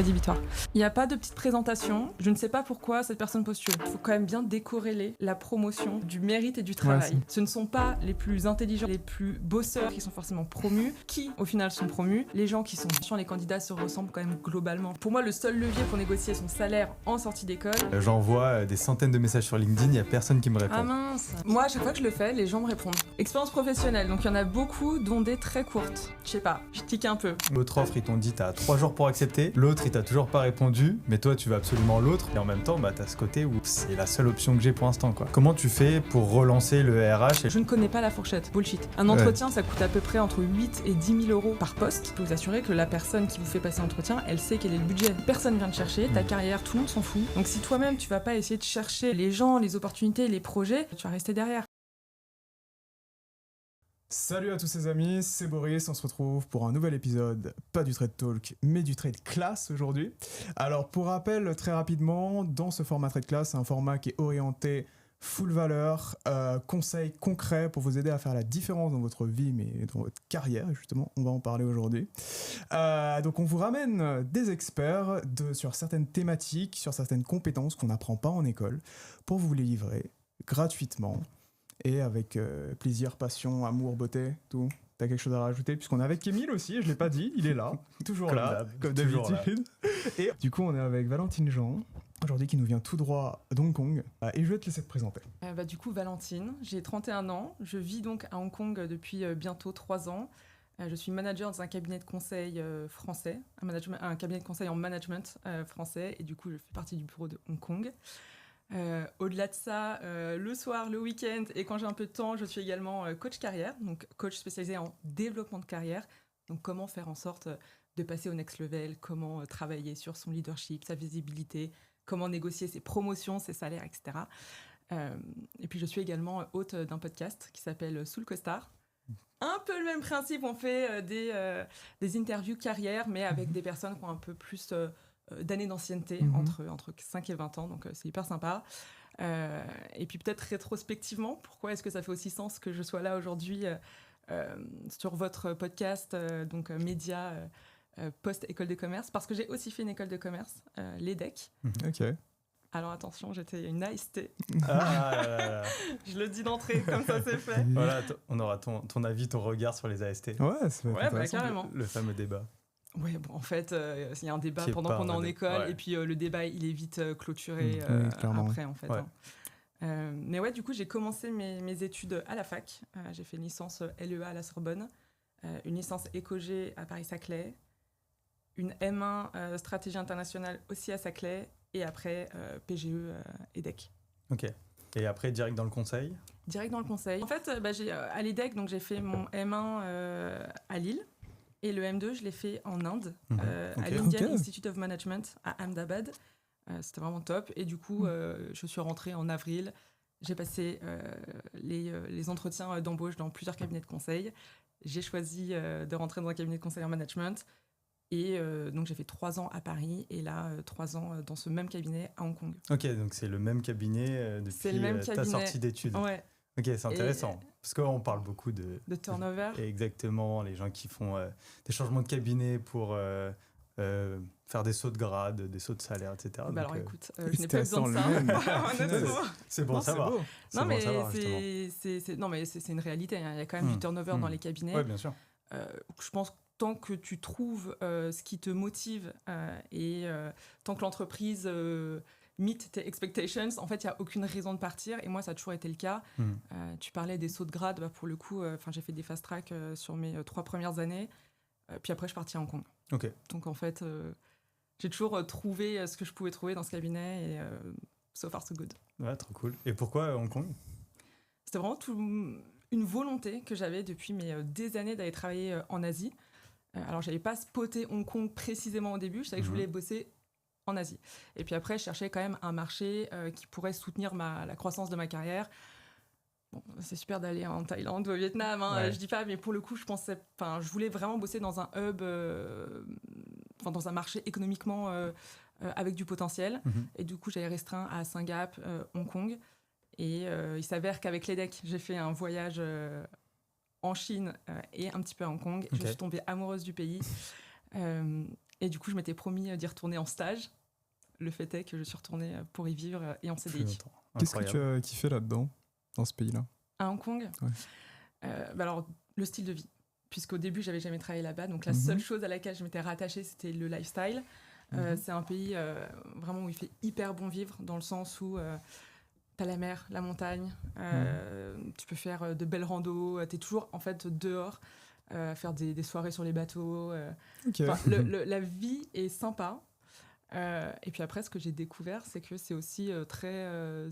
rédhibitoire. Il n'y a pas de petite présentation. Je ne sais pas pourquoi cette personne postule. Il faut quand même bien décorréler la promotion du mérite et du travail. Ce ne sont pas les plus intelligents, les plus bosseurs qui sont forcément promus, qui au final sont promus. Les gens qui sont chiants, les candidats se ressemblent quand même globalement. Pour moi, le seul levier pour négocier son salaire en sortie d'école... J'envoie des centaines de messages sur LinkedIn, il n'y a personne qui me répond. Ah mince. Moi, à chaque fois que je le fais, les gens me répondent. Expérience professionnelle, donc il y en a beaucoup dont des très courtes. Je sais pas, je tique un peu. L'autre offre, ils t'ont dit t'as 3 jours pour accepter, l'autre il t'a toujours pas répondu, mais toi tu veux absolument l'autre, et en même temps t'as ce côté où c'est la seule option que j'ai pour l'instant quoi. Comment tu fais pour relancer le RH Je ne connais pas la fourchette, bullshit. Un entretien ça coûte à peu près entre 8 et 10 000 euros par poste. Il faut vous assurer que la personne qui vous fait passer l'entretien, elle sait quel est le budget. Personne vient te chercher, ta carrière, tout le monde s'en fout. Donc si toi-même tu vas pas essayer de chercher les gens, les opportunités, les projets, tu vas rester derrière. Salut à tous les amis, c'est Boris, on se retrouve pour un nouvel épisode, pas du Trade Talk, mais du Trade Class aujourd'hui. Alors pour rappel, très rapidement, dans ce format Trade Class, c'est un format qui est orienté full valeur, conseils concrets pour vous aider à faire la différence dans votre vie, mais dans votre carrière, justement, on va en parler aujourd'hui. Donc on vous ramène des experts sur certaines thématiques, sur certaines compétences qu'on n'apprend pas en école, pour vous les livrer gratuitement. Et avec plaisir, passion, amour, beauté, tout. T'as quelque chose à rajouter? Puisqu'on est avec Émile aussi, je l'ai pas dit, il est là, toujours là, comme d'habitude. Et du coup, on est avec Valentine Jean, aujourd'hui qui nous vient tout droit d'Hong Kong. Et je vais te laisser te présenter. Du coup, Valentine, j'ai 31 ans, je vis donc à Hong Kong depuis bientôt 3 ans. Je suis manager dans un cabinet de conseil français, un cabinet de conseil en management français, et du coup, je fais partie du bureau de Hong Kong. Au-delà de ça, le soir, le week-end et quand j'ai un peu de temps, je suis également coach carrière, donc coach spécialisé en développement de carrière. Donc comment faire en sorte de passer au next level, comment travailler sur son leadership, sa visibilité, comment négocier ses promotions, ses salaires, etc. Et puis je suis également hôte d'un podcast qui s'appelle Sous le costard. Un peu le même principe, on fait des interviews carrière, mais avec des personnes qui ont un peu plus... d'années d'ancienneté, entre 5 et 20 ans, donc c'est hyper sympa. Et puis peut-être rétrospectivement, pourquoi est-ce que ça fait aussi sens que je sois là aujourd'hui sur votre podcast, donc média post-école de commerce, parce que j'ai aussi fait une école de commerce, l'EDEC. Ok. Alors attention, j'étais une AST. Ah, Je le dis d'entrée, comme ça c'est fait. Voilà, on aura ton avis, ton regard sur les AST. Ouais, ça va être intéressant. Carrément. Le fameux débat. Oui, bon, en fait, il y a un débat Qui est pendant pas qu'on est en école, ouais. et puis le débat, il est vite clôturé après, en fait. Ouais. Mais ouais, du coup, j'ai commencé mes études à la fac. J'ai fait une licence LEA à la Sorbonne, une licence Éco-G à Paris-Saclay, une M1 stratégie internationale aussi à Saclay, et après PGE EDEC. Ok. Et après, direct dans le conseil? Direct dans le conseil. En fait, à l'EDEC, donc j'ai fait mon M1 à Lille. Et le M2, je l'ai fait en Inde, à l'Indian Institute of Management à Ahmedabad. C'était vraiment top. Et du coup, je suis rentrée en avril. J'ai passé les entretiens d'embauche dans plusieurs cabinets de conseil. J'ai choisi de rentrer dans un cabinet de conseil en management. Et donc, j'ai fait 3 ans à Paris et là, 3 ans dans ce même cabinet à Hong Kong. Ok, donc c'est le même cabinet depuis ta sortie d'études. Ouais. Ok, c'est intéressant. Parce qu'on parle beaucoup de turnover. Exactement, les gens qui font des changements de cabinet pour faire des sauts de grade, des sauts de salaire, etc. Bah alors écoute, je n'ai pas besoin de ça. Honnêtement. C'est bon, ça va. Non, mais c'est une réalité. Hein. Il y a quand même du turnover dans les cabinets. Oui, bien sûr. Je pense que tant que tu trouves ce qui te motive et tant que l'entreprise meet tes expectations, en fait, il n'y a aucune raison de partir. Et moi, ça a toujours été le cas. Tu parlais des sauts de grade. Pour le coup, j'ai fait des fast track sur mes 3 premières années. Puis après, je suis partie à Hong Kong. Okay. Donc, en fait, j'ai toujours trouvé ce que je pouvais trouver dans ce cabinet. Et so far, so good. Ouais, trop cool. Et pourquoi Hong Kong? C'était vraiment une volonté que j'avais depuis des années d'aller travailler en Asie. Alors, je n'avais pas spoté Hong Kong précisément au début. Je savais que je voulais bosser en Asie. Et puis après, je cherchais quand même un marché qui pourrait soutenir la croissance de ma carrière. Bon, c'est super d'aller en Thaïlande ou au Vietnam, je dis pas, mais pour le coup, je voulais vraiment bosser dans un hub, dans un marché économiquement avec du potentiel. Et du coup, j'avais restreint à Singapour, Hong Kong. Et il s'avère qu'avec l'EDEC, j'ai fait un voyage en Chine et un petit peu à Hong Kong. Okay. Je suis tombée amoureuse du pays. Et du coup, je m'étais promis d'y retourner en stage. Le fait est que je suis retournée pour y vivre et en Plus CDI. longtemps. Qu'est-ce que Incroyable. tu as kiffé là-dedans, dans ce pays-là? À Hong Kong, Ouais. alors, le style de vie. Puisqu'au début, j'avais jamais travaillé là-bas. Donc, la Mhm. seule chose à laquelle je m'étais rattachée, c'était le lifestyle. C'est un pays vraiment où il fait hyper bon vivre, dans le sens où t'as la mer, la montagne, tu peux faire de belles randos, t'es toujours en fait dehors, faire des soirées sur les bateaux. Ok. Enfin, la vie est sympa. Et puis après, ce que j'ai découvert, c'est que c'est aussi très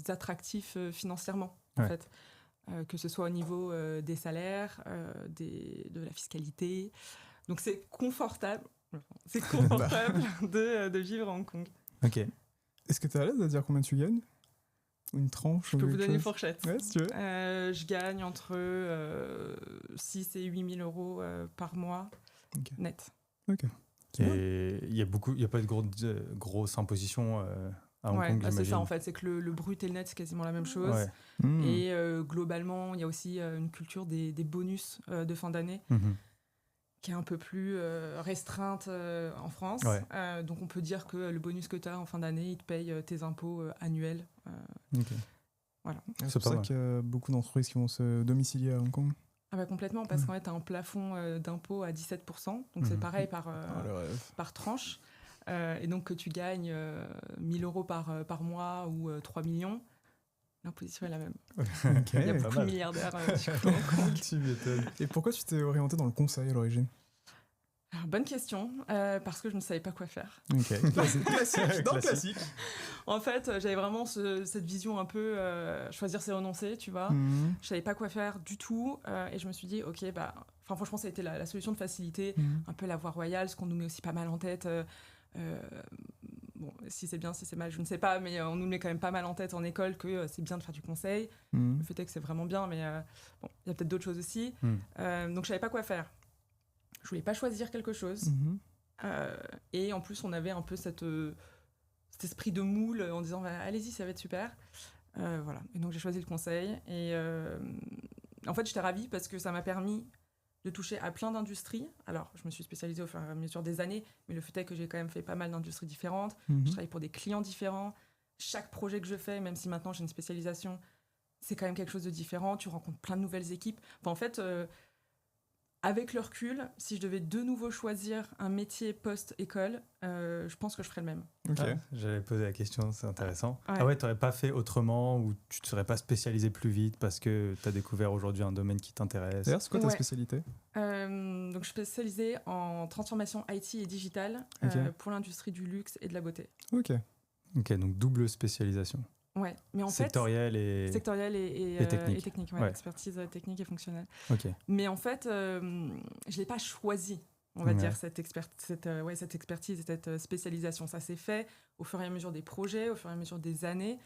attractif financièrement, en Ouais. fait. Que ce soit au niveau des salaires, de la fiscalité. Donc c'est confortable. C'est confortable de vivre à Hong Kong. Ok. Est-ce que tu es à l'aise à dire combien tu gagnes? Ou une tranche? Je ou peux vous quelque donner une chose? fourchette. Ouais, si tu veux. Je gagne entre 6 et 8 000 euros par mois Ok. net. Ok. C'est bien. Et il y a pas de grosse imposition à Hong Ouais, Kong, bah c'est j'imagine. ça en fait, c'est que le brut et le net c'est quasiment la même chose. Ouais. Hmm. Et globalement, il y a aussi une culture des bonus de fin d'année Mhm. qui est un peu plus restreinte en France. Ouais. Donc on peut dire que le bonus que tu as en fin d'année, il te paye tes impôts annuels. Ok. Voilà. C'est C'est pour pas ça mal. qu'il y a beaucoup d'entreprises qui vont se domicilier à Hong Kong. Ah bah complètement, parce qu'en fait, tu as un plafond d'impôt à 17%. Donc c'est Mhm. pareil Ah, le rêve. par tranche. Et donc que tu gagnes 1 000 euros par mois ou 3 millions, l'imposition est la même. Ok. Il y a pas beaucoup de mal. milliardaires du coup, à Hong Kong. Tu m'étonnes. Et pourquoi tu t'es orienté dans le conseil à l'origine? Alors, bonne question, parce que je ne savais pas quoi faire. Ok. Classique. Classique. Dans le Classique. classique. En fait, j'avais vraiment cette vision un peu choisir c'est renoncer, tu vois. Mhm. Je savais pas quoi faire du tout et je me suis dit ok bah enfin franchement ça a été la solution de facilité, Mhm. un peu la voie royale, ce qu'on nous met aussi pas mal en tête. Bon, si c'est bien, si c'est mal, je ne sais pas, mais on nous met quand même pas mal en tête en école que c'est bien de faire du conseil. Mhm. Le fait est que c'est vraiment bien, mais bon, il y a peut-être d'autres choses aussi. Donc je savais pas quoi faire. Je voulais pas choisir quelque chose. Mhm. Et en plus, on avait un peu cet esprit de moule en disant bah, allez-y, ça va être super. Voilà. Et donc j'ai choisi le conseil. Et en fait, j'étais ravie parce que ça m'a permis de toucher à plein d'industries. Alors, je me suis spécialisée au fur et à mesure des années, mais le fait est que j'ai quand même fait pas mal d'industries différentes. Mhm. Je travaille pour des clients différents. Chaque projet que je fais, même si maintenant j'ai une spécialisation, c'est quand même quelque chose de différent. Tu rencontres plein de nouvelles équipes. Enfin, en fait, avec le recul, si je devais de nouveau choisir un métier post-école, je pense que je ferais le même. Ok. Ah, j'allais poser la question, c'est intéressant. Ouais. Ah ouais, t'aurais pas fait autrement ou tu te serais pas spécialisé plus vite parce que t'as découvert aujourd'hui un domaine qui t'intéresse? D'ailleurs, c'est quoi ta Ouais. spécialité? Donc, je suis spécialisée en transformation IT et digital Ok. pour l'industrie du luxe et de la beauté. Ok. Ok, donc double spécialisation. Ouais, mais en Sectorielle fait, et... sectorielle et technique. ouais, Ouais. expertise technique et fonctionnelle. Ok. Mais en fait, je l'ai pas choisi, on va Ouais. dire, cette expertise et cette spécialisation. Ça s'est fait au fur et à mesure des projets, au fur et à mesure des années.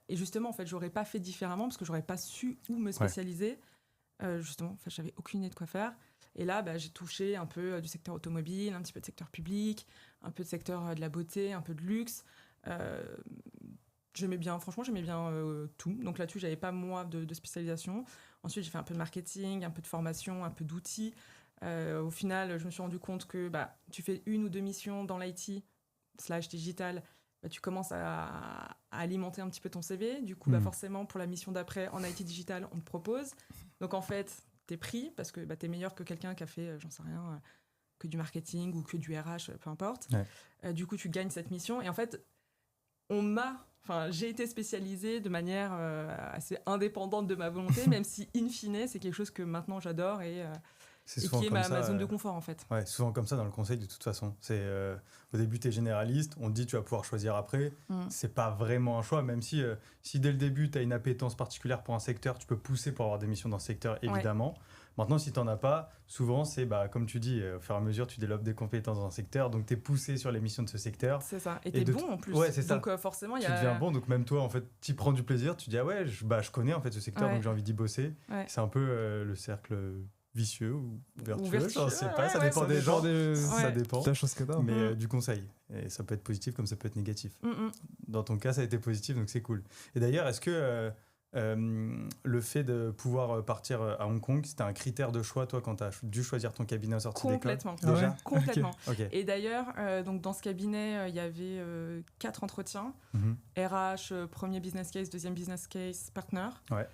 Et justement, en fait, j'aurais pas fait différemment parce que j'aurais pas su où me spécialiser. Justement, en fait, j'avais aucune idée de quoi faire. Et là, bah, j'ai touché un peu du secteur automobile, un petit peu de secteur public, un peu de secteur de la beauté, un peu de luxe. J'aimais bien tout. Donc là-dessus, j'avais pas moi de spécialisation. Ensuite, j'ai fait un peu de marketing, un peu de formation, un peu d'outils. Au final, je me suis rendu compte que bah, tu fais 1 ou 2 missions dans l'IT/digital, bah, tu commences à alimenter un petit peu ton CV. Du coup, bah, forcément, pour la mission d'après, en IT digital, on te propose. Donc en fait, t'es pris parce que bah, t'es meilleur que quelqu'un qui a fait, j'en sais rien, que du marketing ou que du RH, peu importe. Ouais. Du coup, tu gagnes cette mission. Et en fait, j'ai été spécialisée de manière assez indépendante de ma volonté, même si, in fine, c'est quelque chose que maintenant j'adore et C'est qui souvent est comme ma ça, zone de confort, en fait. Ouais, souvent comme ça dans le conseil de toute façon. C'est au début tu es généraliste, on te dit tu vas pouvoir choisir après. C'est pas vraiment un choix, même si dès le début tu as une appétence particulière pour un secteur, tu peux pousser pour avoir des missions dans ce secteur évidemment. Maintenant si t'en as pas, souvent c'est comme tu dis, au fur et à mesure tu développes des compétences dans un secteur, donc tu es poussé sur les missions de ce secteur. C'est ça. Et t'es bon en plus. Ouais, c'est ça. Donc forcément, il y Tu a. deviens bon, donc même toi en fait tu prends du plaisir, tu dis ah ouais, je connais en fait ce secteur, Ouais. donc j'ai envie d'y bosser. Ouais. C'est un peu le cercle vicieux ou vertueux, vertueux, je sais pas, ouais, ça ouais, dépend ça des gens, ça Ouais. dépend. La chose que t'as. Mais du conseil. Et ça peut être positif comme ça peut être négatif. Dans ton cas, ça a été positif, donc c'est cool. Et d'ailleurs, est-ce que Le fait de pouvoir partir à Hong Kong, c'était un critère de choix, toi, quand tu as dû choisir ton cabinet en sortie d'école? Complètement. Déjà? Complètement. Ok. Et d'ailleurs, donc dans ce cabinet, il y avait 4 entretiens. Mhm. RH, premier business case, deuxième business case, partner. Ouais.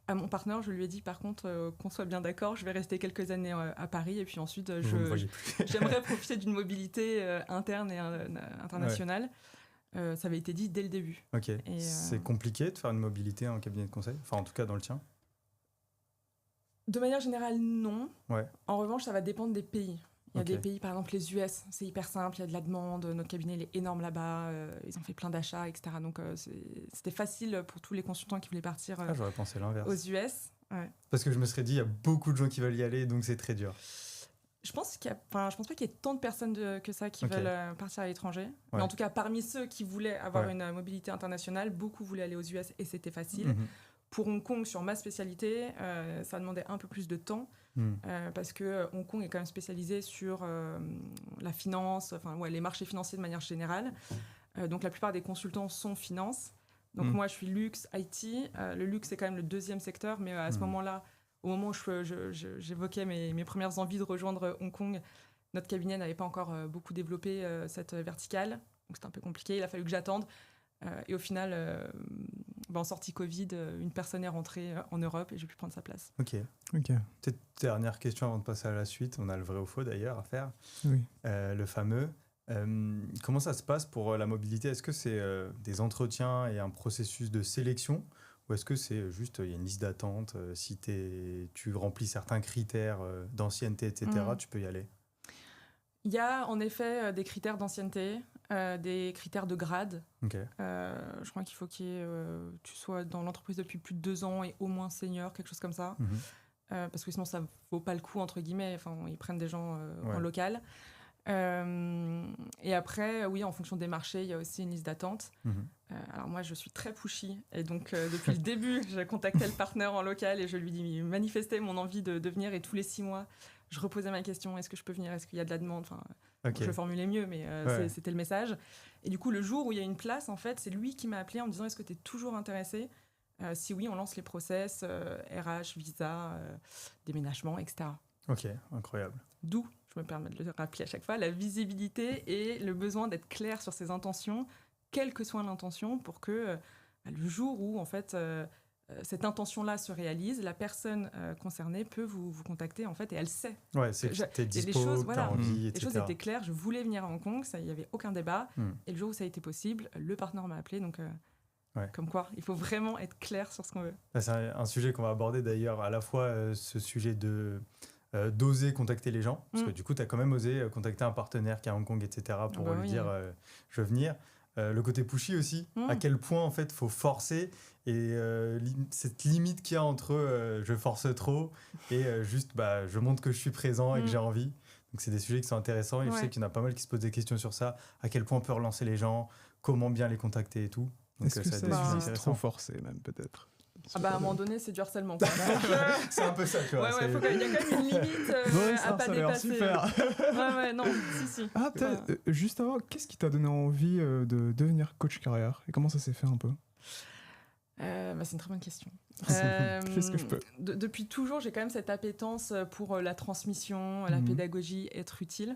À mon partenaire, je lui ai dit par contre qu'on soit bien d'accord, je vais rester quelques années à Paris et puis ensuite Vous me voyez plus. j'aimerais profiter d'une mobilité interne et internationale. Ça avait été dit dès le début. Ok. C'est compliqué de faire une mobilité en cabinet de conseil? Enfin, en tout cas, dans le tien? De manière générale, non. Ouais. En revanche, ça va dépendre des pays. Il y a des pays, par exemple les US, c'est hyper simple, il y a de la demande, notre cabinet il est énorme là-bas, ils ont fait plein d'achats, etc. Donc c'était facile pour tous les consultants qui voulaient partir j'aurais pensé l'inverse. aux US. Ouais. Parce que je me serais dit, il y a beaucoup de gens qui veulent y aller, donc c'est très dur. Je pense je pense pas qu'il y ait tant de personnes que ça qui veulent partir à l'étranger. Ouais. Mais en tout cas, parmi ceux qui voulaient avoir une mobilité internationale, beaucoup voulaient aller aux US et c'était facile. Mm-hmm. Pour Hong Kong, sur ma spécialité, ça demandait un peu plus de temps parce que Hong Kong est quand même spécialisé sur la finance, les marchés financiers de manière générale. Donc la plupart des consultants sont finance. Donc moi, je suis luxe, IT. Le luxe, c'est quand même le deuxième secteur, mais à ce moment-là, au moment où j'évoquais mes premières envies de rejoindre Hong Kong, notre cabinet n'avait pas encore beaucoup développé cette verticale. Donc c'était un peu compliqué, il a fallu que j'attende. Et au final, en sortie Covid, une personne est rentrée en Europe et j'ai pu prendre sa place. Ok. Peut-être dernière question avant de passer à la suite. On a le vrai ou faux d'ailleurs à faire. Oui. Le fameux. Comment ça se passe pour la mobilité? Est-ce que c'est des entretiens et un processus de sélection? Ou est-ce que c'est juste, il y a une liste d'attente, si tu remplis certains critères d'ancienneté, etc., tu peux y aller? Il y a en effet des critères d'ancienneté, des critères de grade. Okay. Je crois qu'il faut que tu sois dans l'entreprise depuis plus de 2 ans et au moins senior, quelque chose comme ça. Parce que sinon, ça ne vaut pas le coup, entre guillemets. Enfin, ils prennent des gens en local. Et après, oui, en fonction des marchés, il y a aussi une liste d'attente. Alors moi, je suis très pushy. Et donc, depuis le début, j'ai contacté le partenaire en local et je lui manifestais mon envie de venir. Et tous les 6 mois, je reposais ma question, est-ce que je peux venir? Est-ce qu'il y a de la demande? Je le formulais mieux, mais c'était le message. Et du coup, le jour où il y a une place, en fait, c'est lui qui m'a appelé en me disant, est-ce que tu es toujours intéressé? Si oui, on lance les process, RH, visa, déménagement, etc. Ok, incroyable. D'où, je me permets de le rappeler à chaque fois, la visibilité et le besoin d'être clair sur ses intentions, quelle que soit l'intention, pour que le jour où, en fait, cette intention-là se réalise, la personne concernée peut vous contacter, en fait, et elle sait. Ouais, c'est que t'es dispo, que t'as envie, etc. Les choses étaient claires, je voulais venir à Hong Kong, il n'y avait aucun débat. Et le jour où ça a été possible, le partenaire m'a appelé, donc... Comme quoi, il faut vraiment être clair sur ce qu'on veut. C'est un sujet qu'on va aborder d'ailleurs, à la fois ce sujet d'oser contacter les gens, parce que du coup, tu as quand même osé contacter un partenaire qui est à Hong Kong, etc., pour lui dire je veux venir. Le côté pushy aussi, à quel point en fait, faut forcer, et cette limite qu'il y a entre je force trop et juste je montre que je suis présent et que j'ai envie. Donc, c'est des sujets qui sont intéressants et je sais qu'il y en a pas mal qui se posent des questions sur ça. À quel point on peut relancer les gens, comment bien les contacter et tout. Donc, est-ce que c'est trop forcé, même, peut-être? À un moment donné, c'est du harcèlement. C'est un peu ça, tu vois. Il y a quand même une limite à pas dépasser. Super. Non, si. Ah, peut-être, juste avant, qu'est-ce qui t'a donné envie de devenir coach carrière? Et comment ça s'est fait un peu? C'est une très bonne question. Je fais ce que je peux. Depuis toujours, j'ai quand même cette appétence pour la transmission, la pédagogie, être utile.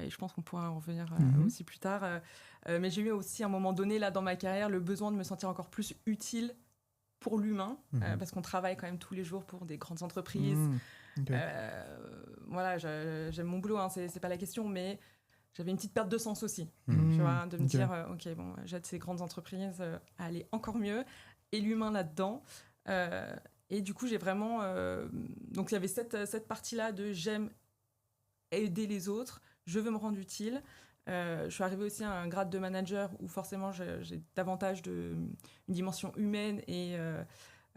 Et je pense qu'on pourra en revenir aussi plus tard. Mais j'ai eu aussi à un moment donné, là, dans ma carrière, le besoin de me sentir encore plus utile pour l'humain, parce qu'on travaille quand même tous les jours pour des grandes entreprises. J'aime mon boulot, c'est pas la question, mais j'avais une petite perte de sens aussi. Tu vois, de me dire, j'aide ces grandes entreprises à aller encore mieux, et l'humain là-dedans. Et du coup, j'ai vraiment... donc, il y avait cette partie-là de j'aime aider les autres, je veux me rendre utile. Je suis arrivée aussi à un grade de manager où forcément j'ai davantage une dimension humaine et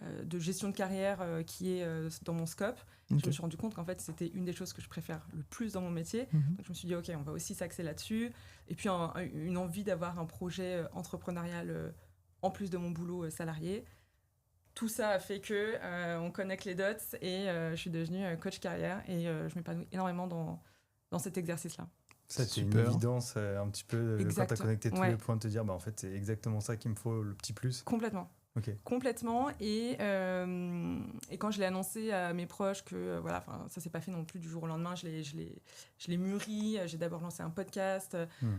de gestion de carrière qui est dans mon scope. Je me suis rendu compte qu'en fait c'était une des choses que je préfère le plus dans mon métier. Donc je me suis dit ok, on va aussi s'axer là-dessus. Et puis une envie d'avoir un projet entrepreneurial en plus de mon boulot salarié. Tout ça a fait que on connecte les dots et je suis devenue coach carrière et je m'épanouis énormément dans cet exercice-là. C'est une évidence un petit peu quand tu as connecté tous les points de te dire en fait c'est exactement ça qu'il me faut le petit plus. Complètement. Ok. Complètement. Et quand je l'ai annoncé à mes proches que voilà, ça s'est pas fait non plus du jour au lendemain, je l'ai mûri. J'ai d'abord lancé un podcast.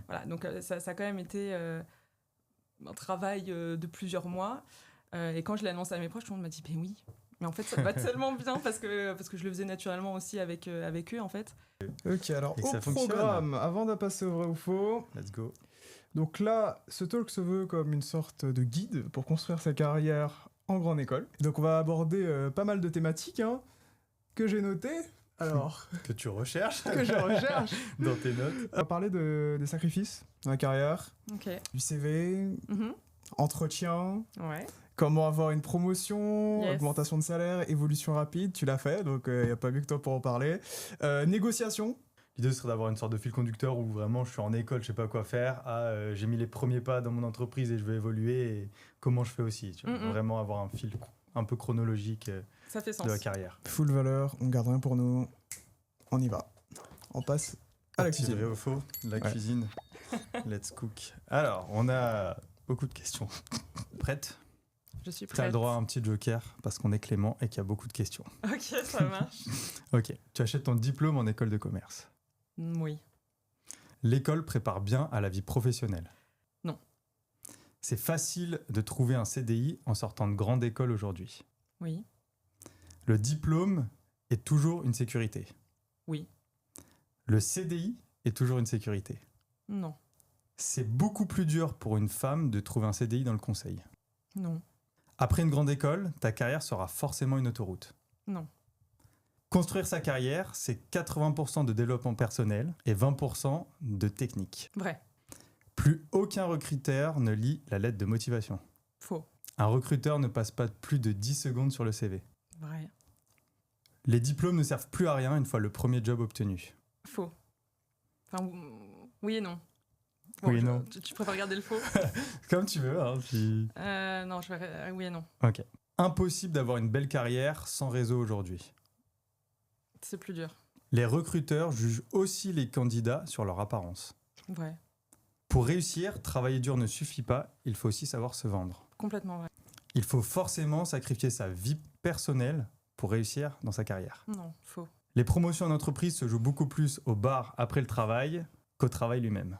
Voilà, donc ça a quand même été un travail de plusieurs mois. Et quand je l'ai annoncé à mes proches, tout le monde m'a dit, ben oui. Mais en fait, ça va tellement bien parce que je le faisais naturellement aussi avec eux, en fait. Ok, alors Et au ça fonctionne. programme, avant de passer au vrai ou faux, Let's go. donc là, ce talk se veut comme une sorte de guide pour construire sa carrière en grande école. Donc on va aborder pas mal de thématiques que j'ai notées. Alors, Que tu recherches que je recherche. dans tes notes. On va parler des sacrifices dans la carrière, Ok. du CV, Mhm. entretien, Ouais. comment avoir une promotion, Yes. augmentation de salaire, évolution rapide, tu l'as fait, donc il n'y a pas mieux que toi pour en parler. Négociation. L'idée serait d'avoir une sorte de fil conducteur où vraiment je suis en école, je sais pas quoi faire, j'ai mis les premiers pas dans mon entreprise et je veux évoluer, et comment je fais aussi. Tu vois, vraiment avoir un fil un peu chronologique Ça fait sens. de la carrière. Full valeur, on garde rien pour nous. On y va. On passe à la Petit cuisine. vrai ou faux, la Ouais. cuisine. Let's cook. Alors, on a beaucoup de questions. Prête? Je suis Tu as prête. le droit à un petit joker parce qu'on est clément et qu'il y a beaucoup de questions. Ok, ça marche. Ok, tu achètes ton diplôme en école de commerce. Oui. L'école prépare bien à la vie professionnelle. Non. C'est facile de trouver un CDI en sortant de grande école aujourd'hui. Oui. Le diplôme est toujours une sécurité. Oui. Le CDI est toujours une sécurité. Non. C'est beaucoup plus dur pour une femme de trouver un CDI dans le conseil. Non. Après une grande école, ta carrière sera forcément une autoroute. Non. Construire sa carrière, c'est 80% de développement personnel et 20% de technique. Vrai. Plus aucun recruteur ne lit la lettre de motivation. Faux. Un recruteur ne passe pas plus de 10 secondes sur le CV. Vrai. Les diplômes ne servent plus à rien une fois le premier job obtenu. Faux. Enfin, oui et non. Oui et non. Tu préfères regarder le faux? Comme tu veux. Hein, Non, je vais... oui et non. Ok. Impossible d'avoir une belle carrière sans réseau aujourd'hui. C'est plus dur. Les recruteurs jugent aussi les candidats sur leur apparence. Vrai. Pour réussir, travailler dur ne suffit pas, il faut aussi savoir se vendre. Complètement vrai. Il faut forcément sacrifier sa vie personnelle pour réussir dans sa carrière. Non, faux. Les promotions en entreprise se jouent beaucoup plus au bar après le travail qu'au travail lui-même.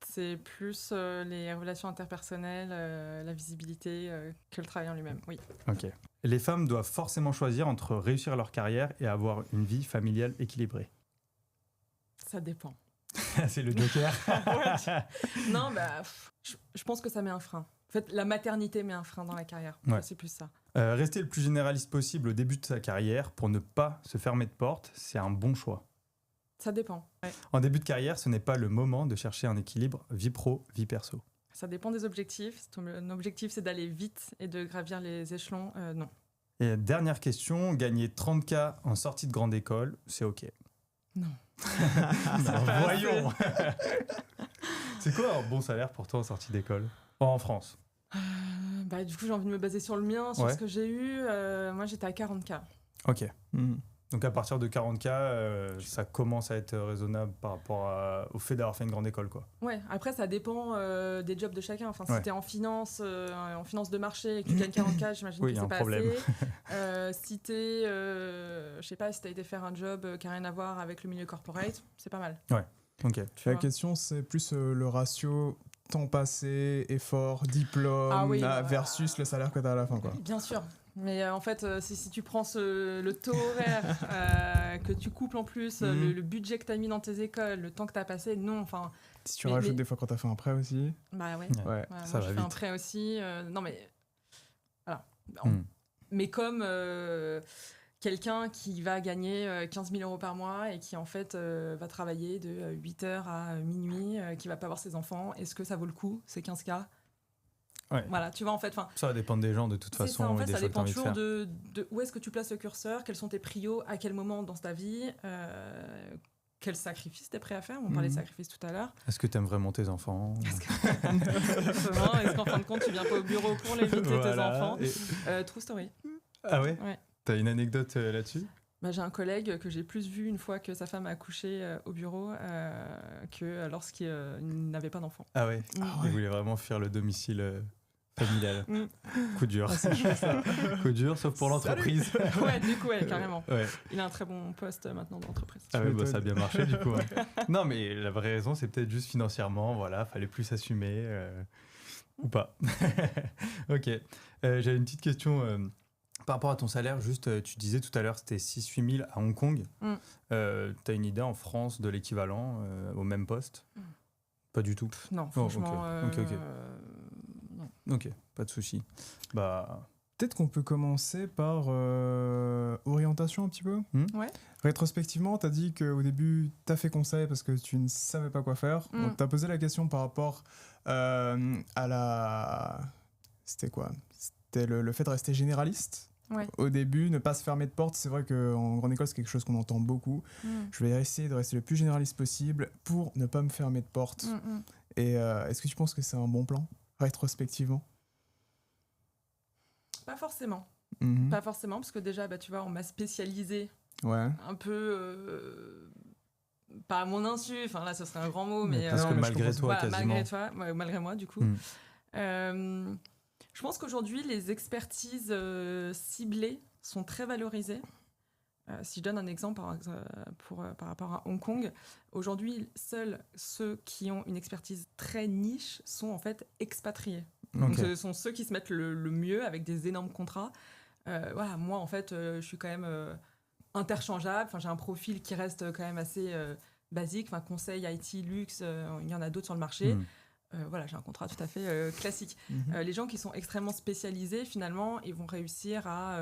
C'est plus les relations interpersonnelles, la visibilité que le travail en lui-même. Oui. Ok. Les femmes doivent forcément choisir entre réussir leur carrière et avoir une vie familiale équilibrée. Ça dépend. C'est le joker. Ouais. Non, je pense que ça met un frein. En fait, la maternité met un frein dans la carrière. Ouais. C'est plus ça. Rester le plus généraliste possible au début de sa carrière pour ne pas se fermer de porte, c'est un bon choix. Ça dépend. Ouais. En début de carrière, ce n'est pas le moment de chercher un équilibre vie pro, vie perso. Ça dépend des objectifs. Si ton objectif, c'est d'aller vite et de gravir les échelons, non. Et dernière question, gagner 30K en sortie de grande école, c'est ok. Non. Non, voyons. C'est quoi un bon salaire pour toi en sortie d'école? En France. Du coup, j'ai envie de me baser sur le mien, sur Ouais. ce que j'ai eu. Moi, j'étais à 40K. Ok. Donc à partir de 40K, ça commence à être raisonnable par rapport au fait d'avoir fait une grande école, quoi. Ouais, après, ça dépend des jobs de chacun. Enfin, si Ouais. t'es en finance de marché et que tu gagnes 40K, j'imagine Oui, que y a c'est un pas problème. assez. Si t'es, je sais pas, si t'as été faire un job qui n'a rien à voir avec le milieu corporate, c'est pas mal. Ok. Tu La vois. question, c'est plus le ratio temps passé, effort, diplôme, Ah oui, versus le salaire que tu as à la fin, quoi. Bien sûr. Mais en fait, si tu prends le taux horaire, que tu couples en plus le budget que tu as mis dans tes écoles, le temps que tu as passé, non, enfin... Si tu Mais- rajoutes mais- des fois quand tu as fait un prêt aussi. Bah ouais. Ouais. Ouais, Ça moi, va je fais un vite. prêt aussi. Non, mais... Voilà. Hmm. Mais comme quelqu'un qui va gagner 15 000 euros par mois et qui, en fait, va travailler de 8h à minuit, qui va pas voir ses enfants, est-ce que ça vaut le coup, ces 15K? Ouais. Voilà, tu vois, en fait... Ça va dépendre des gens de toute C'est façon ça, en et fait, des ça choix que tu as dépend envie de toujours faire. de où est-ce que tu places le curseur, quels sont tes prios, à quel moment dans ta vie, quels sacrifices tu es prêt à faire. On parlait de sacrifices tout à l'heure. Est-ce que tu aimes vraiment tes enfants? Exactement. Est-ce qu'en fin de compte, tu viens pas au bureau pour les éviter tes Voilà. enfants? True story. Ah ouais, Ouais. T'as une anecdote là-dessus? J'ai un collègue que j'ai plus vu une fois que sa femme a accouché au bureau que lorsqu'il n'avait pas d'enfant. Ah ouais. Mm. Il voulait vraiment fuir le domicile familial. Coup dur. Coup dur, sauf pour l'entreprise. Ouais, du coup, carrément. Ouais. Il a un très bon poste maintenant dans l'entreprise. Ah oui, ça a bien marché du coup. Non, mais la vraie raison, c'est peut-être juste financièrement, voilà, fallait plus s'assumer ou pas. Ok. J'avais une petite question par rapport à ton salaire. Juste, tu disais tout à l'heure, c'était 6-8 000 à Hong Kong. T'as une idée en France de l'équivalent au même poste? Pas du tout. Non, franchement. Ok. Non. Ok, pas de souci. Bah. Peut-être qu'on peut commencer par orientation un petit peu. Ouais. Rétrospectivement, tu as dit qu'au début, tu as fait conseil parce que tu ne savais pas quoi faire. On t'a posé la question par rapport à la... C'était quoi? C'était le fait de rester généraliste. Ouais. Au début, ne pas se fermer de porte. C'est vrai qu'en grande école, c'est quelque chose qu'on entend beaucoup. Je vais essayer de rester le plus généraliste possible pour ne pas me fermer de porte. Et est-ce que tu penses que c'est un bon plan, rétrospectivement? Pas forcément. Pas forcément, parce que déjà, tu vois, on m'a spécialisée un peu... pas à mon insu, enfin là, ce serait un grand mot, mais... Parce que malgré toi, quasiment. Malgré moi, du coup. Je pense qu'aujourd'hui, les expertises ciblées sont très valorisées. Si je donne un exemple par rapport à Hong Kong, aujourd'hui, seuls ceux qui ont une expertise très niche sont en fait expatriés. Donc, ce sont ceux qui se mettent le mieux avec des énormes contrats. Voilà, moi, en fait, je suis quand même interchangeable. J'ai un profil qui reste quand même assez basique. Conseil, IT, luxe, il y en a d'autres sur le marché. Voilà, j'ai un contrat tout à fait classique. Les gens qui sont extrêmement spécialisés, finalement, ils vont réussir à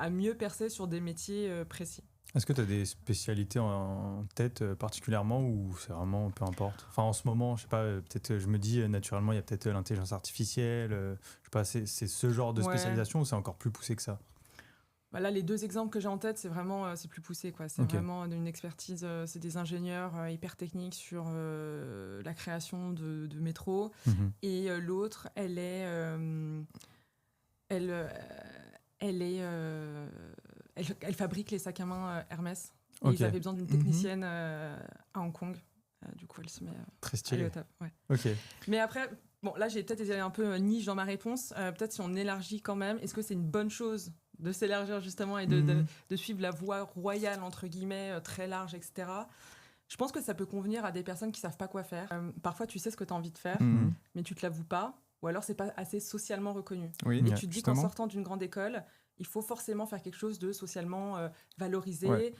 mieux percer sur des métiers précis. Est-ce que tu as des spécialités en tête particulièrement ou c'est vraiment peu importe? Enfin, en ce moment, je sais pas, peut-être je me dis naturellement, il y a peut-être l'intelligence artificielle, je sais pas, c'est ce genre de spécialisation ou c'est encore plus poussé que ça? Là, les deux exemples que j'ai en tête, c'est vraiment c'est plus poussé, quoi. C'est vraiment une expertise, c'est des ingénieurs hyper techniques sur la création de métro. Et l'autre, elle fabrique les sacs à main Hermès. Et ils avaient besoin d'une technicienne à Hong Kong. Du coup, elle se met très stylé. au top. Mais après, là, j'ai peut-être été un peu niche dans ma réponse. Peut-être si on élargit quand même, est-ce que c'est une bonne chose de s'élargir justement et de suivre la voie royale, entre guillemets, très large, etc. Je pense que ça peut convenir à des personnes qui savent pas quoi faire. Parfois, tu sais ce que tu as envie de faire, mais tu te l'avoues pas. Ou alors, c'est pas assez socialement reconnu. Et tu te dis qu'en sortant d'une grande école, il faut forcément faire quelque chose de socialement valorisé,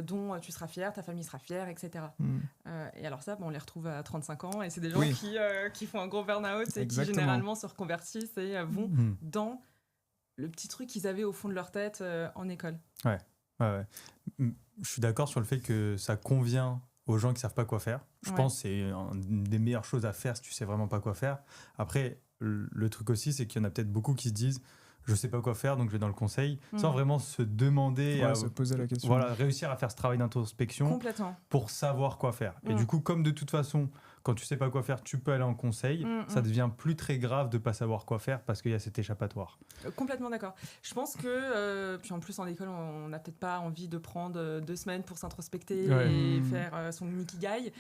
dont tu seras fier, ta famille sera fière, etc. Et alors ça, on les retrouve à 35 ans, et c'est des gens qui font un gros burn-out et qui généralement se reconvertissent et vont dans le petit truc qu'ils avaient au fond de leur tête en école. Ouais. Je suis d'accord sur le fait que ça convient aux gens qui savent pas quoi faire. Je pense que c'est une des meilleures choses à faire si tu sais vraiment pas quoi faire. Après, le truc aussi, c'est qu'il y en a peut-être beaucoup qui se disent je sais pas quoi faire, donc je vais dans le conseil, sans vraiment se demander, se poser la question. Voilà, réussir à faire ce travail d'introspection pour savoir quoi faire. Et du coup, comme de toute façon, quand tu sais pas quoi faire, tu peux aller en conseil, ça devient plus très grave de pas savoir quoi faire parce qu'il y a cet échappatoire. Complètement d'accord. Je pense que, puis en plus en école, on n'a peut-être pas envie de prendre 2 semaines pour s'introspecter et faire son ikigai.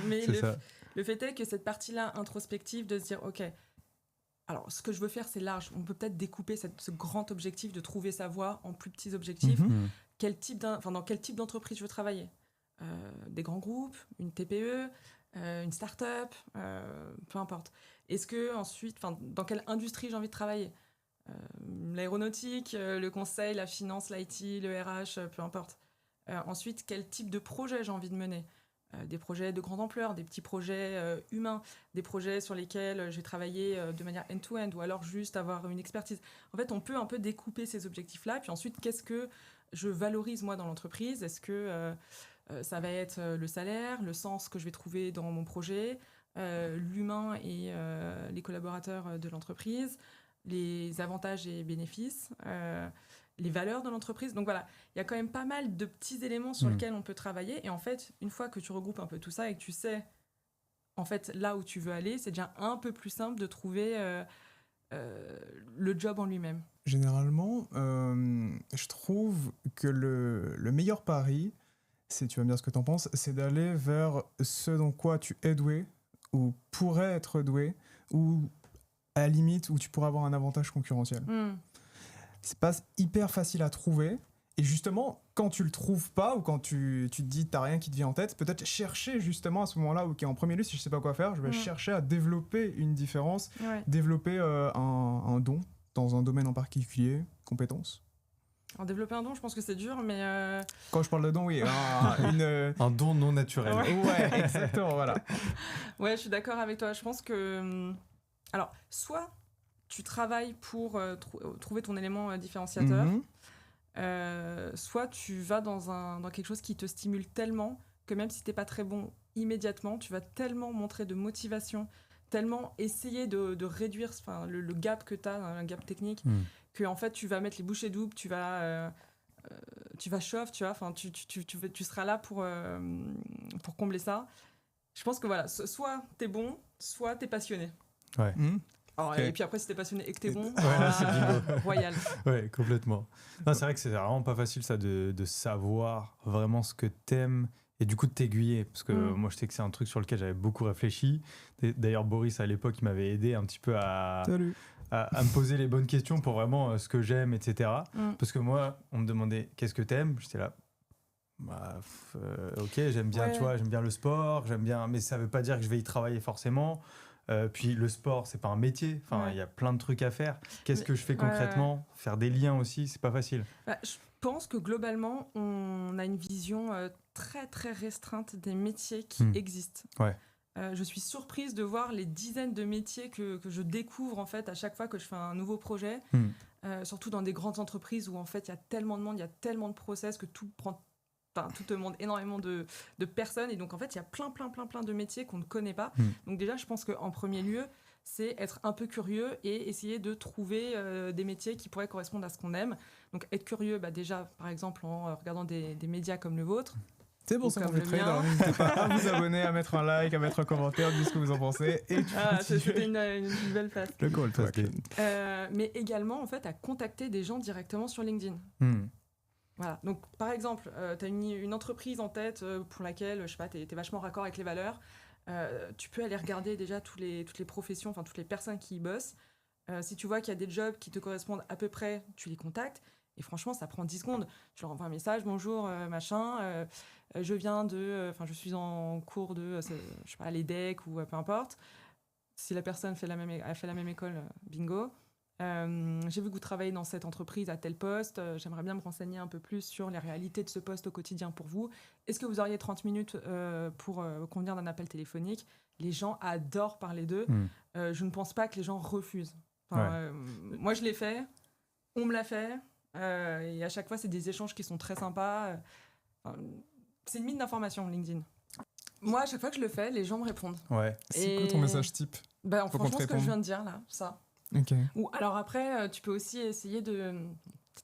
Mais le fait est que cette partie-là introspective, de se dire, ok, alors ce que je veux faire, c'est large. On peut peut-être découper ce grand objectif de trouver sa voie en plus petits objectifs. Dans quel type d'entreprise je veux travailler? Des grands groupes, une TPE, une start-up, peu importe. Est-ce que ensuite, dans quelle industrie j'ai envie de travailler? L'aéronautique, le conseil, la finance, l'IT, le RH, peu importe. Ensuite, quel type de projet j'ai envie de mener? Des projets de grande ampleur, des petits projets humains, des projets sur lesquels j'ai travaillé de manière end-to-end ou alors juste avoir une expertise. En fait, on peut un peu découper ces objectifs-là. Puis ensuite, qu'est-ce que je valorise moi dans l'entreprise? Est-ce que ça va être le salaire, le sens que je vais trouver dans mon projet, l'humain et les collaborateurs de l'entreprise, les avantages et bénéfices, les valeurs de l'entreprise. Donc voilà, il y a quand même pas mal de petits éléments sur lesquels on peut travailler. Et en fait, une fois que tu regroupes un peu tout ça et que tu sais en fait là où tu veux aller, c'est déjà un peu plus simple de trouver le job en lui-même. Généralement, je trouve que le meilleur pari, si tu vas me dire ce que tu en penses, c'est d'aller vers ce dans quoi tu es doué ou pourrais être doué ou à la limite où tu pourrais avoir un avantage concurrentiel. C'est pas hyper facile à trouver. Et justement, quand tu le trouves pas ou quand tu te dis t'as rien qui te vient en tête, peut-être chercher justement à ce moment-là, ok, en premier lieu, si je sais pas quoi faire, je vais chercher à développer une différence, développer un don dans un domaine en particulier, compétence. Alors, développer un don, je pense que c'est dur, mais... Quand je parle de don, oui, un don non naturel. Ouais, exactement, voilà. Ouais, je suis d'accord avec toi. Je pense que... Alors, soit tu travailles pour trouver ton élément différenciateur, soit tu vas dans quelque chose qui te stimule tellement que même si t'es pas très bon immédiatement, tu vas tellement montrer de motivation, tellement essayer de réduire le gap que tu as, un gap technique, que en fait tu vas mettre les bouchées doubles, tu vas chauffer, tu vois, tu seras là pour combler ça. Je pense que voilà, soit t'es bon, soit t'es passionné. Ouais. Alors, okay. Et puis après, si t'es passionné et que t'es bon, c'est bingo. Royal. Ouais, complètement. Non, c'est vrai que c'est vraiment pas facile ça de savoir vraiment ce que t'aimes et du coup de t'aiguiller, parce que moi je sais que c'est un truc sur lequel j'avais beaucoup réfléchi. D'ailleurs Boris à l'époque il m'avait aidé un petit peu à me poser les bonnes questions pour vraiment ce que j'aime, etc. Parce que moi on me demandait qu'est-ce que t'aimes, j'étais là ok, j'aime bien, tu vois, j'aime bien le sport, j'aime bien, mais ça veut pas dire que je vais y travailler forcément. Puis le sport, c'est pas un métier. Enfin, il y a plein de trucs à faire. Qu'est-ce que je fais concrètement ? Faire des liens aussi, c'est pas facile. Je pense que globalement, on a une vision très très restreinte des métiers qui existent. Ouais. Je suis surprise de voir les dizaines de métiers que je découvre en fait à chaque fois que je fais un nouveau projet. Surtout dans des grandes entreprises où en fait il y a tellement de monde, il y a tellement de process que tout demande énormément de personnes, et donc en fait il y a plein de métiers qu'on ne connaît pas. Donc déjà je pense qu'en premier lieu c'est être un peu curieux et essayer de trouver des métiers qui pourraient correspondre à ce qu'on aime. Donc être curieux déjà par exemple en regardant des médias comme le vôtre. C'est bon, ça compléterait. N'hésitez pas à vous abonner, à mettre un like, à mettre un commentaire, dites ce que vous en pensez. Et c'était une belle phase. Le call to action. Mais également en fait à contacter des gens directement sur LinkedIn. Voilà. Donc, par exemple, tu as une entreprise en tête pour laquelle, je sais pas, tu es vachement raccord avec les valeurs. Tu peux aller regarder déjà toutes les professions, enfin toutes les personnes qui y bossent. Si tu vois qu'il y a des jobs qui te correspondent à peu près, tu les contactes. Et franchement, ça prend 10 secondes. Tu leur envoies un message, bonjour, machin. Je suis en cours de, je sais pas, l'EDEC ou peu importe. Si la personne a fait la même école, bingo. J'ai vu que vous travaillez dans cette entreprise à tel poste, j'aimerais bien me renseigner un peu plus sur les réalités de ce poste au quotidien pour vous. Est-ce que vous auriez 30 minutes pour convenir d'un appel téléphonique ? Les gens adorent parler d'eux. Je ne pense pas que les gens refusent. Moi je l'ai fait, on me l'a fait, et à chaque fois c'est des échanges qui sont très sympas. C'est une mine d'informations LinkedIn. Moi à chaque fois que je le fais, les gens me répondent. C'est quoi ton message type ? Franchement ce que je viens de dire là, ça. Okay. Ou alors après, tu peux aussi essayer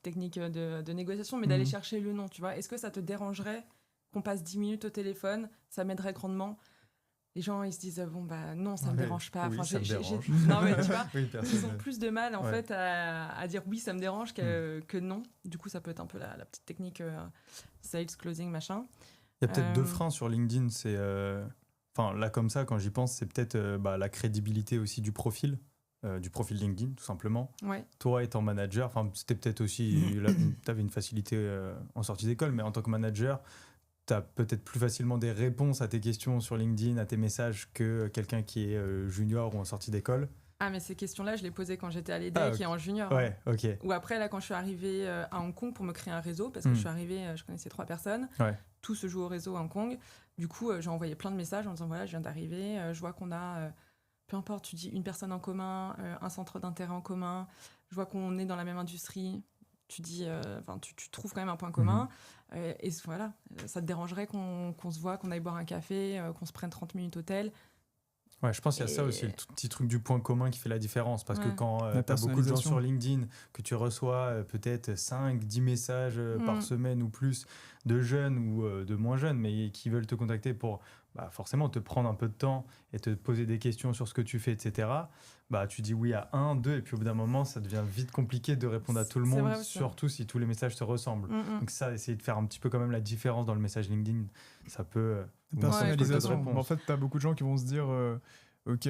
technique de négociation, mais d'aller chercher le nom, tu vois. Est-ce que ça te dérangerait qu'on passe 10 minutes au téléphone ? Ça m'aiderait grandement. Les gens, ils se disent, non, ça me dérange pas. Oui, ça me dérange. Non, mais tu vois, ils ont plus de mal, en fait, à dire oui, ça me dérange que non. Du coup, ça peut être un peu la petite technique sales, closing, machin. Il y a peut-être deux freins sur LinkedIn. C'est, là, comme ça, quand j'y pense, c'est peut-être la crédibilité aussi du profil LinkedIn, tout simplement. Toi, étant manager, c'était peut-être aussi, tu avais une facilité en sortie d'école, mais en tant que manager, tu as peut-être plus facilement des réponses à tes questions sur LinkedIn, à tes messages, que quelqu'un qui est junior ou en sortie d'école. Ah, mais ces questions-là, je les posais quand j'étais à l'EDEC et en junior. Ouais, ok. Ou après, là, quand je suis arrivée à Hong Kong pour me créer un réseau, parce que je suis arrivée, je connaissais 3 personnes. Tout se joue au réseau à Hong Kong. Du coup, j'ai envoyé plein de messages en disant, voilà, je viens d'arriver, je vois qu'on a... peu importe, tu dis une personne en commun, un centre d'intérêt en commun, je vois qu'on est dans la même industrie, tu dis, tu trouves quand même un point commun, et voilà, ça te dérangerait qu'on se voit, qu'on aille boire un café, qu'on se prenne 30 minutes au tel. Ouais, je pense qu'il y a ça aussi, le petit truc du point commun qui fait la différence, parce que quand tu as beaucoup de gens sur LinkedIn, que tu reçois peut-être 5-10 messages par semaine ou plus de jeunes ou de moins jeunes, mais qui veulent te contacter pour forcément te prendre un peu de temps et te poser des questions sur ce que tu fais, etc. Tu dis oui à 1, 2, et puis au bout d'un moment, ça devient vite compliqué de répondre à tout le monde, surtout si tous les messages se ressemblent. Donc ça, essayer de faire un petit peu quand même la différence dans le message LinkedIn, ça peut... Personnalisation. En fait, tu as beaucoup de gens qui vont se dire ok,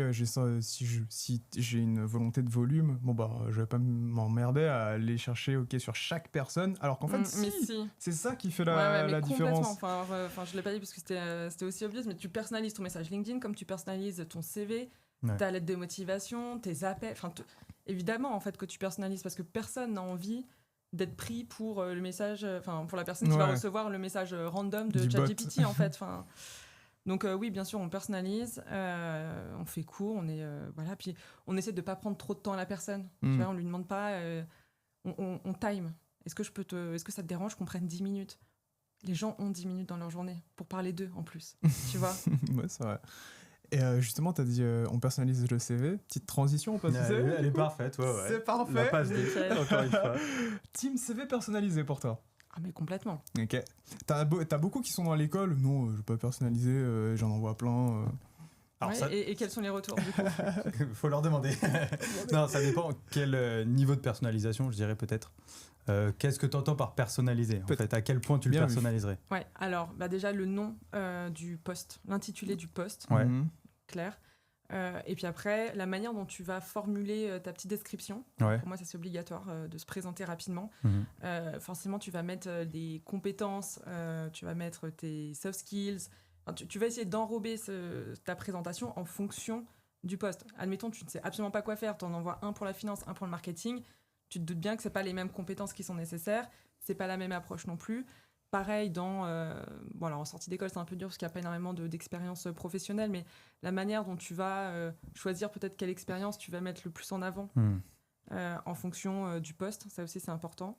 si j'ai une volonté de volume, bon bah je vais pas m'emmerder à aller chercher ok sur chaque personne, alors qu'en fait mais si. c'est ça qui fait Mais la complètement. différence. Enfin, je l'ai pas dit parce que c'était aussi obvious, mais tu personnalises ton message LinkedIn comme tu personnalises ton CV, ta lettre de motivation, tes appels. Enfin, évidemment en fait que tu personnalises parce que personne n'a envie d'être pris pour le message, pour la personne qui va recevoir le message random de ChatGPT en fait. Enfin, donc oui, bien sûr, on personnalise, on fait court, voilà, puis on essaie de pas prendre trop de temps à la personne. Tu vois, on lui demande pas, on time. Est-ce que ça te dérange qu'on prenne 10 minutes ? Les gens ont 10 minutes dans leur journée pour parler d'eux en plus, tu vois. Ouais, c'est vrai. Et justement, tu as dit on personnalise le CV. Petite transition, on passe au CV. Elle est parfaite, ouais. C'est parfait. La passe encore une fois. Team CV personnalisé pour toi. Ah mais complètement. Ok. T'as beaucoup qui sont dans l'école. Non, je vais pas personnaliser, j'en envoie plein. Alors et quels sont les retours du coup ? Faut leur demander. Non, ça dépend quel niveau de personnalisation, je dirais peut-être. Qu'est-ce que tu entends par personnaliser en fait, à quel point tu le personnaliserais ? Ouais, alors déjà le nom du poste, l'intitulé du poste, clair. Et puis après, la manière dont tu vas formuler ta petite description. Pour moi, ça c'est obligatoire de se présenter rapidement. Forcément, tu vas mettre des compétences, tu vas mettre tes soft skills. Enfin, tu vas essayer d'enrober ta présentation en fonction du poste. Admettons, tu ne sais absolument pas quoi faire, tu en envoies un pour la finance, un pour le marketing. Tu te doutes bien que c'est pas les mêmes compétences qui sont nécessaires, c'est pas la même approche non plus. Pareil en sortie d'école, c'est un peu dur parce qu'il n'y a pas énormément d'expérience professionnelle, mais la manière dont tu vas choisir peut-être quelle expérience tu vas mettre le plus en avant en fonction du poste, ça aussi c'est important.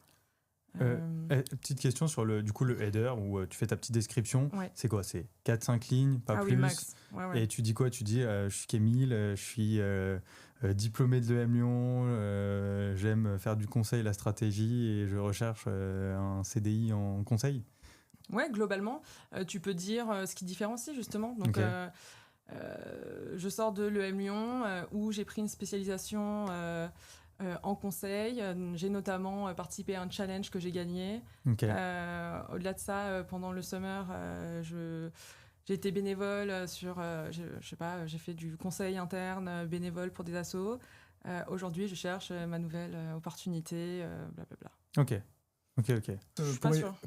Petite question sur le header où tu fais ta petite description. C'est quoi ? C'est 4-5 lignes, pas plus. Oui, max. Ouais. Et tu dis quoi ? Tu dis je suis Kémile, je suis diplômé de l'EM Lyon, j'aime faire du conseil, la stratégie et je recherche un CDI en conseil. Ouais, globalement, tu peux dire ce qui différencie justement. Donc, je sors de l'EM Lyon où j'ai pris une spécialisation en conseil. J'ai notamment participé à un challenge que j'ai gagné. Au-delà de ça, pendant le summer, j'ai été bénévole sur, j'ai fait du conseil interne bénévole pour des assos. Aujourd'hui, je cherche ma nouvelle opportunité, blablabla. Ok.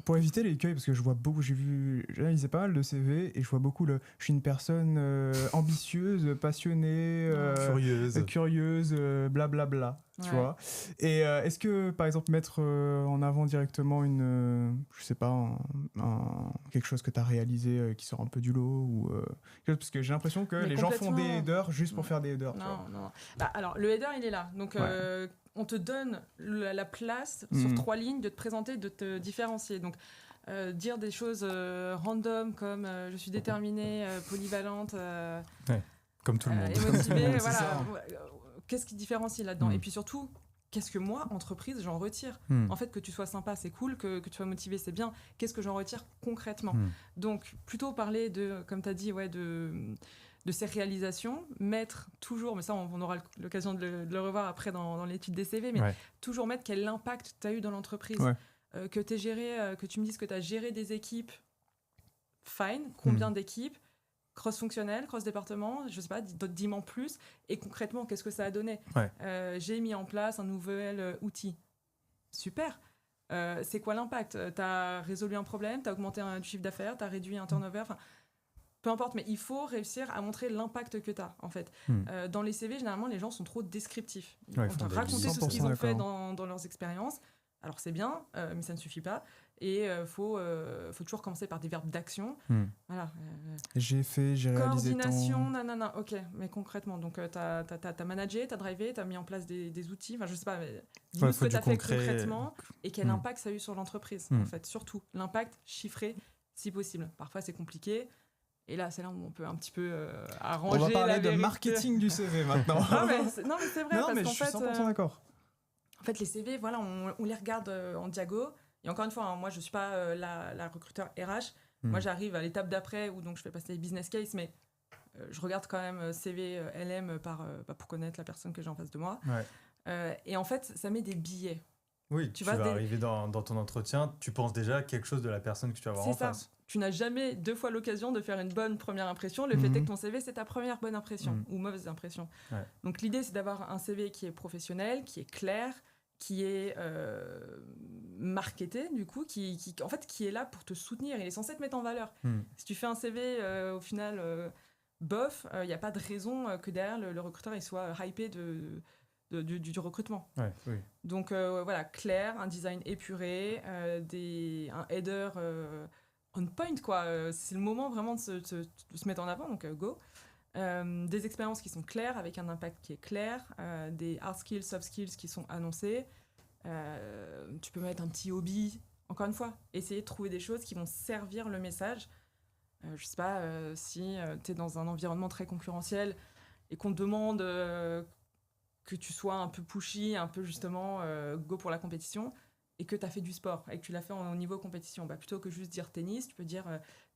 Pour éviter l'écueil, parce que je vois beaucoup, j'analysais pas mal de CV et je vois beaucoup je suis une personne ambitieuse, passionnée, curieuse, blablabla, tu vois. Et est-ce que, par exemple, mettre en avant directement je sais pas, quelque chose que tu as réalisé qui sort un peu du lot ou parce que j'ai l'impression que les gens font des headers juste pour faire des headers. Non. Bah, alors, le header, il est là. Donc, on te donne la place sur 3 lignes de te présenter, de te différencier. Donc, dire des choses random comme je suis déterminée, polyvalente, comme tout le monde. Et motivée, voilà. Qu'est-ce qui différencie là-dedans ? Et puis surtout, qu'est-ce que moi, entreprise, j'en retire ? En fait, que tu sois sympa, c'est cool, que tu sois motivé, c'est bien. Qu'est-ce que j'en retire concrètement ? Donc, plutôt parler de, comme tu as dit, de ces réalisations, mettre toujours, mais ça on aura l'occasion de le revoir après dans l'étude des CV, mais toujours mettre quel impact tu as eu dans l'entreprise, que tu géré, que tu me dises que tu as géré des équipes, fine, combien d'équipes, cross-fonctionnelles, cross-département, je sais pas, dis-moi en plus, et concrètement, qu'est-ce que ça a donné ? J'ai mis en place un nouvel outil. Super. C'est quoi l'impact ? Tu as résolu un problème, tu as augmenté un chiffre d'affaires, tu as réduit un turnover, peu importe, mais il faut réussir à montrer l'impact que tu as, en fait. Dans les CV, généralement, les gens sont trop descriptifs. Ils vont te raconter ce qu'ils ont fait dans leurs expériences. Alors, c'est bien, mais ça ne suffit pas. Et il faut toujours commencer par des verbes d'action. Voilà. J'ai réalisé coordination, nanana. Ok, mais concrètement, donc tu as managé, tu as drivé, tu as mis en place des outils. Enfin, je sais pas, mais dis ce que tu as fait concrètement et quel impact ça a eu sur l'entreprise, en fait. Surtout, l'impact chiffré, si possible. Parfois, c'est compliqué. Et là, c'est là où on peut un petit peu arranger. On va parler de marketing du CV maintenant. mais c'est vrai. Non, parce mais qu'en je suis 100% d'accord. En fait, les CV, voilà, on les regarde en diago. Et encore une fois, moi, je ne suis pas la recruteur RH. Moi, j'arrive à l'étape d'après où donc, je fais passer les business case, mais je regarde quand même CV, LM pour connaître la personne que j'ai en face de moi. Et en fait, ça met des billets. Oui, Tu tu vas vas arriver dans ton entretien, tu penses déjà à quelque chose de la personne que tu vas avoir C'est en ça. face. Tu n'as jamais 2 fois l'occasion de faire une bonne première impression. Le fait est que ton CV, c'est ta première bonne impression ou mauvaise impression. Ouais. Donc l'idée, c'est d'avoir un CV qui est professionnel, qui est clair, qui est marketé, du coup, en fait, qui est là pour te soutenir. Il est censé te mettre en valeur. Si tu fais un CV, au final, bof, il n'y a pas de raison que derrière, le recruteur il soit hypé du recrutement. Ouais, oui. Donc voilà, clair, un design épuré, un header on point, quoi. C'est le moment vraiment de se mettre en avant, donc go. Des expériences qui sont claires, avec un impact qui est clair, des hard skills, soft skills qui sont annoncés. Tu peux mettre un petit hobby, encore une fois, essayer de trouver des choses qui vont servir le message. Je sais pas, si tu es dans un environnement très concurrentiel et qu'on te demande que tu sois un peu pushy, un peu justement go pour la compétition, et que tu as fait du sport, et que tu l'as fait au niveau compétition, plutôt que juste dire tennis, tu peux dire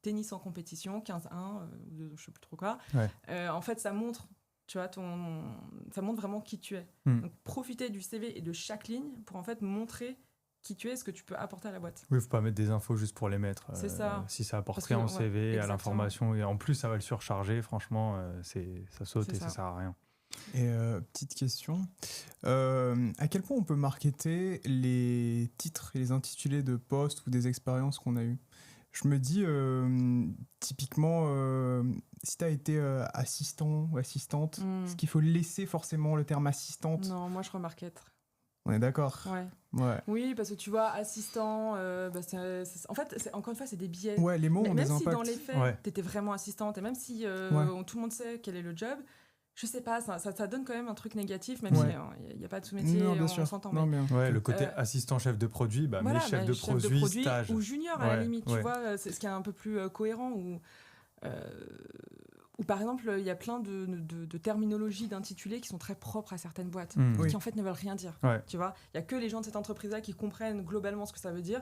tennis en compétition, 15-1, je sais plus trop quoi. Ouais. En fait, ça montre, tu vois, ça montre vraiment qui tu es. Donc, profiter du CV et de chaque ligne pour en fait montrer qui tu es, ce que tu peux apporter à la boîte. Oui, il ne faut pas mettre des infos juste pour les mettre. C'est ça. Si ça apporte rien au CV, à l'information, et en plus ça va le surcharger, franchement, ça saute et ça sert à rien. Et petite question, à quel point on peut marketer les titres et les intitulés de postes ou des expériences qu'on a eues? Je me dis, typiquement, si tu as été assistant ou assistante, est-ce qu'il faut laisser forcément le terme assistante? Non, moi je remarquette. On est d'accord? Ouais. Oui, parce que tu vois, assistant, en fait, encore une fois, c'est des biais. Ouais, les mots ont des impacts. Même si dans les faits, tu étais vraiment assistante, et même si tout le monde sait quel est le job, je sais pas, ça donne quand même un truc négatif, même s'il n'y a pas de sous-métier, on s'entend. Ouais, le côté assistant chef de produit, mais chef de produit, stage. Ou junior à la limite, tu vois, c'est ce qui est un peu plus cohérent. Ou par exemple, il y a plein de terminologies d'intitulés qui sont très propres à certaines boîtes, qui en fait ne veulent rien dire. Tu vois, il y a que les gens de cette entreprise-là qui comprennent globalement ce que ça veut dire.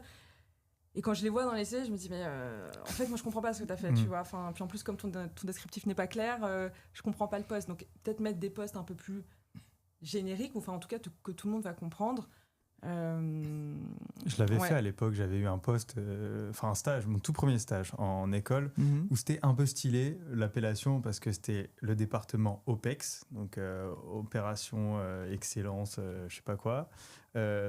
Et quand je les vois dans les CV, je me dis, mais en fait, moi, je comprends pas ce que tu as fait, tu vois. Enfin, puis en plus, comme ton descriptif n'est pas clair, je comprends pas le poste. Donc, peut-être mettre des postes un peu plus génériques, ou enfin, en tout cas, que tout le monde va comprendre. Je l'avais fait à l'époque, j'avais eu un poste, un stage, mon tout premier stage en école, où c'était un peu stylé l'appellation parce que c'était le département OPEX, donc opération, excellence, je sais pas quoi.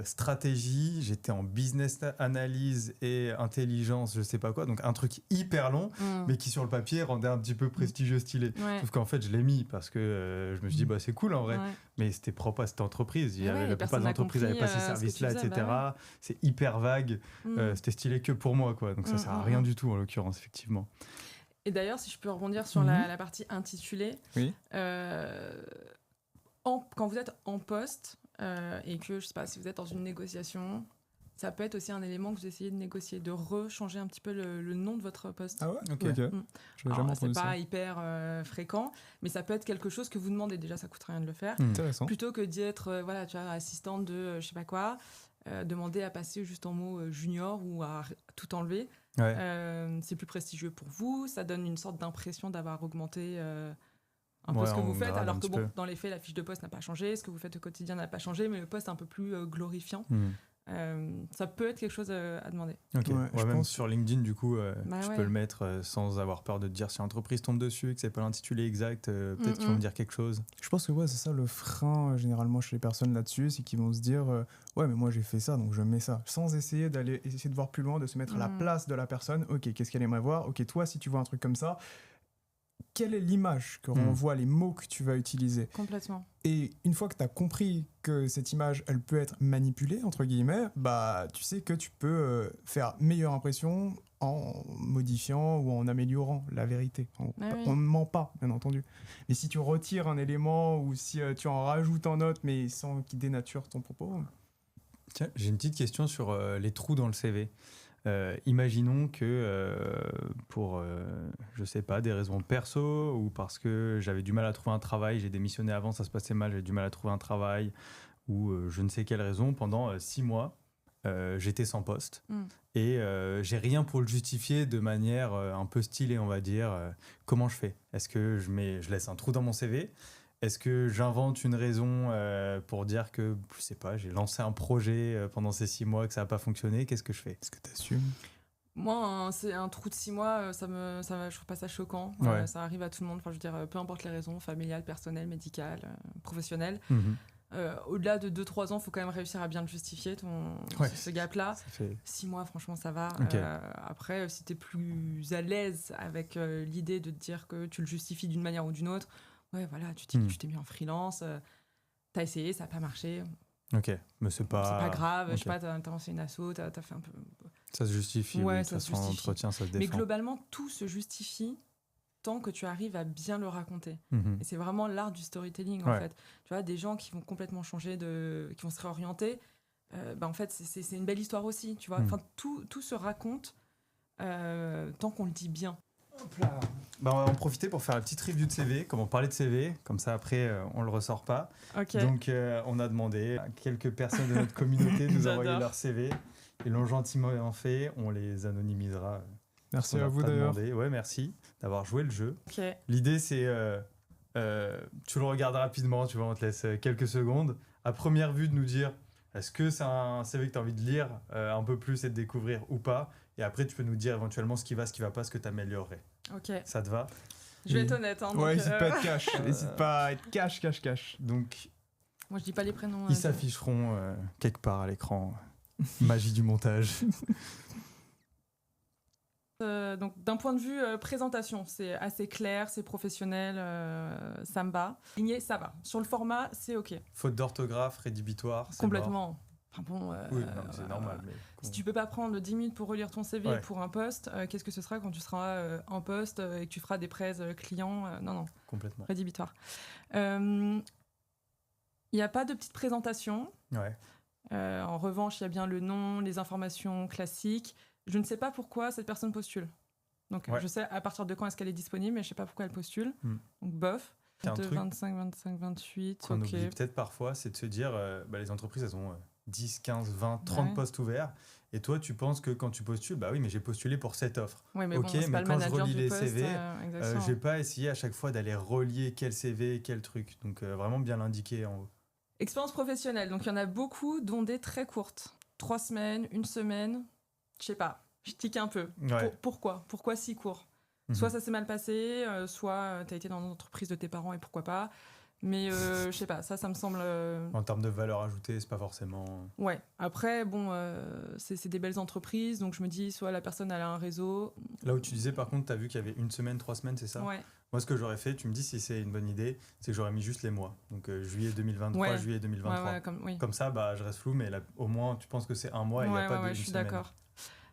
Stratégie, j'étais en business analyse et intelligence, je sais pas quoi, donc un truc hyper long, mais qui sur le papier rendait un petit peu prestigieux, stylé. Sauf qu'en fait, je l'ai mis parce que je me suis dit, c'est cool en vrai, mais c'était propre à cette entreprise. Il y avait la plupart des entreprises n'avaient pas ces services-là, etc. C'est hyper vague, c'était stylé que pour moi, quoi. Donc ça sert à rien du tout en l'occurrence, effectivement. Et d'ailleurs, si je peux rebondir sur la partie intitulée, quand vous êtes en poste, et que, je sais pas, si vous êtes dans une négociation, ça peut être aussi un élément que vous essayez de négocier, de rechanger un petit peu le nom de votre poste. Ah ouais, ok. C'est pas hyper fréquent, mais ça peut être quelque chose que vous demandez. Déjà, ça coûte rien de le faire. Intéressant. Plutôt que d'être tu vois, assistante de je sais pas quoi, demander à passer juste en mot junior ou à tout enlever. C'est plus prestigieux pour vous, ça donne une sorte d'impression d'avoir augmenté un peu ce que vous faites, alors que dans les faits, la fiche de poste n'a pas changé, ce que vous faites au quotidien n'a pas changé, mais le poste est un peu plus glorifiant. Ça peut être quelque chose à demander. Même sur LinkedIn, du coup, tu peux le mettre sans avoir peur de te dire si l'entreprise tombe dessus, que c'est pas l'intitulé exact, peut-être qu'ils vont me dire quelque chose. Je pense que c'est ça le frein généralement chez les personnes là-dessus, c'est qu'ils vont se dire ouais, mais moi j'ai fait ça, donc je mets ça, sans essayer de voir plus loin, de se mettre à la place de la personne. Ok, qu'est-ce qu'elle aimerait voir? Ok, toi, si tu vois un truc comme ça, quelle est l'image que renvoient les mots que tu vas utiliser? Complètement. Et une fois que tu as compris que cette image, elle peut être manipulée, entre guillemets, tu sais que tu peux faire meilleure impression en modifiant ou en améliorant la vérité. On ne ment pas, bien entendu. Mais si tu retires un élément ou si tu en rajoutes un autre, mais sans qu'il dénature ton propos... Tiens, j'ai une petite question sur les trous dans le CV. Imaginons que pour, je sais pas, des raisons perso ou parce que j'avais du mal à trouver un travail, j'ai démissionné avant, ça se passait mal, j'ai du mal à trouver un travail ou je ne sais quelle raison, pendant 6 mois, j'étais sans poste et j'ai rien pour le justifier de manière un peu stylée, on va dire. Comment je fais? Est-ce que je laisse un trou dans mon CV? Est-ce que j'invente une raison pour dire que, je sais pas, j'ai lancé un projet pendant ces 6 mois que ça n'a pas fonctionné? Qu'est-ce que je fais? Est-ce que tu assumes? Moi, c'est un trou de 6 mois, je trouve pas ça choquant. Ouais. Ça arrive à tout le monde. Enfin, je veux dire, peu importe les raisons, familiales, personnelles, médicales, professionnelles. Au-delà de 2-3 ans, il faut quand même réussir à bien le justifier, ce gap-là. 6 mois, franchement, ça va. Ok. Après, si tu es plus à l'aise avec l'idée de te dire que tu le justifies d'une manière ou d'une autre, ouais, voilà, tu t'es mis en freelance, tu as essayé, ça n'a pas marché. Ok, mais c'est pas grave, ok. Je sais pas, t'as lancé une asso, t'as fait un peu... Ça se justifie, Ouais, oui, de ça toute se façon, justifie. l'entretien, ça se défend. Mais globalement, tout se justifie tant que tu arrives à bien le raconter. Mhm. Et c'est vraiment l'art du storytelling, en Ouais. fait. Tu vois, des gens qui vont complètement changer, qui vont se réorienter, en fait, c'est une belle histoire aussi, tu vois. Enfin, tout se raconte tant qu'on le dit bien. Hop là. Bah, on va en profiter pour faire la petite review de CV, comme on parlait de CV, comme ça après on le ressort pas. Ok. Donc on a demandé à quelques personnes de notre communauté de nous envoyer J'adore. leur CV. Ils l'ont gentiment fait, on les anonymisera. Merci On à a vous pas d'ailleurs. demandé. Ouais, merci d'avoir joué le jeu. Ok. L'idée c'est, tu le regardes rapidement, tu vois, on te laisse quelques secondes. À première vue de nous dire, est-ce que c'est un CV que tu as envie de lire un peu plus et de découvrir ou pas. Et après tu peux nous dire éventuellement ce qui va pas, ce que tu améliorerais. Ok. Ça te va? Je vais être honnête. Hein, Ouais, donc, n'hésite pas à être cash. N'hésite pas à être cash. Donc Moi, je dis pas les prénoms. ils s'afficheront quelque part à l'écran. Magie du montage. Donc, d'un point de vue présentation, c'est assez clair, c'est professionnel, ça me va. Ligné, ça va. Sur le format, c'est ok. Faute d'orthographe, rédhibitoire, c'est mort. Complètement. Enfin bon, Oui, non, mais c'est normal. Mais... Si tu peux pas prendre 10 minutes pour relire ton CV Ouais. pour un poste, qu'est-ce que ce sera quand tu seras en poste et que tu feras des prêts clients Non, Complètement. rédhibitoire. Il n'y a pas de petite présentation. Ouais. En revanche, il y a bien le nom, les informations classiques. Je ne sais pas pourquoi cette personne postule. Donc, Ouais. je sais à partir de quand est-ce qu'elle est disponible, mais je ne sais pas pourquoi elle postule. Donc, bof. C'est un De truc 25, 28, qu'on ok. oublie peut-être parfois, c'est de se dire, les entreprises, elles ont 10, 15, 20, 30 Ouais. postes ouverts. Et toi, tu penses que quand tu postules, bah oui, mais j'ai postulé pour cette offre. Oui, mais Ok, bon, c'est mais pas le quand je manager relis du les poste, CV, exactement. j'ai pas essayé à chaque fois d'aller relier quel CV, quel truc. Donc, vraiment bien l'indiquer en haut. Expérience professionnelle, donc il y en a beaucoup, dont des très courtes. 3 semaines, 1 semaine, je sais pas, je tique un peu. Ouais. Pourquoi si court? Mhm. Soit ça s'est mal passé, soit tu as été dans l'entreprise de tes parents et pourquoi pas. Mais je sais pas, ça me semble... En termes de valeur ajoutée, c'est pas forcément... Ouais, après, bon, c'est des belles entreprises, donc je me dis, soit la personne elle a un réseau. Là où tu disais, par contre, tu as vu qu'il y avait 1 semaine, 3 semaines, c'est ça? Ouais. Moi, ce que j'aurais fait, tu me dis si c'est une bonne idée, c'est que j'aurais mis juste les mois. Donc, juillet 2023, Ouais. juillet 2023. Oui. Comme ça, je reste flou, mais là, au moins, tu penses que c'est un mois et il n'y a pas de je une suis semaine. d'accord.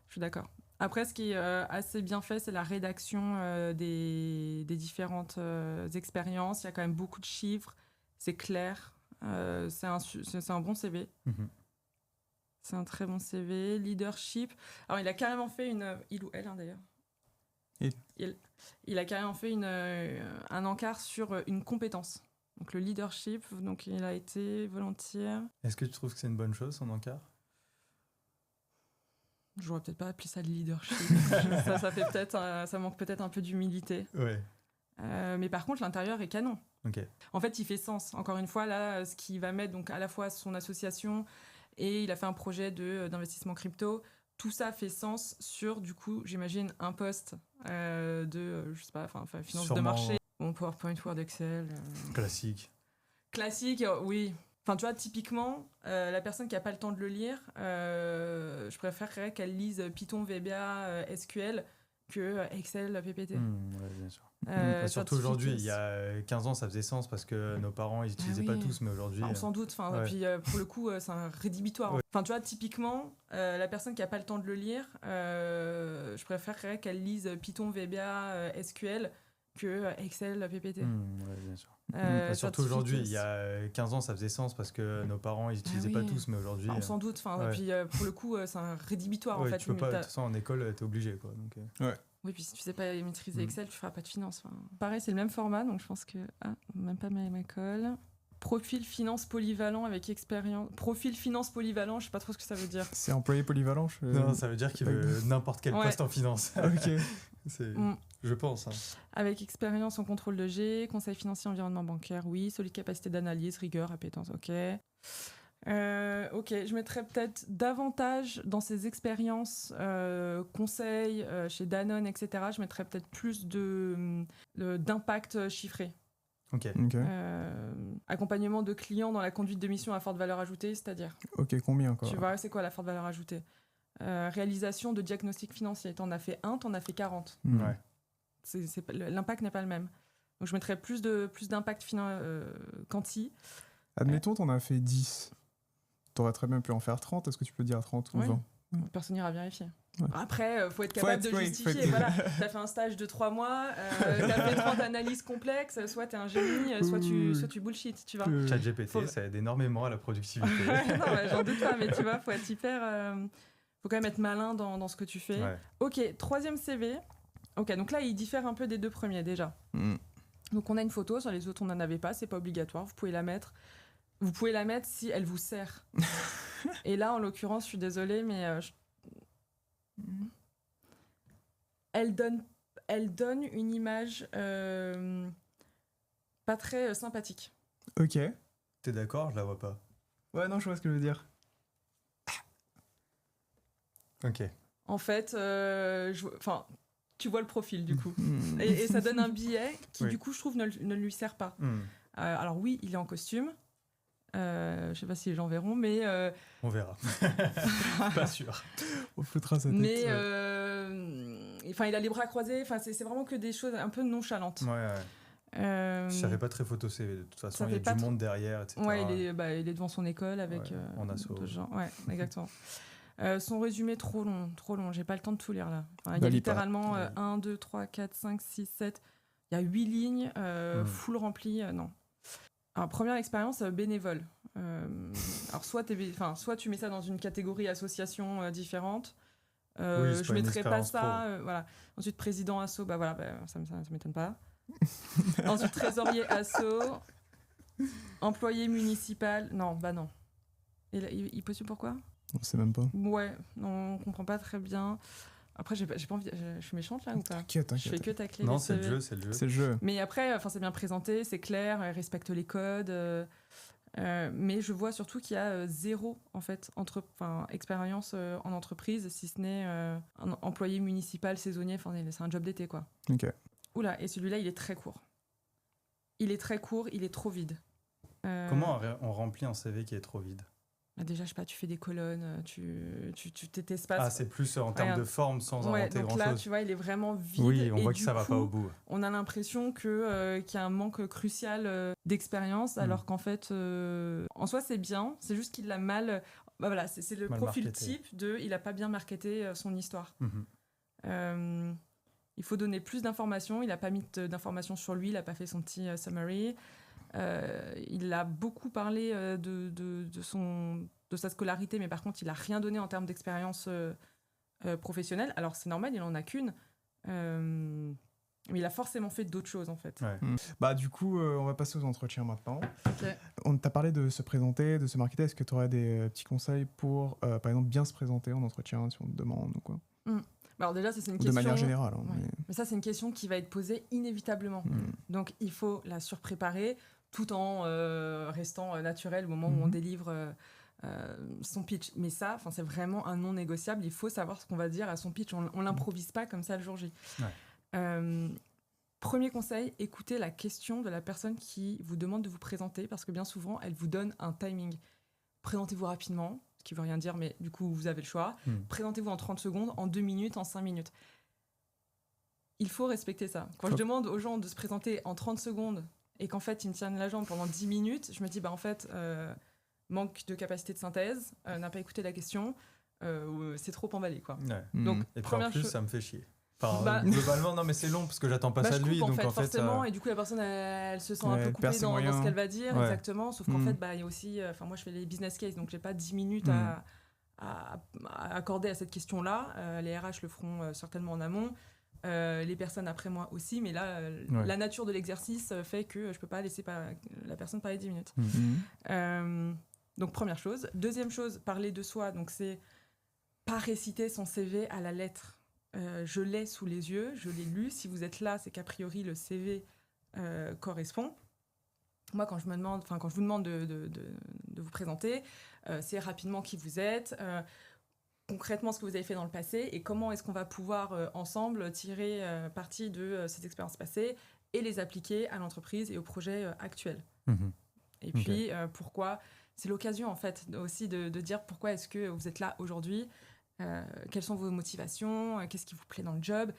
Je suis d'accord. Après, ce qui est assez bien fait, c'est la rédaction des différentes expériences. Il y a quand même beaucoup de chiffres, c'est clair. C'est un bon CV. Mhm. C'est un très bon CV. Leadership. Alors, il a carrément fait il ou elle, hein, d'ailleurs. Il a carrément fait un encart sur une compétence. Donc, le leadership. Donc, il a été volontaire. Est-ce que tu trouves que c'est une bonne chose, son encart? J'aurais peut-être pas appelé ça de leadership. ça fait peut-être, ça manque peut-être un peu d'humilité. Ouais. Mais par contre, l'intérieur est canon. Ok. En fait, il fait sens. Encore une fois, là, ce qu'il va mettre donc à la fois son association et il a fait un projet d'investissement crypto. Tout ça fait sens sur, du coup, j'imagine, un poste je sais pas, finance Sûrement, de marché. Bon, PowerPoint, Word, Excel. Classique. Classique, oui. Enfin, tu vois, typiquement, la personne qui n'a pas le temps de le lire, je préférerais qu'elle lise Python, VBA, SQL que Excel, PPT. Ouais, bien sûr. Surtout certificat. aujourd'hui, il y a 15 ans, ça faisait sens parce que nos parents, ils n'utilisaient pas oui. tous, mais aujourd'hui... On s'en doute. ouais. Puis, pour le coup, c'est un rédhibitoire. Ouais. Enfin, tu vois, typiquement, la personne qui n'a pas le temps de le lire, je préférerais qu'elle lise Python, VBA, SQL que Excel, PPT. ouais, bien sûr. Surtout certificat. aujourd'hui, il y a 15 ans, ça faisait sens parce que nos parents, ils n'utilisaient pas tous, mais aujourd'hui... On s'en doute. ouais. Puis, pour le coup, c'est un rédhibitoire, en ouais, fait. tu peux Mais pas, de toute façon, en école, t'es obligé, quoi. Donc, Oui, puis si tu sais pas maîtriser Excel, tu feras pas de finance. Pareil, c'est le même format, donc je pense que... même pas même école. Profil finance polyvalent avec expérience. Profil finance polyvalent, je sais pas trop ce que ça veut dire. C'est employé polyvalent Non, ça veut dire qu'il veut n'importe quel Ouais. poste en finance. Ok. Je pense. Hein. Avec expérience en contrôle de G, conseil financier, environnement bancaire, oui. Solide capacité d'analyse, rigueur, appétence, ok. Je mettrais peut-être davantage dans ces expériences conseils chez Danone, etc. Je mettrais peut-être plus d'impact chiffré. Ok. Accompagnement de clients dans la conduite de missions à forte valeur ajoutée, c'est-à-dire. Ok, combien quoi? Tu vois, c'est quoi la forte valeur ajoutée? Réalisation de diagnostic financier. T'en as fait 1, t'en as fait 40. Ouais. L'impact n'est pas le même. Donc je mettrais plus d'impact quanti. Admettons, t'en as fait 10. T'aurais très bien pu en faire 30. Est-ce que tu peux dire 30 ou 20? Personne n'ira vérifier. Ouais. Après, faut être capable de justifier. Voilà, t'as fait un stage de 3 mois, t'as fait 30 analyses complexes, soit t'es un génie, soit tu bullshit, tu vois. ChatGPT, ça aide énormément à la productivité. Non, j'en doute pas, mais tu vois, faut être hyper... faut quand même être malin dans ce que tu fais. Ouais. Ok, 3e CV. Ok, donc là, il diffère un peu des 2 premiers, déjà. Donc on a une photo, sur les autres, on n'en avait pas, c'est pas obligatoire, vous pouvez la mettre. Vous pouvez la mettre si elle vous sert. Et là, en l'occurrence, je suis désolée, mais elle donne une image pas très sympathique. Ok. T'es d'accord? Je la vois pas. Ouais, non, je vois ce que je veux dire. Ok. En fait, tu vois le profil, du coup. Et ça donne un billet qui, du coup, je trouve, ne lui sert pas. Alors oui, il est en costume. Je sais pas si les gens verront, mais... On verra. Pas sûr. On foutra sa tête. Mais il a les bras croisés. C'est vraiment que des choses un peu nonchalantes. Ça fait pas très photo CV de toute façon. Il y a du monde derrière, etc. Ouais, il est devant son école avec en asso. d'autres gens. Ouais, exactement. Son résumé trop long. J'ai pas le temps de tout lire là. Il y a littéralement 1, 2, 3, 4, 5, 6, 7. Il y a 8 lignes, full rempli. Non. Alors, première expérience bénévole. Alors, soit tu mets ça dans une catégorie association différente. Je mettrais pas ça. Voilà. Ensuite, président asso, ça m'étonne pas. Ensuite, trésorier asso. Employé municipal. Non. Et là, il postule pourquoi? On sait même pas. Ouais, non, on comprend pas très bien. Après, j'ai pas envie. Je suis méchante là ou pas? T'inquiète. Je fais que tacler. Non, c'est le jeu. Mais après, c'est bien présenté, c'est clair, elle respecte les codes. Mais je vois surtout qu'il y a zéro en fait expérience en entreprise, si ce n'est un employé municipal saisonnier. C'est un job d'été quoi. Ok. Oula, et celui-là, il est très court. Il est trop vide. Comment on remplit un CV qui est trop vide? Déjà, je sais pas, tu fais des colonnes, tu t'espaces. Ah, c'est plus en termes de forme sans inventer grand-chose. Donc là, tu vois, il est vraiment vide. Oui, on voit que ça va pas au bout. On a l'impression qu'il y a un manque crucial d'expérience, alors qu'en fait, en soi, c'est bien. C'est juste qu'il l'a mal... c'est le mal profil marketé. type il a pas bien marketé son histoire. Il faut donner plus d'informations. Il a pas mis d'informations sur lui, il a pas fait son petit summary. Il a beaucoup parlé de sa scolarité, mais par contre, il a rien donné en termes d'expérience professionnelle. Alors, c'est normal, il en a qu'une. Mais il a forcément fait d'autres choses, en fait. Ouais. Du coup, on va passer aux entretiens maintenant. Okay. On t'a parlé de se présenter, de se marketer. Est-ce que tu aurais des petits conseils pour, par exemple, bien se présenter en entretien, si on te demande ou quoi? Alors déjà, ça, c'est une question... De manière générale. Mais ça, c'est une question qui va être posée inévitablement. Donc, il faut la surpréparer tout en restant naturel au moment où on délivre son pitch. Mais ça, c'est vraiment un non négociable. Il faut savoir ce qu'on va dire à son pitch. On l'improvise pas comme ça le jour J. Premier conseil, écoutez la question de la personne qui vous demande de vous présenter, parce que bien souvent, elle vous donne un timing. Présentez-vous rapidement, ce qui veut rien dire, mais du coup, vous avez le choix. Présentez-vous en 30 secondes, en 2 minutes, en 5 minutes. Il faut respecter ça. Quand je demande aux gens de se présenter en 30 secondes et qu'en fait, ils me tiennent la jambe pendant 10 minutes, je me dis, manque de capacité de synthèse, n'a pas écouté la question, c'est trop emballé, quoi. Ouais. Donc, et puis en plus, ça me fait chier. Globalement, non, mais c'est long parce que j'attends pas ça de lui. Donc en fait, forcément, et du coup, la personne, elle se sent un peu coupée dans ce qu'elle va dire, exactement. Sauf qu'en fait, il y a aussi, moi, je fais les business cases, donc j'ai pas 10 minutes à accorder à cette question-là. Les RH le feront certainement en amont. Les personnes après moi aussi, mais là, la nature de l'exercice fait que je peux pas laisser la personne parler 10 minutes. Donc, première chose. Deuxième chose, parler de soi. Donc, c'est pas réciter son CV à la lettre. je l'ai sous les yeux, je l'ai lu. Si vous êtes là, c'est qu'a priori le CV correspond. Moi, quand je vous demande de vous présenter, c'est rapidement qui vous êtes, concrètement ce que vous avez fait dans le passé et comment est-ce qu'on va pouvoir ensemble tirer parti de ces expériences passées et les appliquer à l'entreprise et au projet actuel. Et puis, pourquoi c'est l'occasion en fait aussi de dire pourquoi est-ce que vous êtes là aujourd'hui, quelles sont vos motivations, qu'est-ce qui vous plaît dans le job.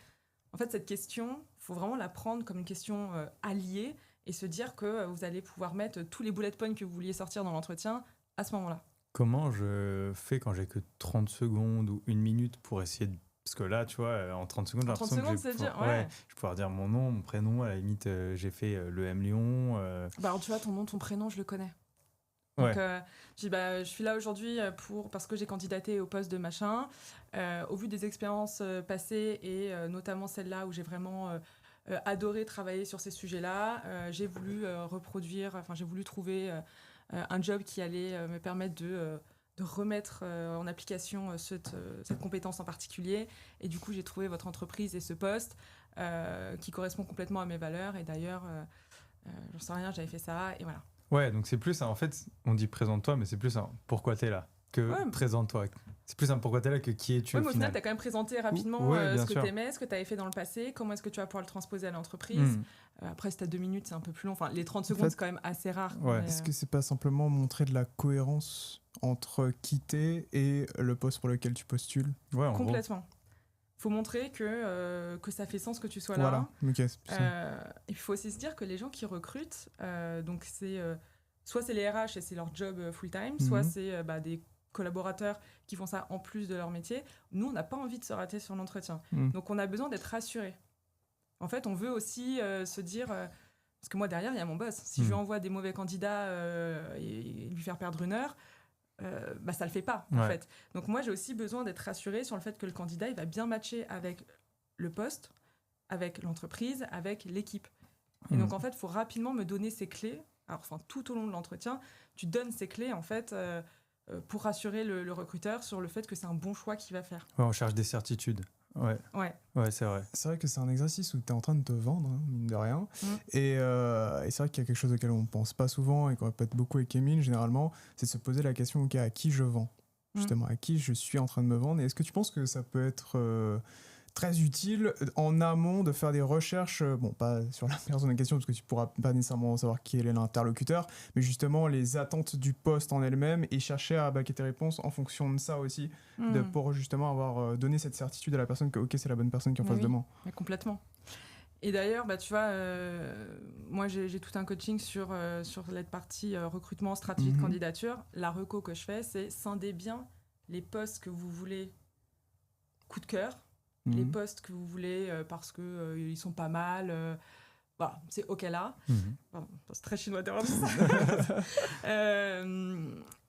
En fait, cette question, il faut vraiment la prendre comme une question alliée et se dire que vous allez pouvoir mettre tous les bullet points que vous vouliez sortir dans l'entretien à ce moment-là. Comment je fais quand j'ai que 30 secondes ou 1 minute pour essayer de... Parce que là, tu vois, en 30 secondes, j'ai l'impression que je vais pouvoir dire mon nom, mon prénom. À la limite, j'ai fait l'EM Lyon. Alors, tu vois, ton nom, ton prénom, je le connais. Donc, je dis, je suis là aujourd'hui parce que j'ai candidaté au poste de machin. Au vu des expériences passées et notamment celle-là où j'ai vraiment adoré travailler sur ces sujets-là, j'ai voulu j'ai voulu trouver un job qui allait me permettre de remettre en application cette compétence en particulier. Et du coup, j'ai trouvé votre entreprise et ce poste qui correspond complètement à mes valeurs. Et d'ailleurs, j'en sais rien, j'avais fait ça et voilà. Ouais, donc c'est plus, en fait, on dit présente-toi, mais c'est plus un pourquoi t'es là que présente-toi. C'est plus un pourquoi t'es là que qui es-tu au final. Au final, t'as quand même présenté rapidement ce que t'aimais, ce que t'avais fait dans le passé, comment est-ce que tu vas pouvoir le transposer à l'entreprise. Après, si t'as 2 minutes, c'est un peu plus long. Enfin, les 30 secondes, c'est quand même assez rare. Est-ce que c'est pas simplement montrer de la cohérence entre qui t'es et le poste pour lequel tu postules? Complètement. Il faut montrer que ça fait sens que tu sois là. Et puis il faut aussi se dire que les gens qui recrutent, donc soit c'est les RH et c'est leur job full-time, soit c'est des collaborateurs qui font ça en plus de leur métier. Nous, on n'a pas envie de se rater sur l'entretien. Donc, on a besoin d'être rassurés. En fait, on veut aussi se dire... parce que moi, derrière, il y a mon boss. Si je lui envoie des mauvais candidats et lui faire perdre 1 heure... ça le fait pas en fait. Donc moi j'ai aussi besoin d'être rassurée sur le fait que le candidat il va bien matcher avec le poste, avec l'entreprise, avec l'équipe. Et donc en fait il faut rapidement me donner ces clés. Alors tout au long de l'entretien tu donnes ces clés en fait pour rassurer le recruteur sur le fait que c'est un bon choix qu'il va faire. On cherche des certitudes. Ouais, c'est vrai. C'est vrai que c'est un exercice où tu es en train de te vendre, mine de rien. Et c'est vrai qu'il y a quelque chose auquel on ne pense pas souvent et qu'on répète beaucoup avec Émile, généralement, c'est de se poser la question, à qui je vends ? Justement, à qui je suis en train de me vendre. Et est-ce que tu penses que ça peut être très utile en amont de faire des recherches, pas sur la personne en question, parce que tu pourras pas nécessairement savoir qui est l'interlocuteur, mais justement les attentes du poste en elle-même et chercher à baquer tes réponses en fonction de ça aussi, pour justement avoir donné cette certitude à la personne que c'est la bonne personne qui est en face de moi. Mais complètement. Et d'ailleurs, tu vois, moi j'ai tout un coaching sur la partie recrutement, stratégie de candidature. La reco que je fais, c'est scinder bien les postes que vous voulez coup de cœur, les postes que vous voulez parce que ils sont pas mal. C'est OK là. Pardon, c'est très chinois d'avoir dit ça.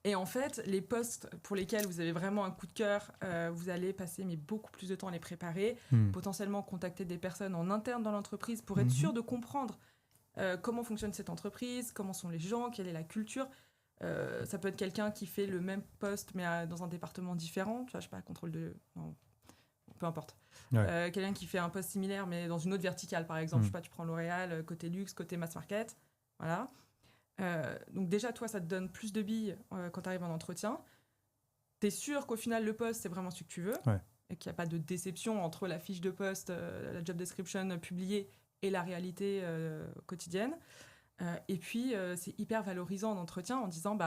Et en fait, les postes pour lesquels vous avez vraiment un coup de cœur, vous allez passer beaucoup plus de temps à les préparer, potentiellement contacter des personnes en interne dans l'entreprise pour être sûr de comprendre comment fonctionne cette entreprise, comment sont les gens, quelle est la culture. Ça peut être quelqu'un qui fait le même poste mais dans un département différent, tu vois, je sais pas, contrôle de... Non, peu importe. Quelqu'un qui fait un poste similaire mais dans une autre verticale, par exemple, je sais pas, tu prends L'Oréal, côté luxe, côté mass market, voilà. Donc déjà, toi, ça te donne plus de billes quand tu arrives en entretien. Tu es sûr qu'au final, le poste, c'est vraiment ce que tu veux et qu'il n'y a pas de déception entre la fiche de poste, la job description publiée et la réalité quotidienne. Et puis, c'est hyper valorisant en entretien en disant,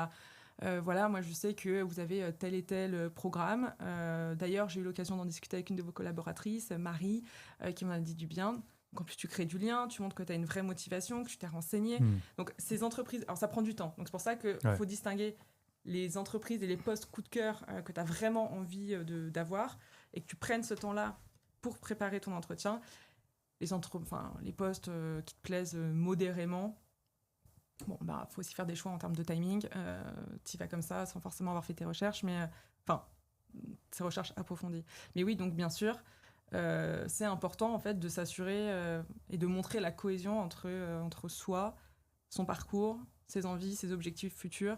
voilà, moi, je sais que vous avez tel et tel programme. D'ailleurs, j'ai eu l'occasion d'en discuter avec une de vos collaboratrices, Marie, qui m'en a dit du bien. Donc, en plus, tu crées du lien, tu montres que tu as une vraie motivation, que tu t'es renseigné. Donc, ces entreprises... Alors, ça prend du temps. Donc, c'est pour ça qu'il faut distinguer les entreprises et les postes coup de cœur que tu as vraiment envie d'avoir et que tu prennes ce temps-là pour préparer ton entretien. Les postes qui te plaisent modérément, faut aussi faire des choix en termes de timing. Tu y vas comme ça, sans forcément avoir fait tes recherches, mais... ces recherches approfondies. Mais oui, donc, bien sûr... c'est important en fait de s'assurer et de montrer la cohésion entre soi, son parcours, ses envies, ses objectifs futurs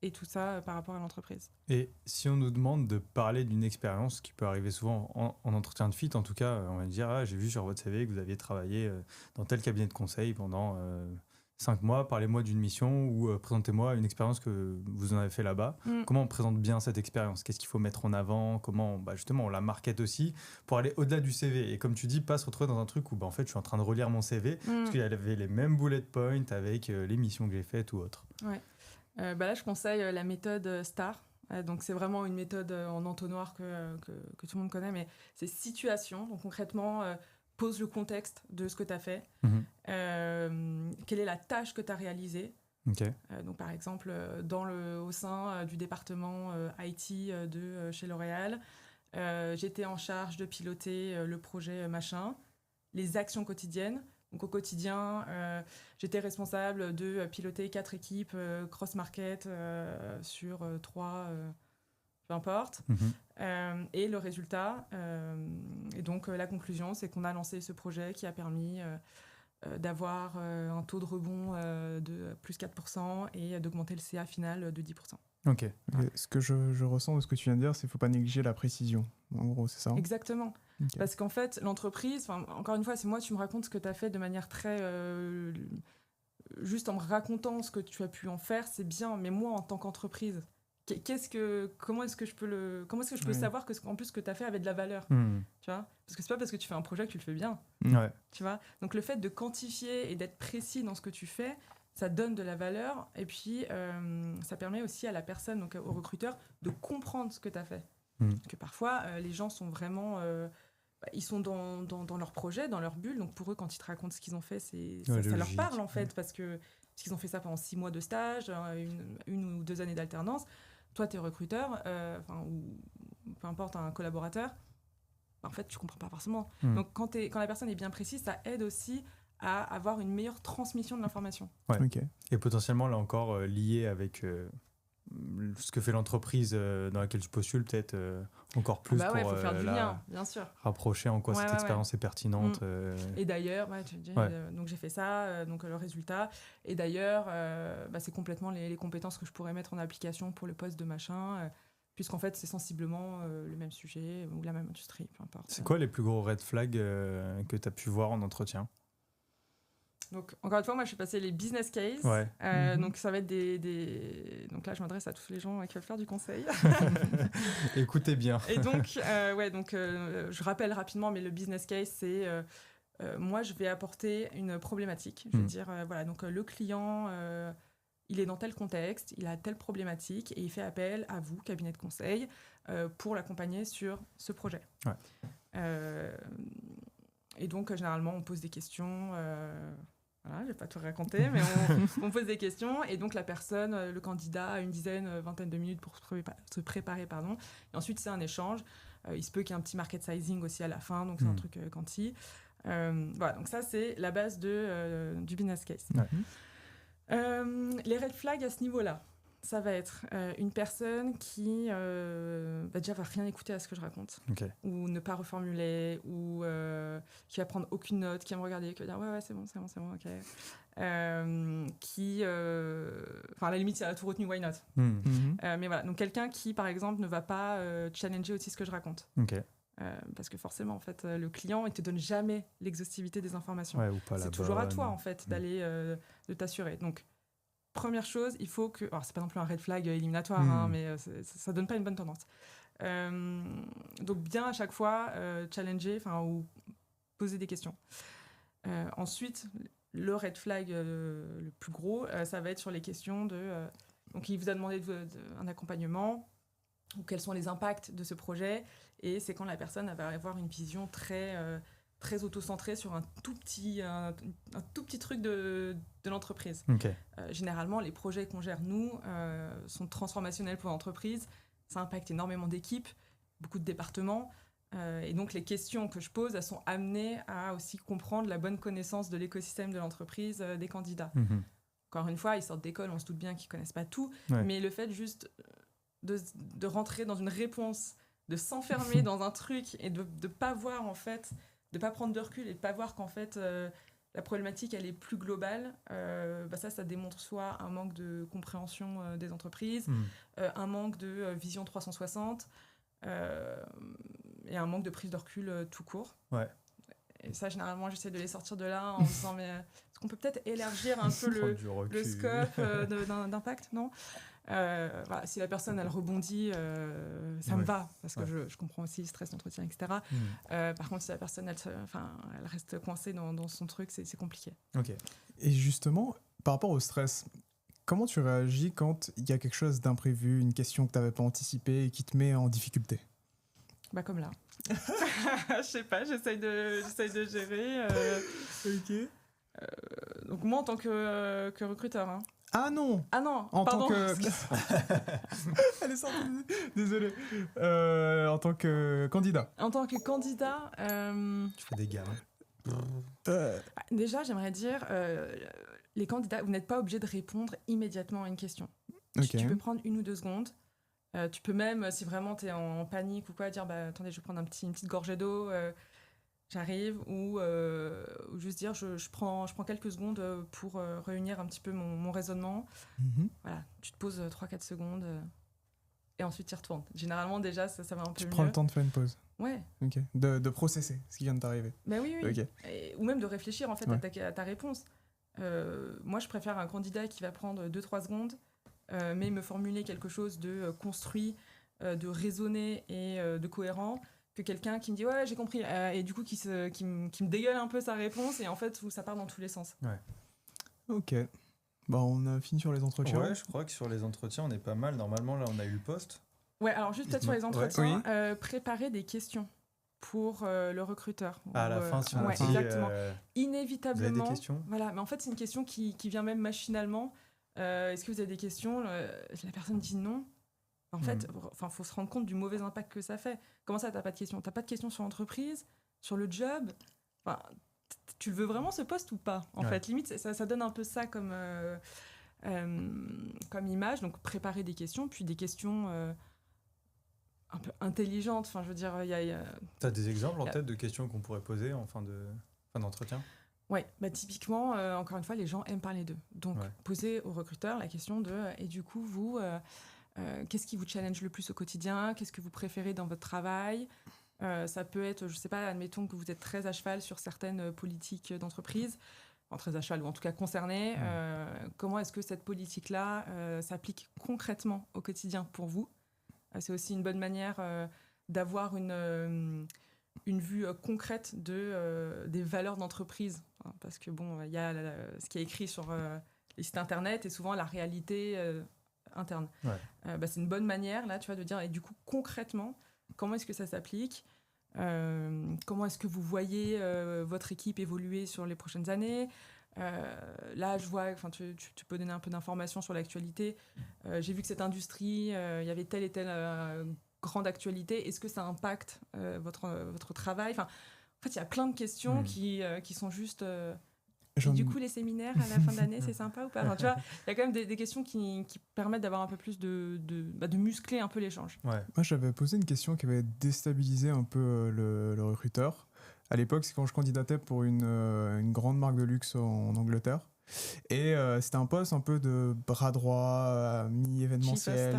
et tout ça par rapport à l'entreprise. Et si on nous demande de parler d'une expérience qui peut arriver souvent en entretien de fit, en tout cas, on va dire j'ai vu sur votre CV que vous aviez travaillé dans tel cabinet de conseil pendant 5 mois, parlez-moi d'une mission ou présentez-moi une expérience que vous en avez fait là-bas. Comment on présente bien cette expérience? Qu'est-ce qu'il faut mettre en avant? Comment justement on la market aussi pour aller au-delà du CV? Et comme tu dis, pas se retrouver dans un truc où en fait je suis en train de relire mon CV parce qu'il y avait les mêmes bullet points avec les missions que j'ai faites ou autres. Ouais. Là, je conseille la méthode STAR. Donc, c'est vraiment une méthode en entonnoir que tout le monde connaît, mais c'est situation. Donc, concrètement, pose le contexte de ce que tu as fait. Quelle est la tâche que tu as réalisée? Okay. Donc, par exemple, au sein du département IT chez L'Oréal, j'étais en charge de piloter le projet machin, les actions quotidiennes. Donc au quotidien, j'étais responsable de piloter 4 équipes cross-market sur 3, peu importe. Et le résultat, et donc la conclusion, c'est qu'on a lancé ce projet qui a permis d'avoir un taux de rebond de plus 4% et d'augmenter le CA final de 10%. Ok. Ce que je ressens de ce que tu viens de dire, c'est qu'il ne faut pas négliger la précision. En gros, c'est ça. Exactement. Okay. Parce qu'en fait, l'entreprise, encore une fois, c'est moi, tu me racontes ce que tu as fait de manière très... juste en me racontant ce que tu as pu en faire, c'est bien. Mais moi, en tant qu'entreprise, comment est-ce que je peux savoir que ce que tu as fait avait de la valeur, tu vois? Parce que c'est pas parce que tu fais un projet que tu le fais bien. Tu vois? Donc le fait de quantifier et d'être précis dans ce que tu fais, ça donne de la valeur. Et puis, ça permet aussi à la personne, donc au recruteur, de comprendre ce que tu as fait. Parce que parfois, les gens sont vraiment... ils sont dans leur projet, dans leur bulle. Donc pour eux, quand ils te racontent ce qu'ils ont fait, ça leur parle en fait, parce qu'ils ont fait ça pendant 6 mois de stage, une ou 2 années d'alternance. Toi, tu es recruteur, ou peu importe, un collaborateur, en fait, tu comprends pas forcément. Donc quand la personne est bien précise, ça aide aussi à avoir une meilleure transmission de l'information. Ouais. Okay. Et potentiellement, là encore, lié avec... ce que fait l'entreprise dans laquelle tu postules, peut-être encore plus pour faut faire du lien, bien sûr. Rapprocher en quoi cette expérience est pertinente. Et d'ailleurs, donc j'ai fait ça, donc le résultat. Et d'ailleurs, c'est complètement les compétences que je pourrais mettre en application pour le poste de machin, puisqu'en fait, c'est sensiblement le même sujet ou la même industrie, peu importe. C'est quoi les plus gros red flags que tu as pu voir en entretien? Donc, encore une fois, moi, je suis passée les business cases. Donc, ça va être Donc là, je m'adresse à tous les gens qui veulent faire du conseil. Écoutez bien. Et donc, je rappelle rapidement, mais le business case, c'est... moi, je vais apporter une problématique. Je vais dire, donc le client, il est dans tel contexte, il a telle problématique, et il fait appel à vous, cabinet de conseil, pour l'accompagner sur ce projet. Et donc, généralement, on pose des questions... Voilà, je vais pas tout raconter, mais on pose des questions et donc la personne, le candidat a une vingtaine de minutes pour se préparer, Et ensuite, c'est un échange. Il se peut qu'il y ait un petit market sizing aussi à la fin, donc c'est un truc quanti. Donc ça, c'est la base du business case. Les red flags à ce niveau-là, ça va être une personne qui déjà va rien écouter à ce que je raconte, ou ne pas reformuler, ou qui va prendre aucune note, qui va me regarder, qui va dire ouais c'est bon, ok. À la limite, si elle a tout retenu, why not? Mais voilà, donc quelqu'un qui par exemple ne va pas challenger aussi ce que je raconte. Parce que forcément, en fait, le client, il te donne jamais l'exhaustivité des informations. C'est toujours à toi, en fait, d'aller de t'assurer. Donc première chose, il faut que... Alors, c'est pas non plus un red flag éliminatoire, mais ça donne pas une bonne tendance. Donc, bien à chaque fois, challenger ou poser des questions. Ensuite, le red flag le plus gros, ça va être sur les questions de... donc, il vous a demandé un accompagnement, ou quels sont les impacts de ce projet, et c'est quand la personne va avoir une vision très auto-centré sur un tout petit truc de l'entreprise. Généralement, les projets qu'on gère, nous, sont transformationnels pour l'entreprise. Ça impacte énormément d'équipes, beaucoup de départements. Et donc, les questions que je pose, elles sont amenées à aussi comprendre la bonne connaissance de l'écosystème de l'entreprise des candidats. Encore une fois, ils sortent d'école, on se doute bien qu'ils ne connaissent pas tout. Mais le fait juste de rentrer dans une réponse, de s'enfermer dans un truc et de ne pas voir, en fait... de ne pas prendre de recul et de ne pas voir qu'en fait, la problématique, elle est plus globale, ça démontre soit un manque de compréhension des entreprises, un manque de vision 360 et un manque de prise de recul tout court. Ouais. Et ça, généralement, j'essaie de les sortir de là en me disant, mais est-ce qu'on peut peut-être élargir un peu le scope d'impact, non si la personne, elle rebondit, ça me va, parce que je comprends aussi le stress d'entretien, etc. Par contre, si la personne, elle reste coincée dans son truc, c'est compliqué. Ok. Et justement, par rapport au stress, comment tu réagis quand il y a quelque chose d'imprévu, une question que tu n'avais pas anticipée et qui te met en difficulté ? Comme là. Je sais pas, j'essaye de gérer. Ok. Donc moi, en tant que recruteur. Hein. Ah non, pardon. Tant que... Elle est sortie. Désolé. En tant que candidat. En tant que candidat... Tu fais des gammes. Déjà, j'aimerais dire, les candidats, vous n'êtes pas obligés de répondre immédiatement à une question. Okay. Tu peux prendre 1 ou 2 secondes. Tu peux même, si vraiment tu es en panique ou quoi, dire attendez, je vais prendre une petite gorgée d'eau, j'arrive, ou juste dire je prends quelques secondes pour réunir un petit peu mon raisonnement. Voilà, tu te poses 3-4 secondes et ensuite tu y retournes. Généralement, déjà, ça va un peu mieux. Tu prends le temps de faire une pause. Ouais. Ok. De processer ce qui vient de t'arriver. Oui. Okay. Ou même de réfléchir en fait à ta réponse. Moi, je préfère un candidat qui va prendre 2-3 secondes, mais me formuler quelque chose de construit, de raisonné et de cohérent, que quelqu'un qui me dit ouais j'ai compris et du coup qui me dégueule un peu sa réponse et en fait où ça part dans tous les sens. Ouais. Ok. On a fini sur les entretiens. Ouais, je crois que sur les entretiens on est pas mal. Normalement là on a eu le poste. Ouais, alors juste peut-être sur les entretiens, préparer des questions pour le recruteur. À la fin, si on dit... exactement. Inévitablement. Vous avez des questions ? Voilà, mais en fait c'est une question qui vient même machinalement. Est-ce que vous avez des questions ? La personne dit non. En fait, faut se rendre compte du mauvais impact que ça fait. Comment ça, t'as pas de questions ? T'as pas de questions sur l'entreprise, sur le job ? Tu le veux vraiment ce poste ou pas ? En fait, limite, ça donne un peu ça comme image. Donc, préparer des questions, puis des questions un peu intelligentes. Enfin, je veux dire, T'as des exemples en tête de questions qu'on pourrait poser en fin d'entretien ? Ouais, typiquement, encore une fois, les gens aiment parler d'eux. Donc, poser au recruteur la question de et du coup, vous, qu'est-ce qui vous challenge le plus au quotidien ? Qu'est-ce que vous préférez dans votre travail ? Ça peut être, je sais pas, admettons que vous êtes très à cheval sur certaines politiques d'entreprise, très à cheval ou en tout cas concerné. Comment est-ce que cette politique-là s'applique concrètement au quotidien pour vous ? C'est aussi une bonne manière d'avoir une vue concrète des valeurs d'entreprise. Parce que il y a ce qui est écrit sur les sites internet et souvent la réalité interne. C'est une bonne manière là, tu vois, de dire et du coup concrètement comment est-ce que ça s'applique, comment est-ce que vous voyez votre équipe évoluer sur les prochaines années. Là je vois, tu peux donner un peu d'informations sur l'actualité. J'ai vu que cette industrie, il y avait telle et telle grande actualité. Est-ce que ça impacte votre travail ? En fait, il y a plein de questions qui sont juste... Et du coup, les séminaires à la fin de l'année, c'est sympa ou pas ? Tu vois, il y a quand même des questions qui permettent d'avoir un peu plus de muscler un peu l'échange. Ouais. Moi, j'avais posé une question qui avait déstabilisé un peu le recruteur. À l'époque, c'est quand je candidatais pour une grande marque de luxe en Angleterre. Et c'était un poste un peu de bras droit, mi-événementiel,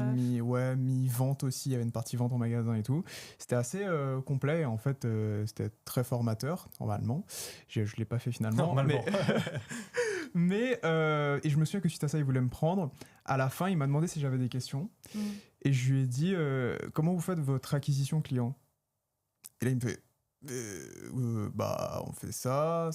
mi-vente aussi. Il y avait une partie vente en magasin et tout. C'était assez complet. En fait, c'était très formateur, normalement. Je ne l'ai pas fait finalement. Normalement. Mais et je me souviens que suite à ça, il voulait me prendre. À la fin, il m'a demandé si j'avais des questions. Et je lui ai dit comment vous faites votre acquisition client ? Et là, il me fait on fait ça.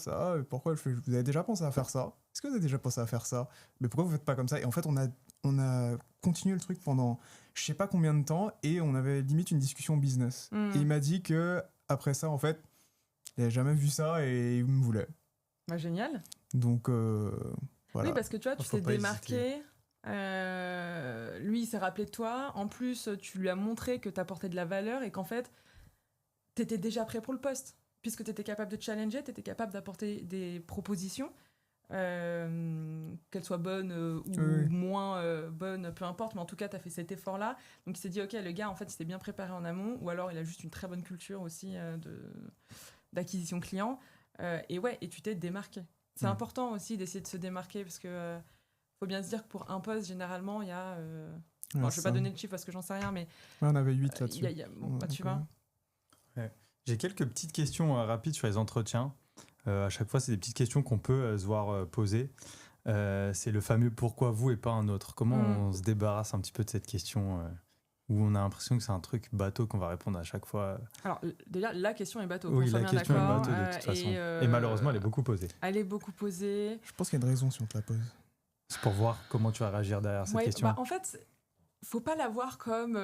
Pourquoi vous avez déjà pensé à faire ça ? Est-ce que vous avez déjà pensé à faire ça ? Mais pourquoi vous faites pas comme ça ? Et en fait, on a continué le truc pendant je sais pas combien de temps et on avait limite une discussion business. Et il m'a dit que après ça, en fait, il avait jamais vu ça et il me voulait. Génial. Donc voilà. Oui, parce que tu vois, tu t'es démarqué. Lui, il s'est rappelé de toi. En plus, tu lui as montré que tu apportais de la valeur et qu'en fait, tu étais déjà prêt pour le poste. Puisque tu étais capable de challenger, tu étais capable d'apporter des propositions, qu'elles soient bonnes ou moins bonnes, peu importe, mais en tout cas, tu as fait cet effort-là. Donc, il s'est dit, OK, le gars, en fait, il s'est bien préparé en amont, ou alors il a juste une très bonne culture aussi d'acquisition client. Et tu t'es démarqué. C'est important aussi d'essayer de se démarquer parce que faut bien se dire que pour un poste, généralement, il y a... je ne vais pas donner le chiffre parce que j'en sais rien, mais... on avait 8 là-dessus. Tu vois. Ouais. J'ai quelques petites questions rapides sur les entretiens. À chaque fois, c'est des petites questions qu'on peut se voir poser. C'est le fameux « pourquoi vous et pas un autre ?» Comment on se débarrasse un petit peu de cette question où on a l'impression que c'est un truc bateau qu'on va répondre à chaque fois. Alors, déjà, la question est bateau. Oui, la question est bateau de toute façon. Et malheureusement, elle est beaucoup posée. Elle est beaucoup posée. Je pense qu'il y a une raison si on te la pose. C'est pour voir comment tu vas réagir derrière cette question. En fait, faut pas la voir comme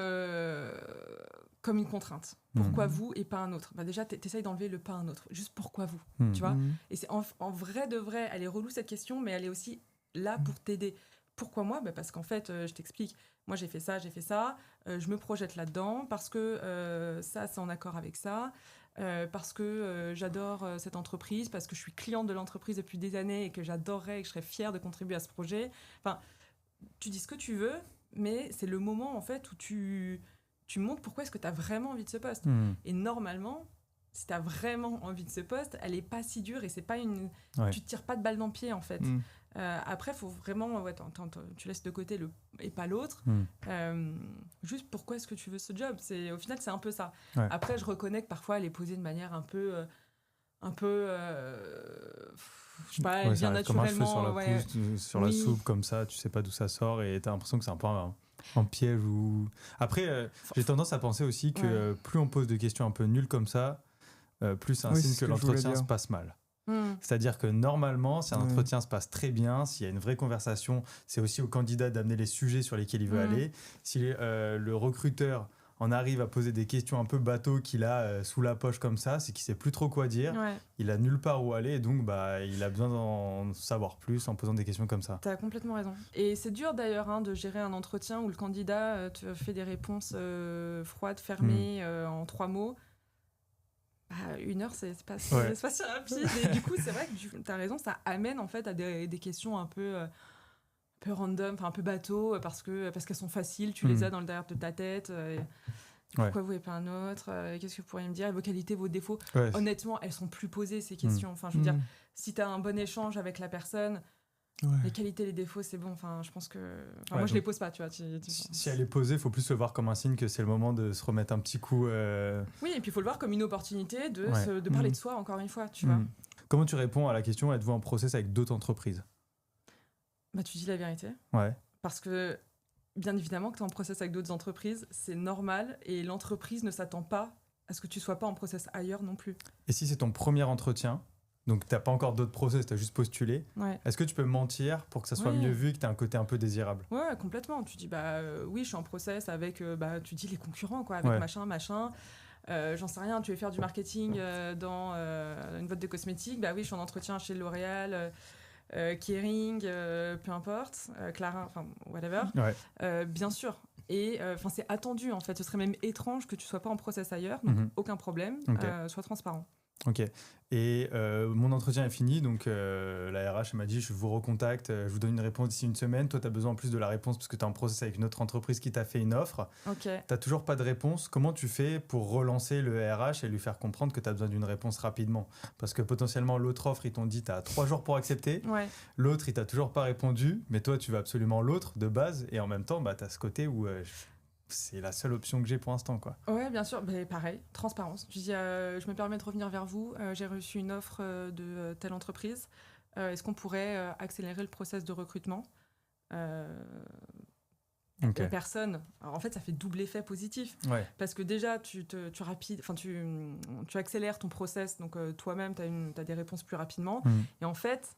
une contrainte. Pourquoi vous et pas un autre ? Déjà, t'essayes d'enlever le pas un autre. Juste pourquoi vous, tu vois ? Et c'est en vrai de vrai, elle est relou cette question, mais elle est aussi là pour t'aider. Pourquoi moi ? Parce qu'en fait, je t'explique. Moi, j'ai fait ça. Je me projette là-dedans parce que ça, c'est en accord avec ça. Parce que j'adore cette entreprise, parce que je suis cliente de l'entreprise depuis des années et que j'adorerais et que je serais fière de contribuer à ce projet. Enfin, tu dis ce que tu veux, mais c'est le moment en fait où tu montres pourquoi est-ce que tu as vraiment envie de ce poste. Et normalement, si tu as vraiment envie de ce poste, elle est pas si dure et c'est pas tu te tires pas de balle dans le pied en fait. Après, faut vraiment tu laisses de côté le et pas l'autre. Juste pourquoi est-ce que tu veux ce job ? Au final, c'est un peu ça. Ouais. Après, je reconnais que parfois, elle est posée de manière un peu je sais pas, bien naturellement. Comme un cheveu sur la sur la soupe, comme ça, tu sais pas d'où ça sort et t'as l'impression que c'est un peu un piège. Après, j'ai tendance à penser aussi que plus on pose de questions un peu nulles comme ça, plus c'est un signe que l'entretien se passe mal. C'est-à-dire que normalement, si un entretien se passe très bien, s'il y a une vraie conversation, c'est aussi au candidat d'amener les sujets sur lesquels il veut aller. Si le recruteur en arrive à poser des questions un peu bateau qu'il a sous la poche comme ça, c'est qu'il sait plus trop quoi dire, il a nulle part où aller et donc il a besoin d'en savoir plus en posant des questions comme ça. T'as complètement raison. Et c'est dur d'ailleurs de gérer un entretien où le candidat te fait des réponses froides, fermées, en 3 mots. 1 heure, c'est pas si rapide. Et du coup, c'est vrai que t'as raison, ça amène en fait à des questions un peu random, un peu bateau, parce qu'elles sont faciles, tu les as dans le derrière de ta tête. Pourquoi vous et pas un autre ? Qu'est-ce que vous pourriez me dire ? Vos qualités, vos défauts. Honnêtement, elles sont plus posées, ces questions. Enfin, je veux dire, si t'as un bon échange avec la personne, les qualités, les défauts, c'est bon. Enfin, je pense que... moi, je les pose pas, tu vois. Si elle est posée, il faut plus le voir comme un signe que c'est le moment de se remettre un petit coup... Oui, et puis il faut le voir comme une opportunité de parler de soi, encore une fois, tu vois. Comment tu réponds à la question « Êtes-vous en process avec d'autres entreprises ?» Tu dis la vérité. Parce que, bien évidemment, que tu es en process avec d'autres entreprises, c'est normal, et l'entreprise ne s'attend pas à ce que tu sois pas en process ailleurs non plus. Et si c'est ton premier entretien, donc tu n'as pas encore d'autres process, tu as juste postulé, est-ce que tu peux mentir pour que ça soit mieux vu et que tu aies un côté un peu désirable ? Ouais, complètement. Tu dis, oui, je suis en process avec, tu dis les concurrents, quoi, avec machin. J'en sais rien, tu veux faire du marketing dans une boîte de cosmétiques, oui, je suis en entretien chez L'Oréal... Kering, peu importe, Clara, enfin whatever, bien sûr. Et c'est attendu en fait. Ce serait même étrange que tu sois pas en process ailleurs, donc aucun problème. Sois transparent. Ok. Et mon entretien est fini, donc la RH m'a dit je vous recontacte, je vous donne une réponse d'ici 1 semaine. Toi, tu as besoin en plus de la réponse parce que tu es en process avec une autre entreprise qui t'a fait une offre. Tu n'as toujours pas de réponse. Comment tu fais pour relancer le RH et lui faire comprendre que tu as besoin d'une réponse rapidement ? Parce que potentiellement, l'autre offre, ils t'ont dit tu as 3 jours pour accepter. L'autre, il t'a toujours pas répondu, mais toi, tu veux absolument l'autre de base. Et en même temps, tu as ce côté où... c'est la seule option que j'ai pour l'instant, quoi. Ouais, bien sûr. Pareil, transparence. Je dis, je me permets de revenir vers vous. J'ai reçu une offre de telle entreprise. Est-ce qu'on pourrait accélérer le process de recrutement ? La personne... Alors, en fait, ça fait double effet positif. Parce que déjà, tu accélères ton process. Donc, toi-même, tu as des réponses plus rapidement. Et en fait,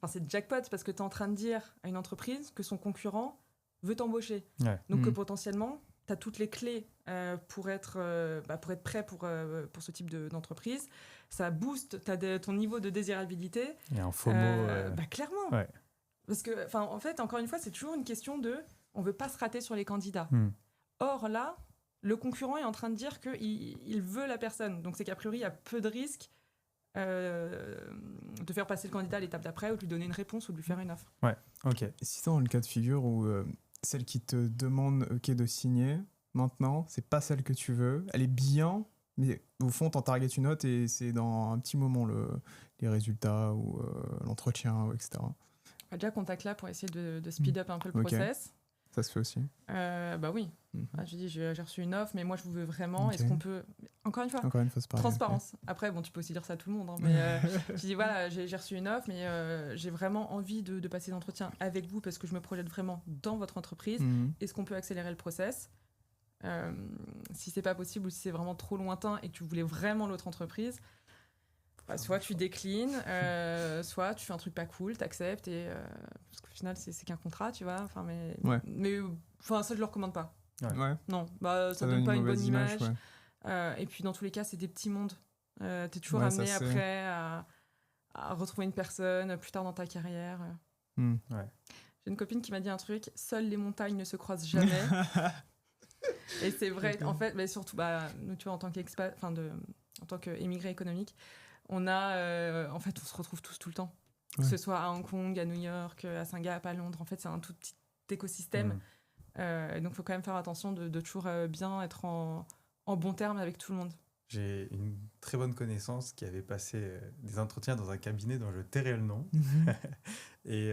c'est jackpot parce que tu es en train de dire à une entreprise que son concurrent veut t'embaucher. Donc, que potentiellement... tu as toutes les clés pour être prêt pour ce type d'entreprise. Ça booste ton niveau de désirabilité. Il y a un FOMO. Clairement. Parce que, en fait, encore une fois, c'est toujours une question on ne veut pas se rater sur les candidats. Or, là, le concurrent est en train de dire qu'il veut la personne. Donc, c'est qu'a priori, il y a peu de risques de faire passer le candidat à l'étape d'après ou de lui donner une réponse ou de lui faire une offre. Si dans le cas de figure où... celle qui te demande de signer, maintenant, c'est pas celle que tu veux. Elle est bien, Mais au fond, t'en target une note et c'est dans un petit moment les résultats ou l'entretien, etc. Déjà, contact là pour essayer de speed up un peu le process. Ça se fait aussi. Bah oui. Je dis, j'ai reçu une offre, mais moi je vous veux vraiment. Ok. Est-ce qu'on peut. Encore une fois, c'est pareil. transparence. Après, bon, tu peux aussi dire ça à tout le monde. Hein, mais je dis, voilà, j'ai reçu une offre, mais j'ai vraiment envie de passer l'entretien avec vous parce que je me projette vraiment dans votre entreprise. Est-ce qu'on peut accélérer le process ? Si c'est pas possible ou si c'est vraiment trop lointain et que tu voulais vraiment l'autre entreprise, soit tu déclines, soit tu fais un truc pas cool, t'acceptes parce qu'au final c'est qu'un contrat, tu vois. Enfin, mais ça je le recommande pas. Ouais. Non, ça donne pas une bonne image. Et puis dans tous les cas, c'est des petits mondes. T'es toujours amené après à retrouver une personne plus tard dans ta carrière. J'ai une copine qui m'a dit un truc: seules les montagnes ne se croisent jamais. Et c'est vrai, en fait, mais surtout, nous, tu vois, en tant qu'expat, en tant qu'émigré économique, on a, en fait, on se retrouve tous tout le temps. Que ce soit à Hong Kong, à New York, à Singapour, à Londres. En fait, c'est un tout petit écosystème. Et donc, il faut quand même faire attention de toujours bien être en bon terme avec tout le monde. J'ai une très bonne connaissance qui avait passé des entretiens dans un cabinet dont je tairai le nom. Et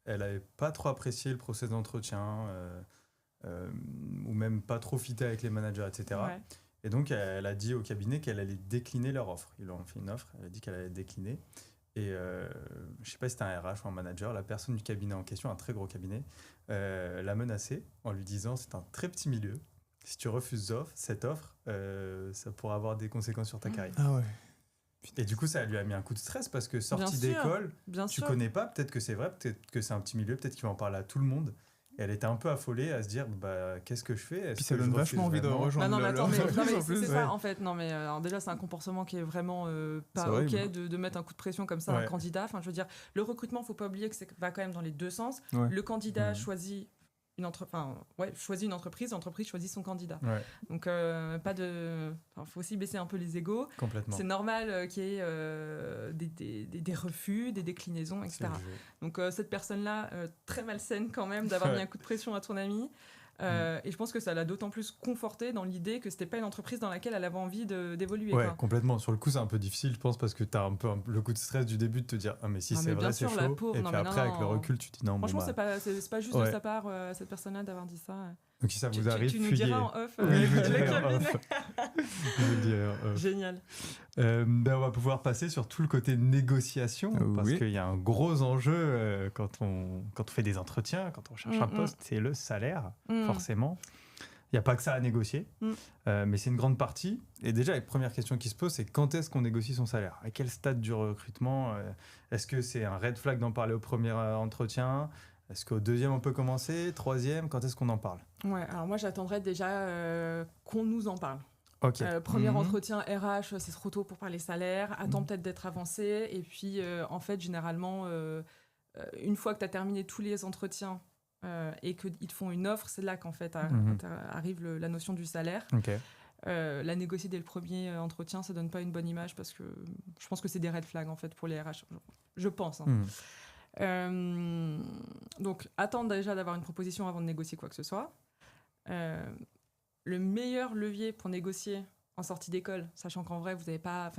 elle n'avait pas trop apprécié le process d'entretien, ou même pas trop fité avec les managers, etc. Ouais. Et donc, elle a dit au cabinet qu'elle allait décliner leur offre. Ils leur ont fait une offre, elle a dit qu'elle allait décliner. Et je ne sais pas si c'était un RH ou un manager, la personne du cabinet en question, un très gros cabinet, l'a menacé en lui disant: c'est un très petit milieu. Si tu refuses cette offre, ça pourra avoir des conséquences sur ta carrière. Ah ouais. Et du coup, ça lui a mis un coup de stress parce que sortie d'école, tu connais pas, peut-être que c'est vrai, peut-être que c'est un petit milieu, peut-être qu'il va en parler à tout le monde. Et elle était un peu affolée à se dire: qu'est-ce que je fais? Puis ça donne vachement envie de rejoindre c'est ça en fait. Non, mais alors déjà, c'est un comportement qui est vraiment pas OK de mettre un coup de pression comme ça à un candidat. Enfin, je veux dire, le recrutement, faut pas oublier que ça va quand même dans les deux sens. Le candidat choisit une entreprise, l'entreprise choisit son candidat. Donc, faut aussi baisser un peu les égos. Complètement. C'est normal qu'il y ait des refus, des déclinaisons, etc. Donc, cette personne-là, très malsaine quand même d'avoir mis un coup de pression à ton ami. Et je pense que ça l'a d'autant plus confortée dans l'idée que c'était pas une entreprise dans laquelle elle avait envie d'évoluer. Ouais, complètement. Sur le coup, c'est un peu difficile, je pense, parce que t'as un peu le coup de stress du début de te dire: ah, mais si c'est vrai, c'est chaud. Pauvre, et puis après, avec le recul, tu te dis non. Franchement, c'est pas juste de sa part, cette personne-là, d'avoir dit ça. Donc si ça vous arrive, tu nous diras en off. Oui, je vous dirai en off. Génial. On va pouvoir passer sur tout le côté négociation, parce qu'il y a un gros enjeu quand on fait des entretiens, quand on cherche un poste, c'est le salaire, forcément. Il n'y a pas que ça à négocier, mais c'est une grande partie. Et déjà, la première question qui se pose, c'est quand est-ce qu'on négocie son salaire? À quel stade du recrutement? Est-ce que c'est un red flag d'en parler au premier entretien? Est-ce qu'au deuxième, on peut commencer? Troisième, quand est-ce qu'on en parle? Ouais, alors moi, j'attendrais déjà qu'on nous en parle. Okay. Premier entretien RH, c'est trop tôt pour parler salaire. Attends peut-être d'être avancé. Et puis, en fait, généralement, une fois que tu as terminé tous les entretiens et qu'ils te font une offre, c'est là qu'en fait arrive la notion du salaire. Okay. La négocier dès le premier entretien, ça donne pas une bonne image parce que je pense que c'est des red flags en fait pour les RH. Je pense. Donc, attendre déjà d'avoir une proposition avant de négocier quoi que ce soit. Le meilleur levier pour négocier en sortie d'école, sachant qu'en vrai, il n'y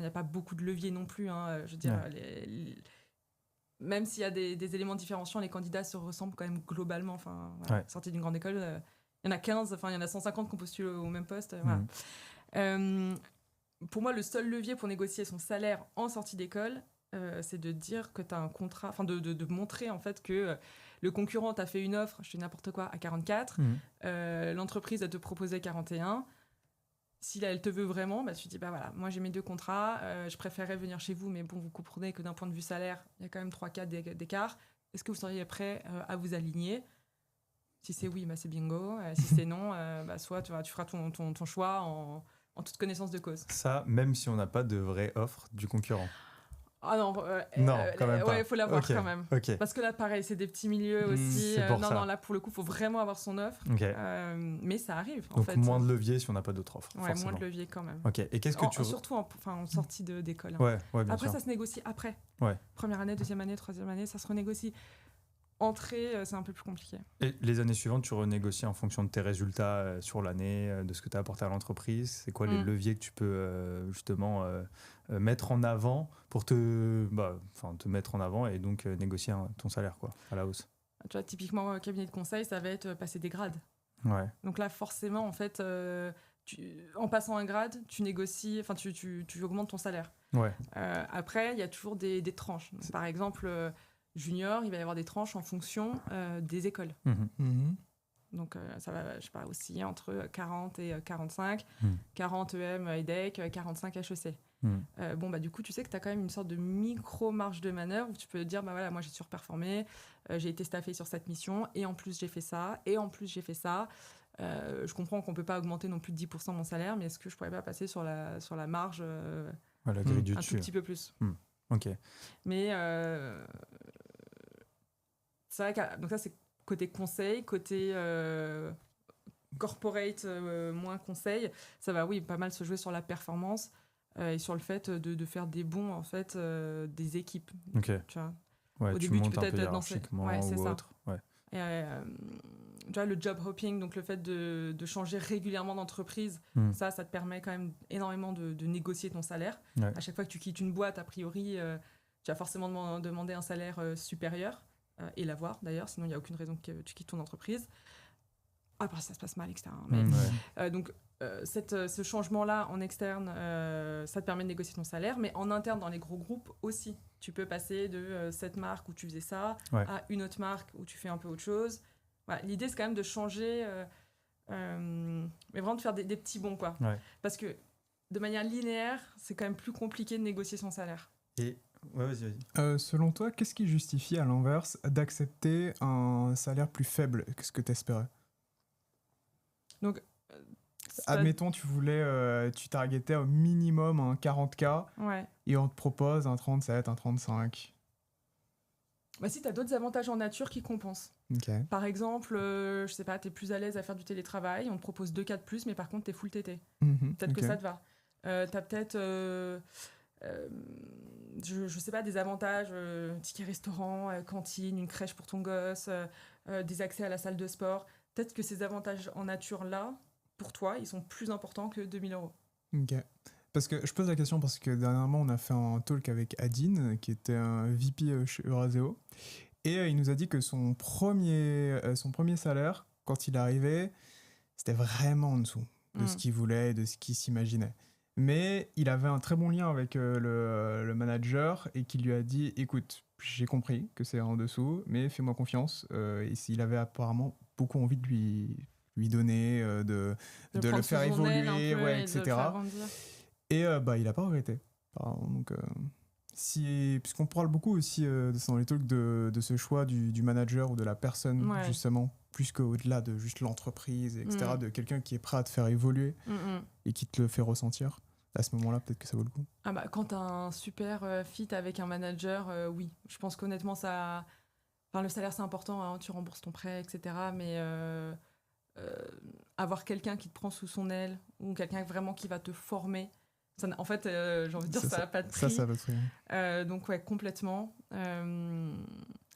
a pas beaucoup de leviers non plus. Je veux dire, même s'il y a des éléments différenciants, les candidats se ressemblent quand même globalement. Sortie d'une grande école, il y en a 15, il y en a 150 qui ont postulé au même poste. Pour moi, le seul levier pour négocier son salaire en sortie d'école, c'est de dire que tu as un contrat, de montrer en fait que le concurrent t'a fait une offre, je fais n'importe quoi, à 44, l'entreprise a te proposé 41. Si là, elle te veut vraiment, tu te dis, voilà, moi j'ai mes deux contrats, je préférerais venir chez vous, mais bon, vous comprenez que d'un point de vue salaire, il y a quand même 3-4 d'écart. Est-ce que vous seriez prêt à vous aligner? Si c'est oui, c'est bingo. Si c'est non, soit tu feras ton choix en toute connaissance de cause. Ça, même si on n'a pas de vraie offre du concurrent. Ah non, quand même pas. Ouais, il faut l'avoir quand même. Parce que là, pareil, c'est des petits milieux aussi. Non, là, pour le coup, il faut vraiment avoir son offre. Mais ça arrive, en fait. Donc, moins de levier si on n'a pas d'autre offre. Ouais, moins de levier quand même. Et qu'est-ce que surtout en sortie d'école. Ouais, bien après, sûr. ça se négocie après. Première année, deuxième année, troisième année, ça se renégocie. entrée, c'est un peu plus compliqué. Et les années suivantes, tu renégocies en fonction de tes résultats sur l'année, de ce que tu as apporté à l'entreprise. C'est quoi les leviers que tu peux justement mettre en avant pour te mettre en avant et donc négocier ton salaire quoi, à la hausse? Tu vois, typiquement, cabinet de conseil, ça va être passer des grades. Ouais. Donc là, forcément, en fait, en passant un grade, tu négocies, enfin, tu augmentes ton salaire. Ouais. Après, il y a toujours des tranches. Donc, par exemple, junior, il va y avoir des tranches en fonction des écoles. Donc ça va, je sais pas, osciller entre 40 et 45, 40 EM EDEC, 45 HEC. Du coup, tu sais que tu as quand même une sorte de micro-marge de manœuvre où tu peux dire, bah voilà, moi j'ai surperformé, j'ai été staffé sur cette mission, et en plus j'ai fait ça, et en plus j'ai fait ça. Je comprends qu'on peut pas augmenter non plus de 10% mon salaire, mais est-ce que je pourrais pas passer sur la marge la grille du un tout petit peu plus. Ok. Mais c'est vrai que donc ça c'est côté conseil, côté corporate moins conseil, ça va pas mal se jouer sur la performance et sur le fait de faire des bons en fait des équipes. Ok. Tu vois. Ouais, Au tu début montes tu peux un peu peut-être danser. hiérarchiquement C'est ou ça. autre. Ouais. Et, tu vois, le job hopping, donc le fait de changer régulièrement d'entreprise, ça te permet quand même énormément de négocier ton salaire. Ouais. À chaque fois que tu quittes une boîte, a priori, tu vas forcément demander un salaire supérieur, et l'avoir d'ailleurs, sinon il n'y a aucune raison que tu quittes ton entreprise. Après, ça se passe mal, etc. Mais, donc, ce changement-là en externe, ça te permet de négocier ton salaire, mais en interne, dans les gros groupes aussi. Tu peux passer de cette marque où tu faisais ça à une autre marque où tu fais un peu autre chose. Voilà, l'idée, c'est quand même de changer, mais vraiment de faire des petits bonds, quoi. Ouais. Parce que de manière linéaire, c'est quand même plus compliqué de négocier son salaire. Et vas-y. Selon toi, qu'est-ce qui justifie à l'inverse d'accepter un salaire plus faible que ce que tu espérais? Donc, admettons, tu targetais au minimum un 40K et on te propose un 37, un 35. Bah, si tu as d'autres avantages en nature qui compensent. Okay. Par exemple, je sais pas, tu es plus à l'aise à faire du télétravail, on te propose 2 cas de plus, mais par contre, tu es full TT. Peut-être que ça te va. Tu as peut-être, je sais pas, des avantages, ticket restaurant, cantine, une crèche pour ton gosse, des accès à la salle de sport. Peut-être que ces avantages en nature-là, pour toi, ils sont plus importants que 2 000 €. Ok. Parce que je pose la question parce que dernièrement, on a fait un talk avec Adine, qui était un VP chez Euraseo. Et il nous a dit que son premier salaire, quand il arrivait, c'était vraiment en dessous de ce qu'il voulait et de ce qu'il s'imaginait. Mais il avait un très bon lien avec le manager et qui lui a dit « Écoute, j'ai compris que c'est en dessous, mais fais-moi confiance. » Et il avait apparemment beaucoup envie de lui donner, de le faire évoluer, etc. Et il n'a pas regretté. Donc, puisqu'on parle beaucoup aussi dans les talks de ce choix du manager ou de la personne, justement, plus qu'au-delà de juste l'entreprise, etc., de quelqu'un qui est prêt à te faire évoluer et qui te le fait ressentir. À ce moment-là, peut-être que ça vaut le coup. Quand tu as un super fit avec un manager, oui. Je pense qu'honnêtement, le salaire, c'est important, hein, tu rembourses ton prêt, etc. Mais avoir quelqu'un qui te prend sous son aile ou quelqu'un vraiment qui va te former, en fait, j'ai envie de dire, ça n'a pas de prix. Ça va de prix. Donc, complètement.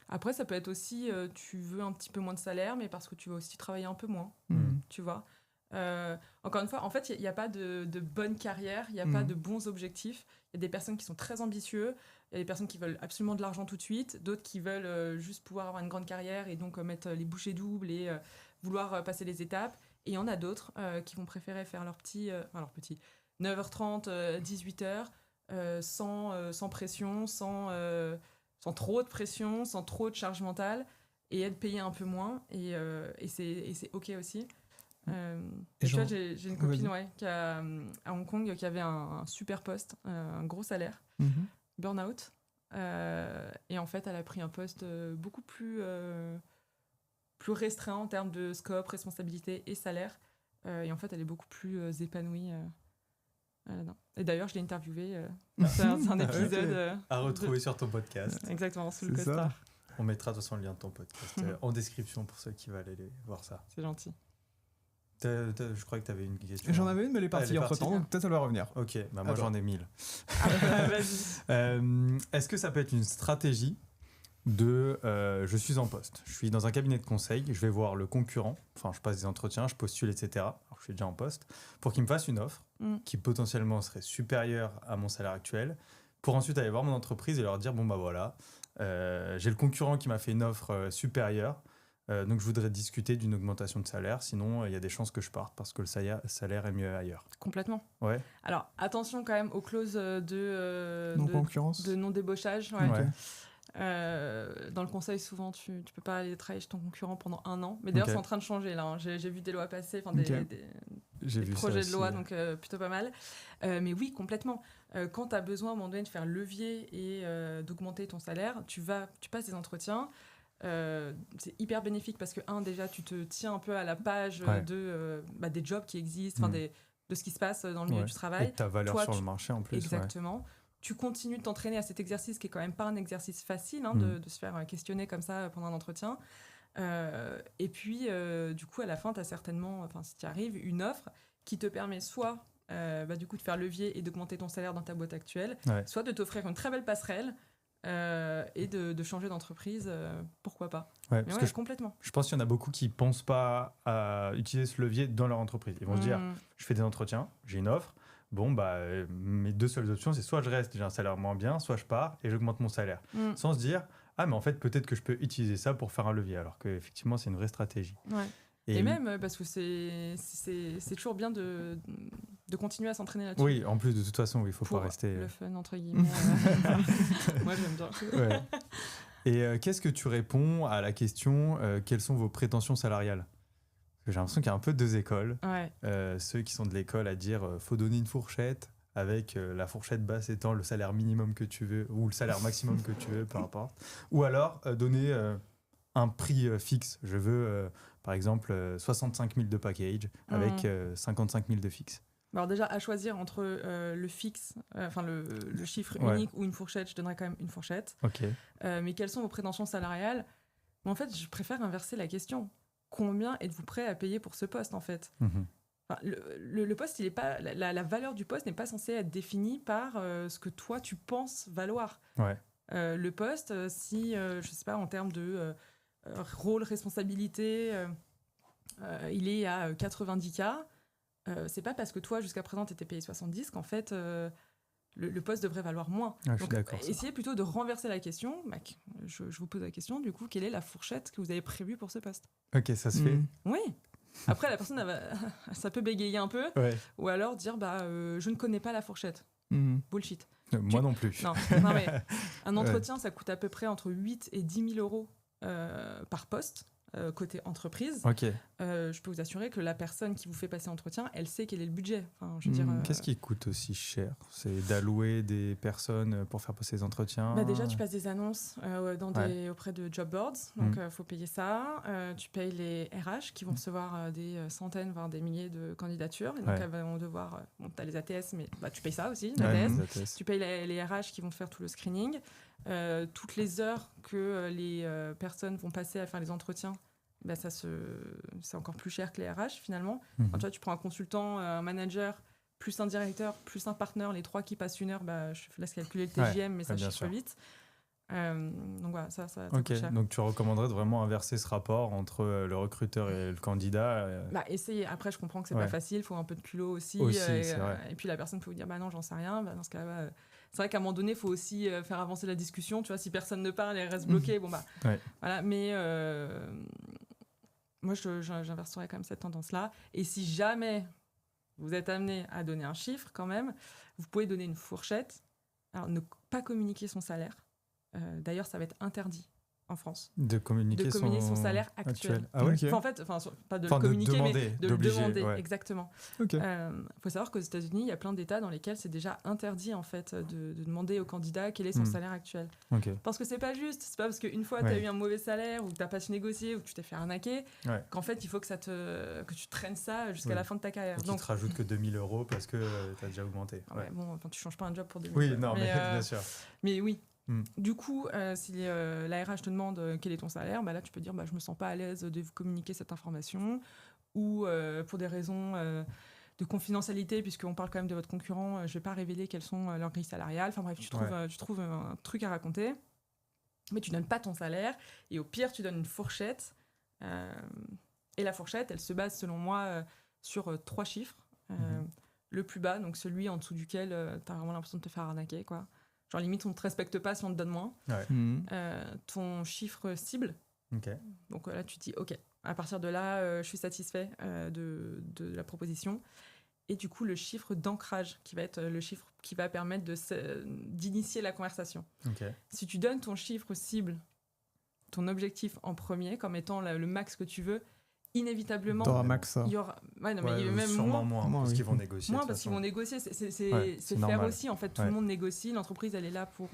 Après, ça peut être aussi, tu veux un petit peu moins de salaire, mais parce que tu veux aussi travailler un peu moins, tu vois. Encore une fois, en fait, il n'y a pas de bonne carrière, il n'y a pas de bons objectifs. Il y a des personnes qui sont très ambitieux, il y a des personnes qui veulent absolument de l'argent tout de suite, d'autres qui veulent juste pouvoir avoir une grande carrière et donc mettre les bouchées doubles et vouloir passer les étapes. Et il y en a d'autres qui vont préférer faire leur petit 9h30, 18h, sans pression, sans trop de pression, sans trop de charge mentale, et être payé un peu moins. Et c'est OK aussi. Tu vois, j'ai une copine qui à Hong Kong qui avait un super poste, un gros salaire, burn-out. Et en fait, elle a pris un poste beaucoup plus restreint en termes de scope, responsabilité et salaire. Et en fait, elle est beaucoup plus épanouie. Et d'ailleurs, je l'ai interviewée. C'est un épisode à retrouver sur ton podcast. Exactement, sous le costard. On mettra de toute façon le lien de ton podcast en description pour ceux qui veulent aller voir ça. C'est gentil. Je crois que tu avais une question. J'en avais une, mais elle est partie entre-temps, donc peut-être elle va revenir. Ok, moi j'en ai 1000. Vas-y. Est-ce que ça peut être une stratégie je suis en poste. Je suis dans un cabinet de conseil, je vais voir le concurrent, enfin je passe des entretiens, je postule, etc. Alors que je suis déjà en poste, pour qu'il me fasse une offre qui potentiellement serait supérieure à mon salaire actuel, pour ensuite aller voir mon entreprise et leur dire, bon bah voilà, j'ai le concurrent qui m'a fait une offre supérieure, donc je voudrais discuter d'une augmentation de salaire, sinon il y a des chances que je parte parce que le salaire est mieux ailleurs. Complètement. Ouais. Alors, attention quand même aux clauses de non-concurrence. de non-débauchage. Ouais. Ok. Dans le conseil, souvent, tu peux pas aller travailler chez ton concurrent pendant 1 an. Mais d'ailleurs, Ok. c'est en train de changer là. J'ai vu des lois passer, Ok. des vu ça projets de aussi, loi, donc plutôt pas mal. Mais oui, complètement. Quand tu as besoin à un moment donné de faire levier et d'augmenter ton salaire, tu passes des entretiens. C'est hyper bénéfique parce que, déjà, tu te tiens un peu à la page des jobs qui existent, de ce qui se passe dans le milieu du travail. Et ta valeur Toi, sur le marché en plus. Exactement. Ouais. Tu continues de t'entraîner à cet exercice qui est quand même pas un exercice facile de se faire questionner comme ça pendant un entretien. Et puis, du coup, à la fin, tu as certainement, si tu y arrives, une offre qui te permet soit du coup, de faire levier et d'augmenter ton salaire dans ta boîte actuelle, soit de t'offrir une très belle passerelle et de changer d'entreprise, pourquoi pas. Ouais, parce que complètement. Je pense qu'il y en a beaucoup qui ne pensent pas à utiliser ce levier dans leur entreprise. Ils vont se dire, je fais des entretiens, j'ai une offre, mes 2 seules options, c'est soit je reste, j'ai un salaire moins bien, soit je pars et j'augmente mon salaire. Sans se dire, mais en fait, peut-être que je peux utiliser ça pour faire un levier, alors qu'effectivement, c'est une vraie stratégie. Ouais. Et même parce que c'est toujours bien de continuer à s'entraîner là-dessus. Oui, en plus, de toute façon, il ne faut pas rester... le fun, entre guillemets. Moi, j'aime bien. Ouais. Et qu'est-ce que tu réponds à la question quelles sont vos prétentions salariales? Parce que j'ai l'impression qu'il y a un peu 2 écoles. Ouais. Ceux qui sont de l'école à dire faut donner une fourchette, avec la fourchette basse étant le salaire minimum que tu veux, ou le salaire maximum que tu veux, peu importe. Ou alors donner un prix fixe. Je veux, par exemple, 65 000 de package avec 55 000 de fixe. Alors déjà, à choisir entre le fixe, le chiffre unique ou une fourchette, je donnerais quand même une fourchette. Ok. Mais quelles sont vos prétentions salariales? En fait, je préfère inverser la question. Combien êtes-vous prêt à payer pour ce poste, en fait? Le poste, il est pas, la valeur du poste n'est pas censée être définie par ce que toi, tu penses valoir. Ouais. Le poste, si, je sais pas, en termes de rôle, responsabilité, il est à 90K, c'est pas parce que toi, jusqu'à présent, tu étais payé 70 qu'en fait, le poste devrait valoir moins. Ah, donc, essayez plutôt de renverser la question. Je vous pose la question, du coup, quelle est la fourchette que vous avez prévue pour ce poste? Ok, ça se fait. Oui. Après, la personne, ça peut bégayer un peu, ou alors dire je ne connais pas la fourchette. Bullshit. Moi non plus. Non, mais un entretien, ça coûte à peu près entre 8 et 10 000 euros par poste. Côté entreprise, je peux vous assurer que la personne qui vous fait passer l'entretien, elle sait quel est le budget. Enfin, je veux dire, qu'est-ce qui coûte aussi cher? C'est d'allouer des personnes pour faire passer les entretiens? Déjà, tu passes des annonces auprès de job boards, donc il faut payer ça. Tu payes les RH qui vont recevoir des centaines, voire des milliers de candidatures. Et donc, elles vont devoir... tu as les ATS, mais tu payes ça aussi, ATS. Tu payes les RH qui vont faire tout le screening. Toutes les heures que les personnes vont passer à faire les entretiens, c'est encore plus cher que les RH finalement. Quand tu prends un consultant, un manager, plus un directeur, plus un partenaire, les 3 qui passent 1 heure, je laisse calculer le TJM, mais ça chiffre vite. Donc voilà, ça coûte cher. Donc tu recommanderais de vraiment inverser ce rapport entre le recruteur et le candidat? Essayez. Après, je comprends que c'est pas facile, il faut un peu de culot aussi. Et puis la personne peut vous dire non, j'en sais rien. Dans ce cas-là, c'est vrai qu'à un moment donné, il faut aussi faire avancer la discussion. Tu vois, si personne ne parle, elle reste bloquée. Voilà. Mais moi, j'inverserais quand même cette tendance-là. Et si jamais vous êtes amené à donner un chiffre, quand même, vous pouvez donner une fourchette. Alors, ne pas communiquer son salaire. D'ailleurs, ça va être interdit en France. De communiquer son salaire actuel. Ah ouais. Pas de le communiquer, mais de le demander. Ouais. Exactement. Faut savoir qu'aux États-Unis, il y a plein d'États dans lesquels c'est déjà interdit en fait de demander au candidat quel est son salaire actuel. Parce que c'est pas juste. C'est pas parce qu'une fois tu as eu un mauvais salaire ou que tu n'as pas su négocier ou que tu t'es fait arnaquer qu'en fait il faut que tu traînes ça jusqu'à la fin de ta carrière. Donc tu te rajoutes que 2 000 euros parce que tu as déjà augmenté. Tu changes pas un job pour 2 000 Oui, non, mais bien sûr. Mais oui. Du coup, si la RH te demande quel est ton salaire, là tu peux dire je me sens pas à l'aise de vous communiquer cette information, ou pour des raisons de confidentialité, puisqu'on parle quand même de votre concurrent, je vais pas révéler quelles sont leurs grilles salariales. Enfin bref, tu trouves un truc à raconter. mais tu donnes pas ton salaire. Et au pire, tu donnes une fourchette. Et la fourchette, elle se base, selon moi, sur 3 chiffres. Le plus bas, donc celui en dessous duquel tu as vraiment l'impression de te faire arnaquer, quoi. Genre, limite, on ne te respecte pas si on te donne moins. Ton chiffre cible. Donc là, tu te dis, OK, à partir de là, je suis satisfait de la proposition. Et du coup, le chiffre d'ancrage, qui va être le chiffre qui va permettre d'initier la conversation. Si tu donnes ton chiffre cible, ton objectif en premier, comme étant le max que tu veux, inévitablement, il y aura... Ouais, non, mais même sûrement moins parce qu'ils vont négocier. Moins parce qu'ils vont négocier, c'est faire normal. aussi. En fait, tout le monde négocie. L'entreprise, elle est là pour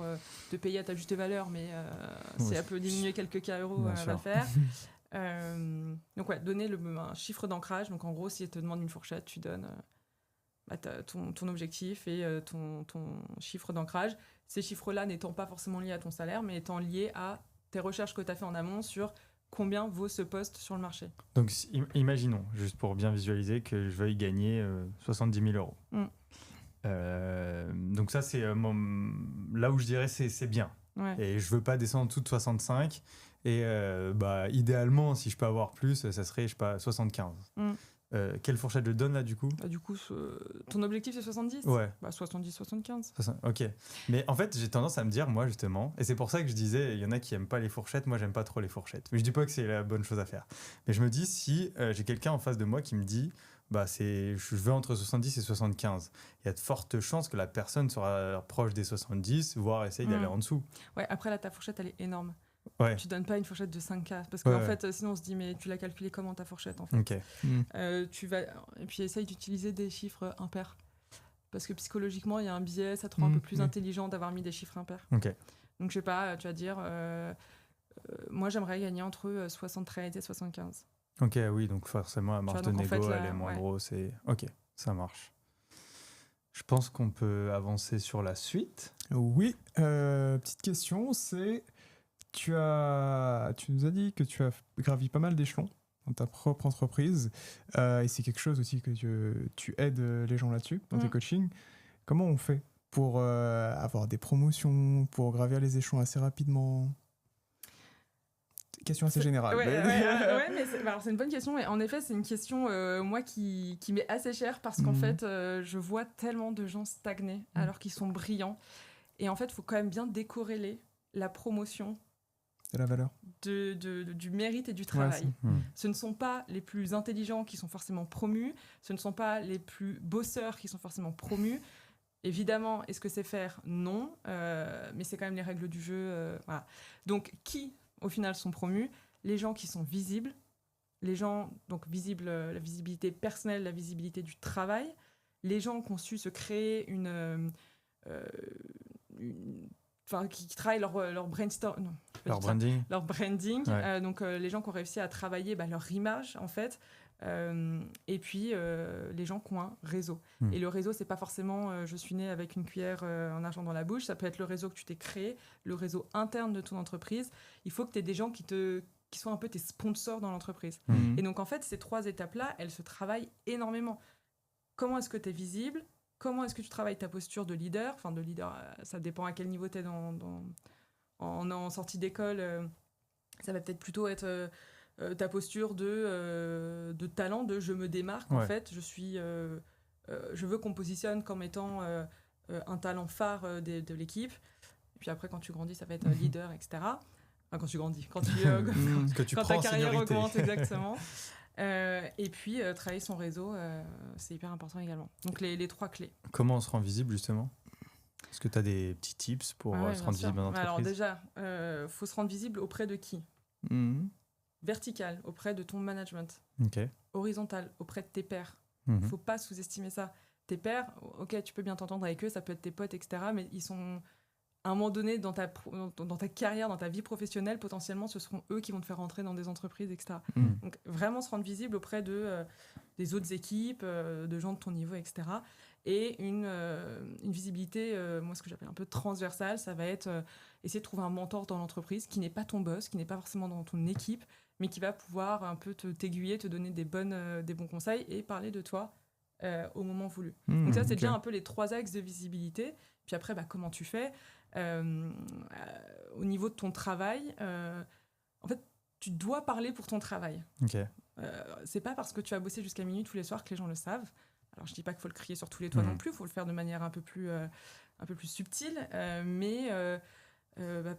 te payer à ta juste valeur, mais si elle peut diminuer quelques cas euros, elle va le faire. Donc ouais, donner un chiffre d'ancrage. Donc en gros, si elle te demande une fourchette, tu donnes ton objectif et ton chiffre d'ancrage. Ces chiffres-là n'étant pas forcément liés à ton salaire, mais étant liés à tes recherches que tu as fait en amont sur combien vaut ce poste sur le marché. Donc imaginons, juste pour bien visualiser, que je veuille gagner 70 000 euros. Donc ça, c'est là où je dirais c'est bien. Et je veux pas descendre en dessous de 65. Et idéalement, si je peux avoir plus, ça serait, je sais pas, 75. Quelle fourchette je donne là, du coup ? Du coup, ton objectif, c'est 70 ? Ouais. 70-75. Ok. Mais en fait, j'ai tendance à me dire, moi, justement, et c'est pour ça que je disais, il y en a qui aiment pas les fourchettes, moi, j'aime pas trop les fourchettes. Mais je dis pas que c'est la bonne chose à faire. Mais je me dis, si j'ai quelqu'un en face de moi qui me dit, je veux entre 70 et 75, il y a de fortes chances que la personne sera proche des 70, voire essaye d'aller en dessous. Ouais, après, là, ta fourchette, elle est énorme. Ouais. Tu donnes pas une fourchette de 5K parce qu'en fait sinon on se dit mais tu l'as calculé comment ta fourchette en fait. Tu vas et puis essaye d'utiliser des chiffres impairs parce que psychologiquement il y a un biais, ça te rend un peu plus intelligent d'avoir mis des chiffres impairs. Donc je sais pas, tu vas dire moi j'aimerais gagner entre 73 et 75. Ok, oui, donc forcément la marge de négo elle est moins grosse et ok, ça marche. Je pense qu'on peut avancer sur la suite. Oui, petite question, c'est tu nous as dit que tu as gravi pas mal d'échelons dans ta propre entreprise et c'est quelque chose aussi que tu aides les gens là-dessus dans tes coachings. Comment on fait pour avoir des promotions, pour gravir les échelons assez rapidement ? Question assez générale. Mais c'est une bonne question. Et en effet, c'est une question moi qui m'est assez chère parce qu'en fait, je vois tellement de gens stagner alors qu'ils sont brillants. Et en fait, il faut quand même bien décorréler la promotion de la valeur. Du mérite et du travail. Ce ne sont pas les plus intelligents qui sont forcément promus, ce ne sont pas les plus bosseurs qui sont forcément promus. Évidemment, est-ce que c'est faire ? Non, mais c'est quand même les règles du jeu. Voilà. Donc, qui, au final, sont promus ? Les gens qui sont visibles, les gens, donc visibles, la visibilité personnelle, la visibilité du travail, les gens qui ont su se créer qui travaillent leur brainstorm, leur branding. Leur branding. Donc les gens qui ont réussi à travailler leur image en fait. Et puis les gens qui ont un réseau. Et le réseau, c'est pas forcément je suis né avec une cuillère en argent dans la bouche. Ça peut être le réseau que tu t'es créé, le réseau interne de ton entreprise. Il faut que tu aies des gens qui soient un peu tes sponsors dans l'entreprise. Et donc en fait, ces 3 étapes-là, elles se travaillent énormément. Comment est-ce que tu es visible ? Comment est-ce que tu travailles ta posture de leader ? Enfin, de leader, ça dépend à quel niveau tu es en sortie d'école. Ça va peut-être plutôt être ta posture de talent, de je me démarque. En fait, je veux qu'on me positionne comme étant un talent phare de l'équipe. Et puis après, quand tu grandis, ça va être leader, etc. Enfin, quand tu grandis, quand ta carrière augmente, exactement. Et puis, travailler son réseau, c'est hyper important également. Donc, les 3 clés. Comment on se rend visible, justement ? Est-ce que tu as des petits tips pour se rendre visible dans l'entreprise ? Alors déjà, faut se rendre visible auprès de qui ? Vertical, auprès de ton management. Horizontal, auprès de tes pairs. Faut pas sous-estimer ça. Tes pairs, ok, tu peux bien t'entendre avec eux, ça peut être tes potes, etc. Mais ils sont... À un moment donné, dans ta carrière, dans ta vie professionnelle, potentiellement, ce seront eux qui vont te faire rentrer dans des entreprises, etc. Donc, vraiment se rendre visible auprès des autres équipes, de gens de ton niveau, etc. Et une visibilité, moi, ce que j'appelle un peu transversale, ça va être essayer de trouver un mentor dans l'entreprise qui n'est pas ton boss, qui n'est pas forcément dans ton équipe, mais qui va pouvoir un peu t'aiguiller, te donner des bons conseils et parler de toi au moment voulu. Donc ça, c'est déjà un peu les 3 axes de visibilité. Puis après, comment tu fais ? Au niveau de ton travail, en fait, tu dois parler pour ton travail. Ok. C'est pas parce que tu vas bosser jusqu'à minuit tous les soirs que les gens le savent. Alors, je dis pas qu'il faut le crier sur tous les toits non plus, il faut le faire de manière un peu plus subtile, mais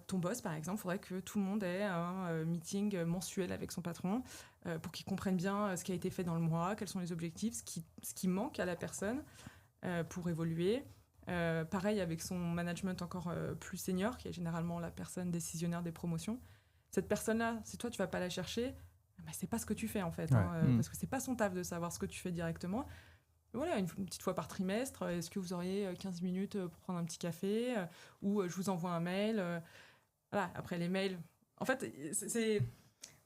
ton boss, par exemple, il faudrait que tout le monde ait un meeting mensuel avec son patron pour qu'il comprenne bien ce qui a été fait dans le mois, quels sont les objectifs, ce qui manque à la personne pour évoluer. Pareil avec son management encore plus senior, qui est généralement la personne décisionnaire des promotions. Cette personne-là, si toi tu vas pas la chercher, bah, c'est pas ce que tu fais en fait, parce que c'est pas son taf de savoir ce que tu fais directement. Voilà, une petite fois par trimestre, est-ce que vous auriez 15 minutes pour prendre un petit café ou je vous envoie un mail. Voilà, après les mails, en fait,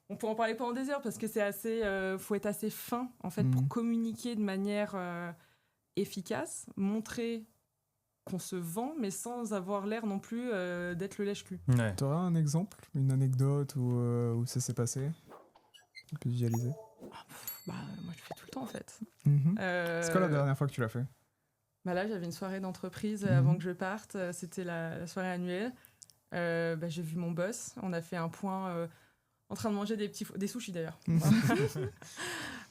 on peut en parler pendant des heures parce que c'est assez, faut être assez fin en fait pour communiquer de manière efficace, montrer qu'on se vend, mais sans avoir l'air non plus d'être le lèche-cul. Ouais. Tu auras un exemple, une anecdote où ça s'est passé? Tu peux visualiser. Moi, je le fais tout le temps, en fait. C'est quoi la dernière fois que tu l'as fait? Là, j'avais une soirée d'entreprise avant que je parte. C'était la soirée annuelle. J'ai vu mon boss. On a fait un point en train de manger des sushis, d'ailleurs.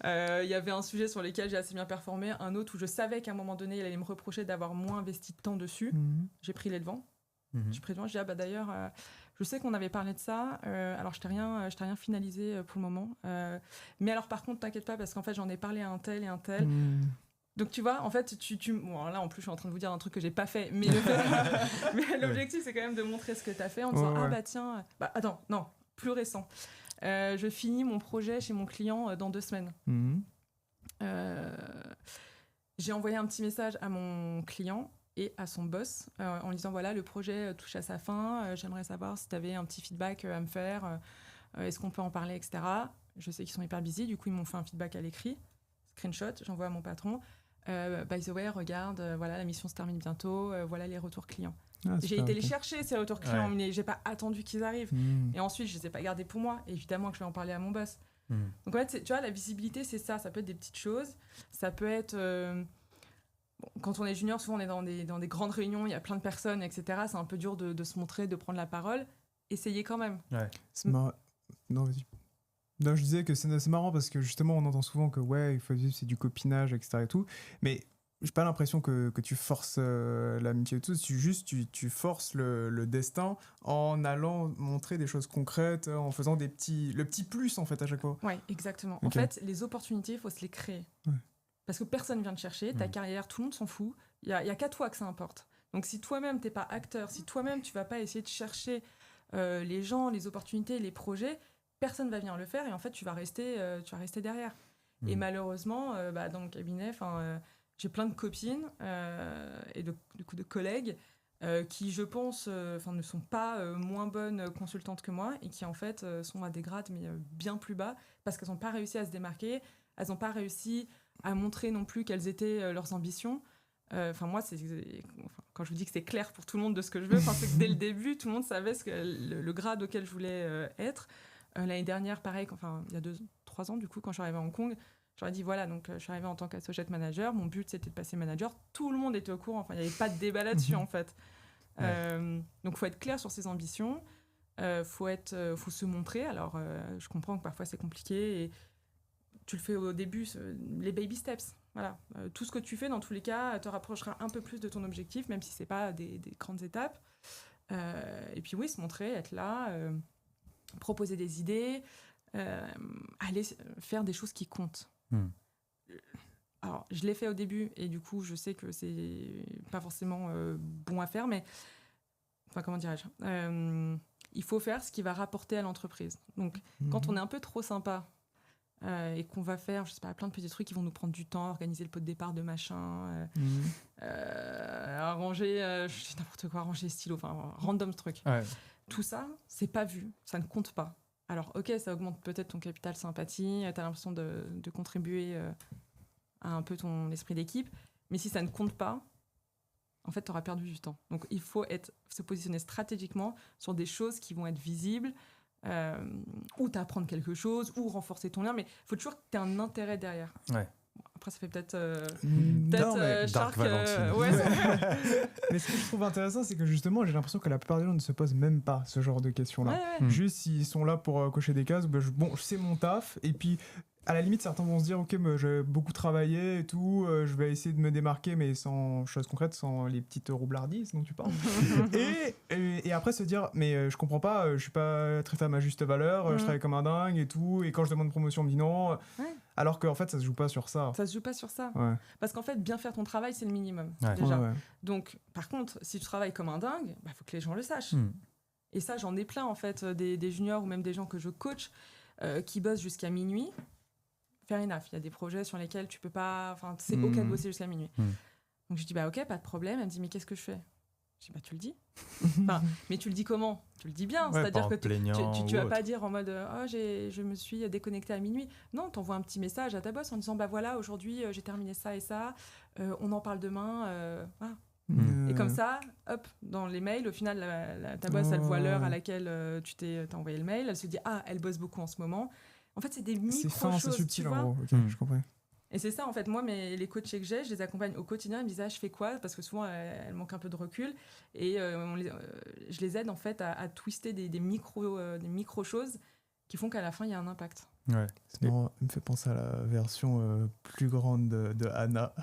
Il y avait un sujet sur lequel j'ai assez bien performé, un autre où je savais qu'à un moment donné, il allait me reprocher d'avoir moins investi de temps dessus. J'ai pris les devants. J'ai pris les devants. J'ai dit, d'ailleurs, je sais qu'on avait parlé de ça. Alors, je t'ai rien finalisé pour le moment. Mais alors, par contre, t'inquiète pas, parce qu'en fait, j'en ai parlé à un tel et un tel. Donc, tu vois, en fait, bon, là, en plus, je suis en train de vous dire un truc que j'ai pas fait. Mais, mais l'objectif, c'est quand même de montrer ce que t'as fait en disant, tiens... attends, non, plus récent. Je finis mon projet chez mon client dans 2 semaines. J'ai envoyé un petit message à mon client et à son boss en lui disant voilà, le projet touche à sa fin, j'aimerais savoir si tu avais un petit feedback à me faire, est-ce qu'on peut en parler, etc. Je sais qu'ils sont hyper busy, du coup ils m'ont fait un feedback à l'écrit, screenshot, j'envoie à mon patron. By the way, regarde, voilà, la mission se termine bientôt, voilà les retours clients. J'ai été les chercher, ces retours clients, mais j'ai pas attendu qu'ils arrivent. Et ensuite, je les ai pas gardés pour moi. Évidemment que je vais en parler à mon boss. Donc en fait, tu vois, la visibilité, c'est ça. Ça peut être des petites choses. Ça peut être... quand on est junior, souvent on est dans des grandes réunions, il y a plein de personnes, etc. C'est un peu dur de se montrer, de prendre la parole. Essayez quand même. C'est marrant. Non, vas-y. Non, je disais que c'est marrant parce que justement, on entend souvent que il faut vivre, c'est du copinage, etc. et tout. Mais j'ai pas l'impression que tu forces l'amitié et tout. Tu forces le destin en allant montrer des choses concrètes, en faisant le petit plus en fait à chaque fois. Ouais, exactement. En fait, les opportunités, il faut se les créer. Parce que personne vient te chercher, ta carrière, tout le monde s'en fout. Il y a qu'à toi que ça importe. Donc si toi-même t'es pas acteur, si toi-même tu vas pas essayer de chercher les gens, les opportunités, les projets, personne va venir le faire et en fait tu vas rester derrière. Et malheureusement, dans mon cabinet, j'ai plein de copines et du coup de collègues qui, je pense, ne sont pas moins bonnes consultantes que moi et qui en fait sont à des grades mais bien plus bas parce qu'elles n'ont pas réussi à se démarquer, elles n'ont pas réussi à montrer non plus quelles étaient leurs ambitions. Moi, quand je vous dis que c'est clair pour tout le monde de ce que je veux, c'est que dès le début, tout le monde savait le grade auquel je voulais être. L'année dernière, pareil, il y a 3 ans, du coup, quand je suis arrivée à Hong Kong, j'aurais dit voilà, donc je suis arrivée en tant qu'associate manager, mon but c'était de passer manager, tout le monde était au courant, il n'y avait pas de débat là-dessus en fait. Donc il faut être clair sur ses ambitions, faut se montrer. Alors je comprends que parfois c'est compliqué et tu le fais au début, les baby steps. Voilà. Tout ce que tu fais, dans tous les cas, te rapprochera un peu plus de ton objectif, même si c'est pas des grandes étapes. Et puis oui, se montrer, être là, proposer des idées, aller faire des choses qui comptent. Alors, je l'ai fait au début et du coup, je sais que c'est pas forcément bon à faire, mais comment dirais-je, il faut faire ce qui va rapporter à l'entreprise. Donc, quand on est un peu trop sympa et qu'on va faire, je sais pas, plein de petits trucs qui vont nous prendre du temps, organiser le pot de départ de machin, arranger, je dis n'importe quoi, arranger les stylos, random truc. Tout ça, c'est pas vu, ça ne compte pas. Alors, ok, ça augmente peut-être ton capital sympathie, t'as l'impression de contribuer à un peu ton esprit d'équipe, mais si ça ne compte pas, en fait, t'auras perdu du temps. Donc, il faut se positionner stratégiquement sur des choses qui vont être visibles, ou t'apprendre quelque chose, ou renforcer ton lien, mais il faut toujours que t'aies un intérêt derrière. Après, ça fait peut-être Non, mais Shark. Dark Valentine. Ouais, Mais ce que je trouve intéressant, c'est que justement, j'ai l'impression que la plupart des gens ne se posent même pas ce genre de questions-là. ouais. Juste, ils sont là pour cocher des cases. Bon, c'est mon taf. Et puis, à la limite, certains vont se dire, ok, mais j'ai beaucoup travaillé et tout, je vais essayer de me démarquer, mais sans choses concrètes, sans les petites roublardises dont tu parles. et après se dire, mais je comprends pas, je suis pas traité à ma juste valeur, je travaille comme un dingue et tout, et quand je demande promotion, on me dit non. Ouais. Alors qu'en fait, ça se joue pas sur ça. Ça se joue pas sur ça. Ouais. Parce qu'en fait, bien faire ton travail, c'est le minimum, Ouais. déjà. Ouais. Donc, par contre, si tu travailles comme un dingue, bah, faut que les gens le sachent. Mm. Et ça, j'en ai plein, en fait, des juniors ou même des gens que je coach qui bossent jusqu'à minuit. Fair enough, il y a des projets sur lesquels tu peux pas... Enfin, c'est OK de bosser jusqu'à minuit. Donc, je dis, bah OK, pas de problème. Elle me dit, mais qu'est-ce que je fais? Je dis, bah tu le dis. Enfin, mais tu le dis comment? Tu le dis bien. Ouais, C'est-à-dire que tu vas ou pas autre. dire en mode, oh, je me suis déconnectée à minuit. Non, t'envoies un petit message à ta boss en disant, bah voilà, aujourd'hui, j'ai terminé ça et ça. On en parle demain. Voilà. Et comme ça, hop, dans les mails, au final, ta boss, elle voit l'heure à laquelle tu t'as envoyé le mail. Elle se dit, ah, elle bosse beaucoup en ce moment. En fait, c'est des C'est fin, micro-choses, c'est subtil tu en vois. gros. Ok, je comprends. Et c'est ça, en fait, moi, les coachés que j'ai, je les accompagne au quotidien. Ils me disent, ah, je fais quoi? Parce que souvent, elles manquent un peu de recul. Et je les aide, en fait, à twister des micro-choses qui font qu'à la fin, il y a un impact. Ouais. C'est marrant, ça me fait penser à la version plus grande de Anna.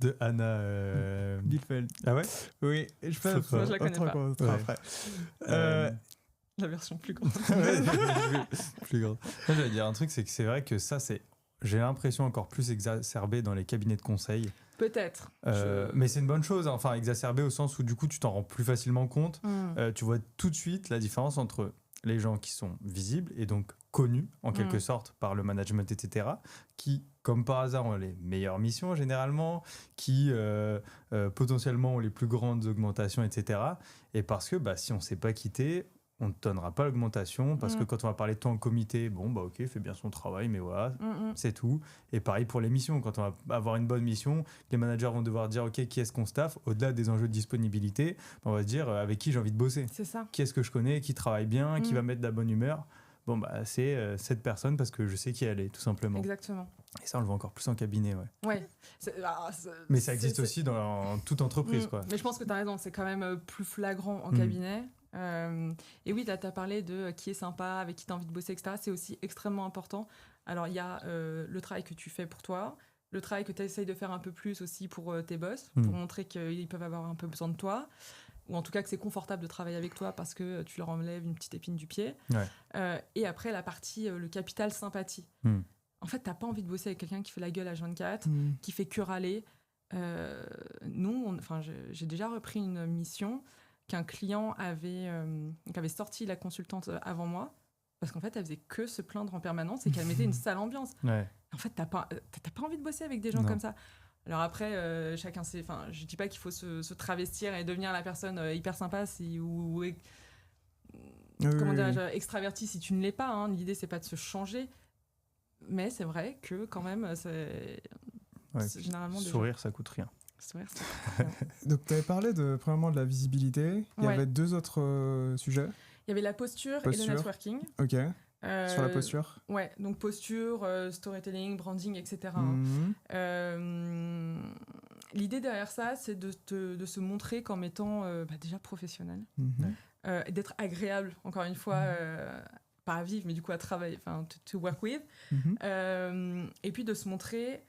De Anna Bielefeld. Ah ouais? Oui, je fais Moi, je la connais pas. après. La version plus grande. Plus grande. Moi, j'allais dire un truc, c'est que c'est vrai que ça, j'ai l'impression encore plus exacerbé dans les cabinets de conseil. Peut-être. Mais c'est une bonne chose, hein. Enfin exacerbé au sens où du coup tu t'en rends plus facilement compte. Tu vois tout de suite la différence entre les gens qui sont visibles et donc connus en quelque sorte par le management, etc., qui comme par hasard ont les meilleures missions généralement, qui potentiellement ont les plus grandes augmentations, etc. Et parce que si on ne s'est pas quitté, on ne te donnera pas l'augmentation, parce que quand on va parler de toi en comité, bon bah ok, fait bien son travail, mais voilà, c'est tout. Et pareil pour les missions, quand on va avoir une bonne mission, les managers vont devoir dire ok, qui est-ce qu'on staffe, au-delà des enjeux de disponibilité, on va se dire avec qui j'ai envie de bosser. C'est ça. Qui est-ce que je connais, qui travaille bien, qui va mettre de la bonne humeur. Bon bah c'est cette personne parce que je sais qui elle est, tout simplement. Exactement. Et ça on le voit encore plus en cabinet, ouais. Mais ça existe aussi dans toute entreprise, quoi. Mais je pense que tu as raison, c'est quand même plus flagrant en cabinet. Et oui, là, tu as parlé de qui est sympa, avec qui tu as envie de bosser, etc. C'est aussi extrêmement important. Alors, il y a le travail que tu fais pour toi, le travail que tu essayes de faire un peu plus aussi pour tes boss, pour montrer qu'ils peuvent avoir un peu besoin de toi, ou en tout cas que c'est confortable de travailler avec toi parce que tu leur enlèves une petite épine du pied. Et après, la partie, le capital sympathie. En fait, tu n'as pas envie de bosser avec quelqu'un qui fait la gueule à 24, qui fait que râler. J'ai déjà repris une mission qu'un client avait sorti la consultante avant moi, parce qu'en fait, elle faisait que se plaindre en permanence et qu'elle mettait une sale ambiance. En fait, t'as pas envie de bosser avec des gens comme ça. Alors après, chacun sait... Enfin, je dis pas qu'il faut se travestir et devenir la personne hyper sympa extravertie si tu ne l'es pas. Hein. L'idée, c'est pas de se changer. Mais c'est vrai que quand même, c'est généralement... Sourire, ça coûte rien. Donc, tu avais parlé premièrement de la visibilité. Il y avait deux autres sujets. Il y avait la posture et le networking. Ok. Sur la posture. Ouais, donc posture, storytelling, branding, etc. L'idée derrière ça, c'est de se montrer comme étant déjà professionnel, et d'être agréable, encore une fois, pas à vivre, mais du coup à travailler, enfin, to work with. Et puis de se montrer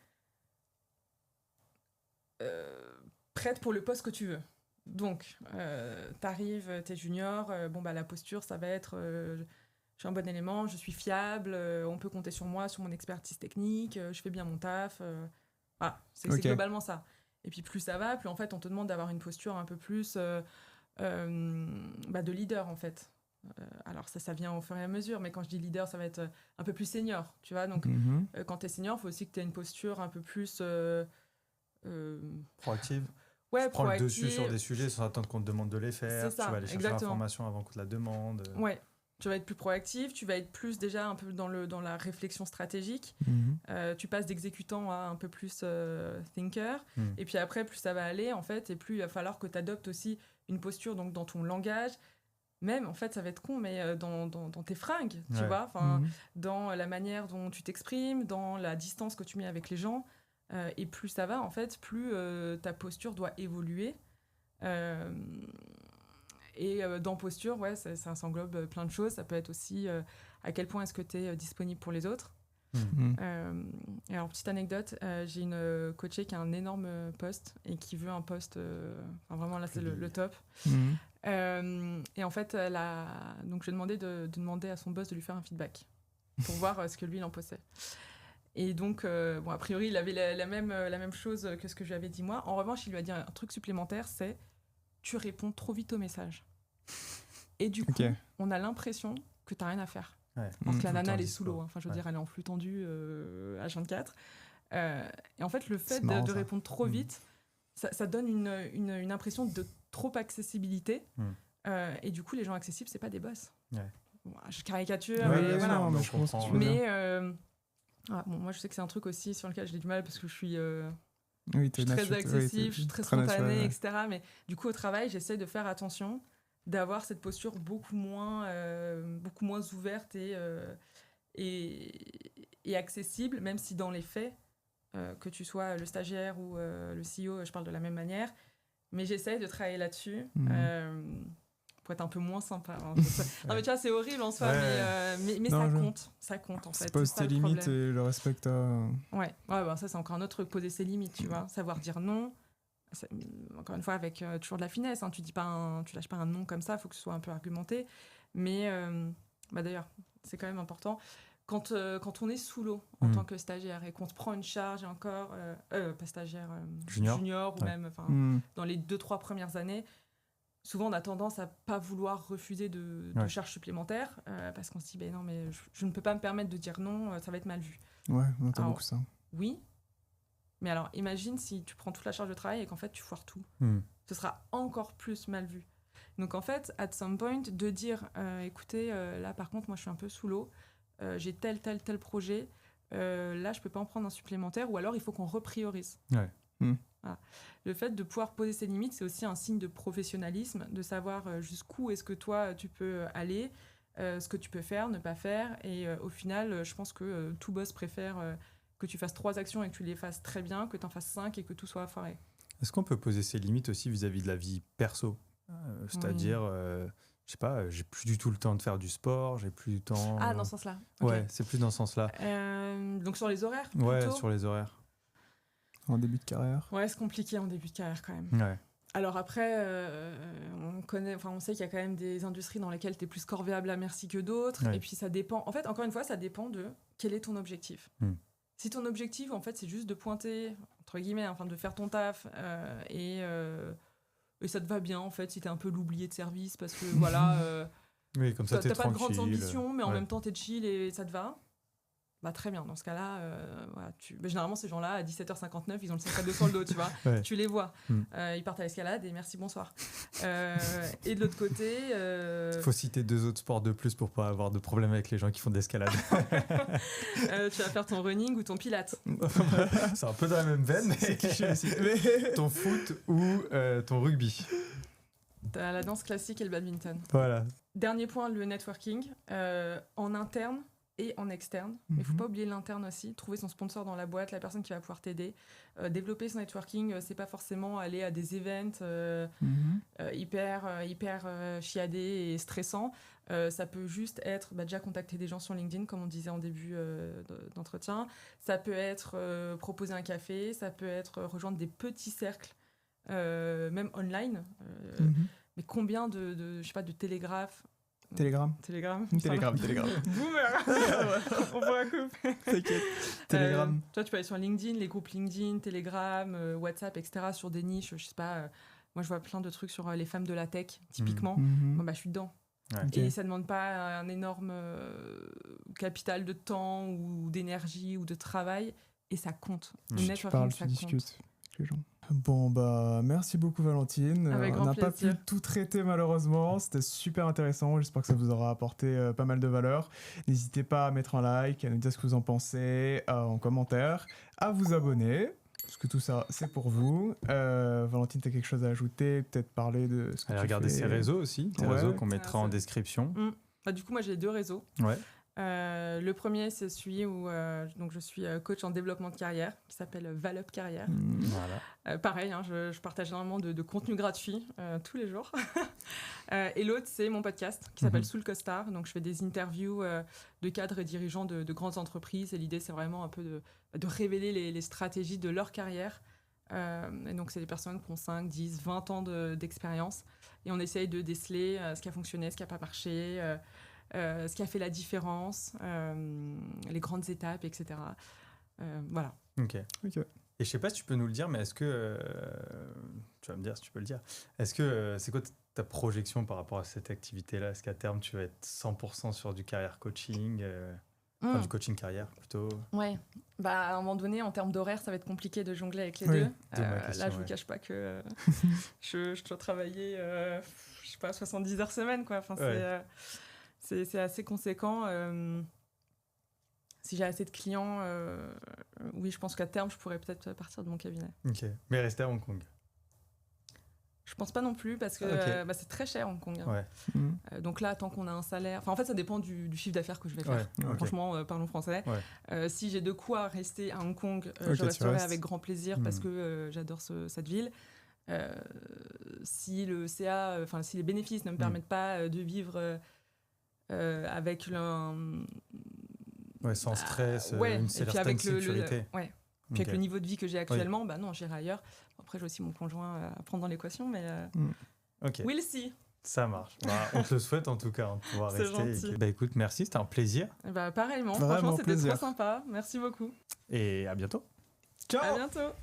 prête pour le poste que tu veux. Donc, t'arrives, t'es junior, la posture, ça va être je suis un bon élément, je suis fiable, on peut compter sur moi, sur mon expertise technique, je fais bien mon taf. Voilà, c'est globalement ça. Et puis plus ça va, plus en fait on te demande d'avoir une posture un peu plus de leader en fait. Alors ça vient au fur et à mesure, mais quand je dis leader, ça va être un peu plus senior, tu vois. Donc quand t'es senior, il faut aussi que t'aies une posture un peu plus... proactive. Ouais, prends le dessus sur des sujets sans attendre qu'on te demande de les faire. Ça, tu vas aller chercher l'information avant qu'on te la demande. Ouais, tu vas être plus proactif, tu vas être plus déjà un peu dans la réflexion stratégique. Tu passes d'exécutant à un peu plus thinker. Et puis après, plus ça va aller, en fait, et plus il va falloir que tu adoptes aussi une posture donc, dans ton langage. Même, en fait, ça va être con, mais dans tes fringues, tu vois, dans la manière dont tu t'exprimes, dans la distance que tu mets avec les gens. Et plus ça va, en fait, plus ta posture doit évoluer. Dans posture, ouais, ça englobe plein de choses. Ça peut être aussi à quel point est-ce que tu es disponible pour les autres. Et alors, petite anecdote, j'ai une coachée qui a un énorme poste et qui veut un poste, vraiment là c'est le top. Et en fait, donc je lui ai demandé de demander à son boss de lui faire un feedback pour voir ce que lui il en pensait. Et donc, a priori, il avait la même chose que ce que je lui avais dit moi. En revanche, il lui a dit un truc supplémentaire, c'est tu réponds trop vite aux messages. Et du coup, on a l'impression que tu n'as rien à faire. Ouais. Alors que la nana, elle est sous l'eau. Enfin, je veux dire, elle est en flux tendu H24. Et en fait, le fait de répondre trop vite, ça donne une impression de trop accessibilité. Et du coup, les gens accessibles, c'est pas des boss. Ouais. Bon, je caricature, Ouais, mais voilà. non, mais je comprends. Mais moi, je sais que c'est un truc aussi sur lequel j'ai du mal parce que je suis très accessible, je suis très spontanée, etc. Mais du coup, au travail, j'essaie de faire attention, d'avoir cette posture beaucoup moins ouverte et accessible, même si dans les faits, que tu sois le stagiaire ou le CEO, je parle de la même manière. Mais j'essaie de travailler là-dessus pour être un peu moins sympa. Hein. Non, mais tu vois, c'est horrible en soi, mais non, ça compte en fait. C'est pose tes limites et le respecte. Ouais, ça c'est encore un autre truc, poser ses limites, tu vois. Savoir dire non. Encore une fois, avec toujours de la finesse. Hein. Tu lâches pas un non comme ça, il faut que ce soit un peu argumenté. Mais d'ailleurs, c'est quand même important. Quand on est sous l'eau en tant que stagiaire et qu'on te prend une charge et encore, pas stagiaire, junior ou même dans les 2-3 premières années, souvent on a tendance à pas vouloir refuser de charges supplémentaires parce qu'on se dit non mais je ne peux pas me permettre de dire non, ça va être mal vu. Ouais, on entend beaucoup ça. Oui, mais alors imagine si tu prends toute la charge de travail et qu'en fait tu foires tout. Ce sera encore plus mal vu. Donc en fait, at some point, de dire écoutez, là par contre moi je suis un peu sous l'eau, j'ai tel projet, là je peux pas en prendre un supplémentaire ou alors il faut qu'on repriorise. Voilà. Le fait de pouvoir poser ses limites, c'est aussi un signe de professionnalisme, de savoir jusqu'où est-ce que toi tu peux aller, ce que tu peux faire, ne pas faire, et au final je pense que tout boss préfère que tu fasses 3 actions et que tu les fasses très bien, que tu en fasses 5 et que tout soit foiré. Est-ce qu'on peut poser ses limites aussi vis-à-vis de la vie perso, c'est-à-dire je sais pas, j'ai plus du tout le temps de faire du sport, j'ai plus du temps... Ah, dans ce sens-là. Okay. Ouais, c'est plus dans ce sens-là. Donc sur les horaires plutôt. Ouais, sur les horaires. En début de carrière. Ouais, c'est compliqué en début de carrière quand même. Ouais. Alors après, on sait qu'il y a quand même des industries dans lesquelles tu es plus corvéable à merci que d'autres. Ouais. Et puis ça dépend... En fait, encore une fois, ça dépend de quel est ton objectif. Si ton objectif, en fait, c'est juste de pointer, entre guillemets, enfin, de faire ton taf et ça te va bien, en fait, si t'es un peu l'oublié de service, parce que, voilà, oui, comme ça, t'as pas de grandes ambitions, mais en même temps, t'es chill et ça te va. Bah, très bien. Dans ce cas-là, généralement, ces gens-là, à 17h59, ils ont le sac à dos sur le dos, tu vois. Tu les vois. Ils partent à l'escalade et merci, bonsoir. Et de l'autre côté... Faut citer 2 autres sports de plus pour pas avoir de problème avec les gens qui font de l'escalade. Tu vas faire ton running ou ton pilates. C'est un peu dans la même veine, mais c'est cliché aussi. Ton foot ou ton rugby. T'as la danse classique et le badminton. Voilà. Dernier point, le networking. En interne et en externe, mais il ne faut pas oublier l'interne aussi, trouver son sponsor dans la boîte, la personne qui va pouvoir t'aider. Développer son networking, c'est pas forcément aller à des events hyper chiadés et stressants. Ça peut juste être déjà contacter des gens sur LinkedIn, comme on disait en début d'entretien. Ça peut être proposer un café, ça peut être rejoindre des petits cercles, même online. Mais combien de télégraphes Telegram. Boomer. On pourra couper. T'inquiète. Telegram. Toi, tu peux aller sur LinkedIn, les groupes LinkedIn, Telegram, WhatsApp, etc. sur des niches. Je sais pas. Moi, je vois plein de trucs sur les femmes de la tech, typiquement. Moi, je suis dedans. Et ça demande pas un énorme capital de temps ou d'énergie ou de travail. Et ça compte. Le networking, ça compte. Discutes avec les gens. Bon, merci beaucoup Valentine. On n'a pas pu tout traiter malheureusement, c'était super intéressant, j'espère que ça vous aura apporté pas mal de valeur. N'hésitez pas à mettre un like, à nous dire ce que vous en pensez en commentaire, à vous abonner, parce que tout ça c'est pour vous. Valentine, tu as quelque chose à ajouter, peut-être parler de ce que Allez regarder ses réseaux aussi, tes réseaux qu'on mettra en description. Du coup, moi j'ai 2 réseaux. Ouais. Le premier, c'est celui où donc je suis coach en développement de carrière, qui s'appelle Valup Carrière. Voilà. Pareil, hein, je partage énormément de contenu gratuit tous les jours. Et l'autre, c'est mon podcast, qui s'appelle Sous le costard. Donc, je fais des interviews de cadres et dirigeants de grandes entreprises. Et l'idée, c'est vraiment un peu de révéler les stratégies de leur carrière. Et donc, c'est des personnes qui ont 5, 10, 20 ans d'expérience. Et on essaye de déceler ce qui a fonctionné, ce qui n'a pas marché, ce qui a fait la différence, les grandes étapes, etc. Voilà. Ok. Et je sais pas si tu peux nous le dire, mais est-ce que tu vas me dire si tu peux le dire. Est-ce que c'est quoi ta projection par rapport à cette activité-là? Est-ce qu'à terme tu vas être 100% sur du carrière coaching, enfin, du coaching carrière plutôt? Ouais. Bah, à un moment donné, en termes d'horaire, ça va être compliqué de jongler avec les Oui, deux. question, Là, je vous cache pas que je dois travailler, je sais pas, 70 heures semaine, quoi. Enfin, c'est assez conséquent. Si j'ai assez de clients, oui, je pense qu'à terme, je pourrais peut-être partir de mon cabinet. Ok. Mais rester à Hong Kong? Je pense pas non plus, parce que c'est très cher Hong Kong. Hein. Ouais. Donc là, tant qu'on a un salaire... Enfin, en fait, ça dépend du chiffre d'affaires que je vais faire. Ouais, ok. Franchement, parlons français. Ouais. Si j'ai de quoi rester à Hong Kong, Ok, je tu resterai restes. avec grand plaisir parce que j'adore cette ville. Si le CA, si les bénéfices ne me permettent pas de vivre avec sans stress, et une puis certaine avec sécurité. Puis avec le niveau de vie que j'ai actuellement, bah non, j'irai ailleurs. Après, j'ai aussi mon conjoint à prendre dans l'équation, mais Ok. we'll see. Ça marche. Bah, on te le souhaite en tout cas de pouvoir C'est rester. gentil. Bah écoute, merci, c'était un plaisir. Bah, pareillement, Vraiment franchement, c'était plaisir. trop sympa. Merci beaucoup. Et à bientôt. Ciao. À bientôt.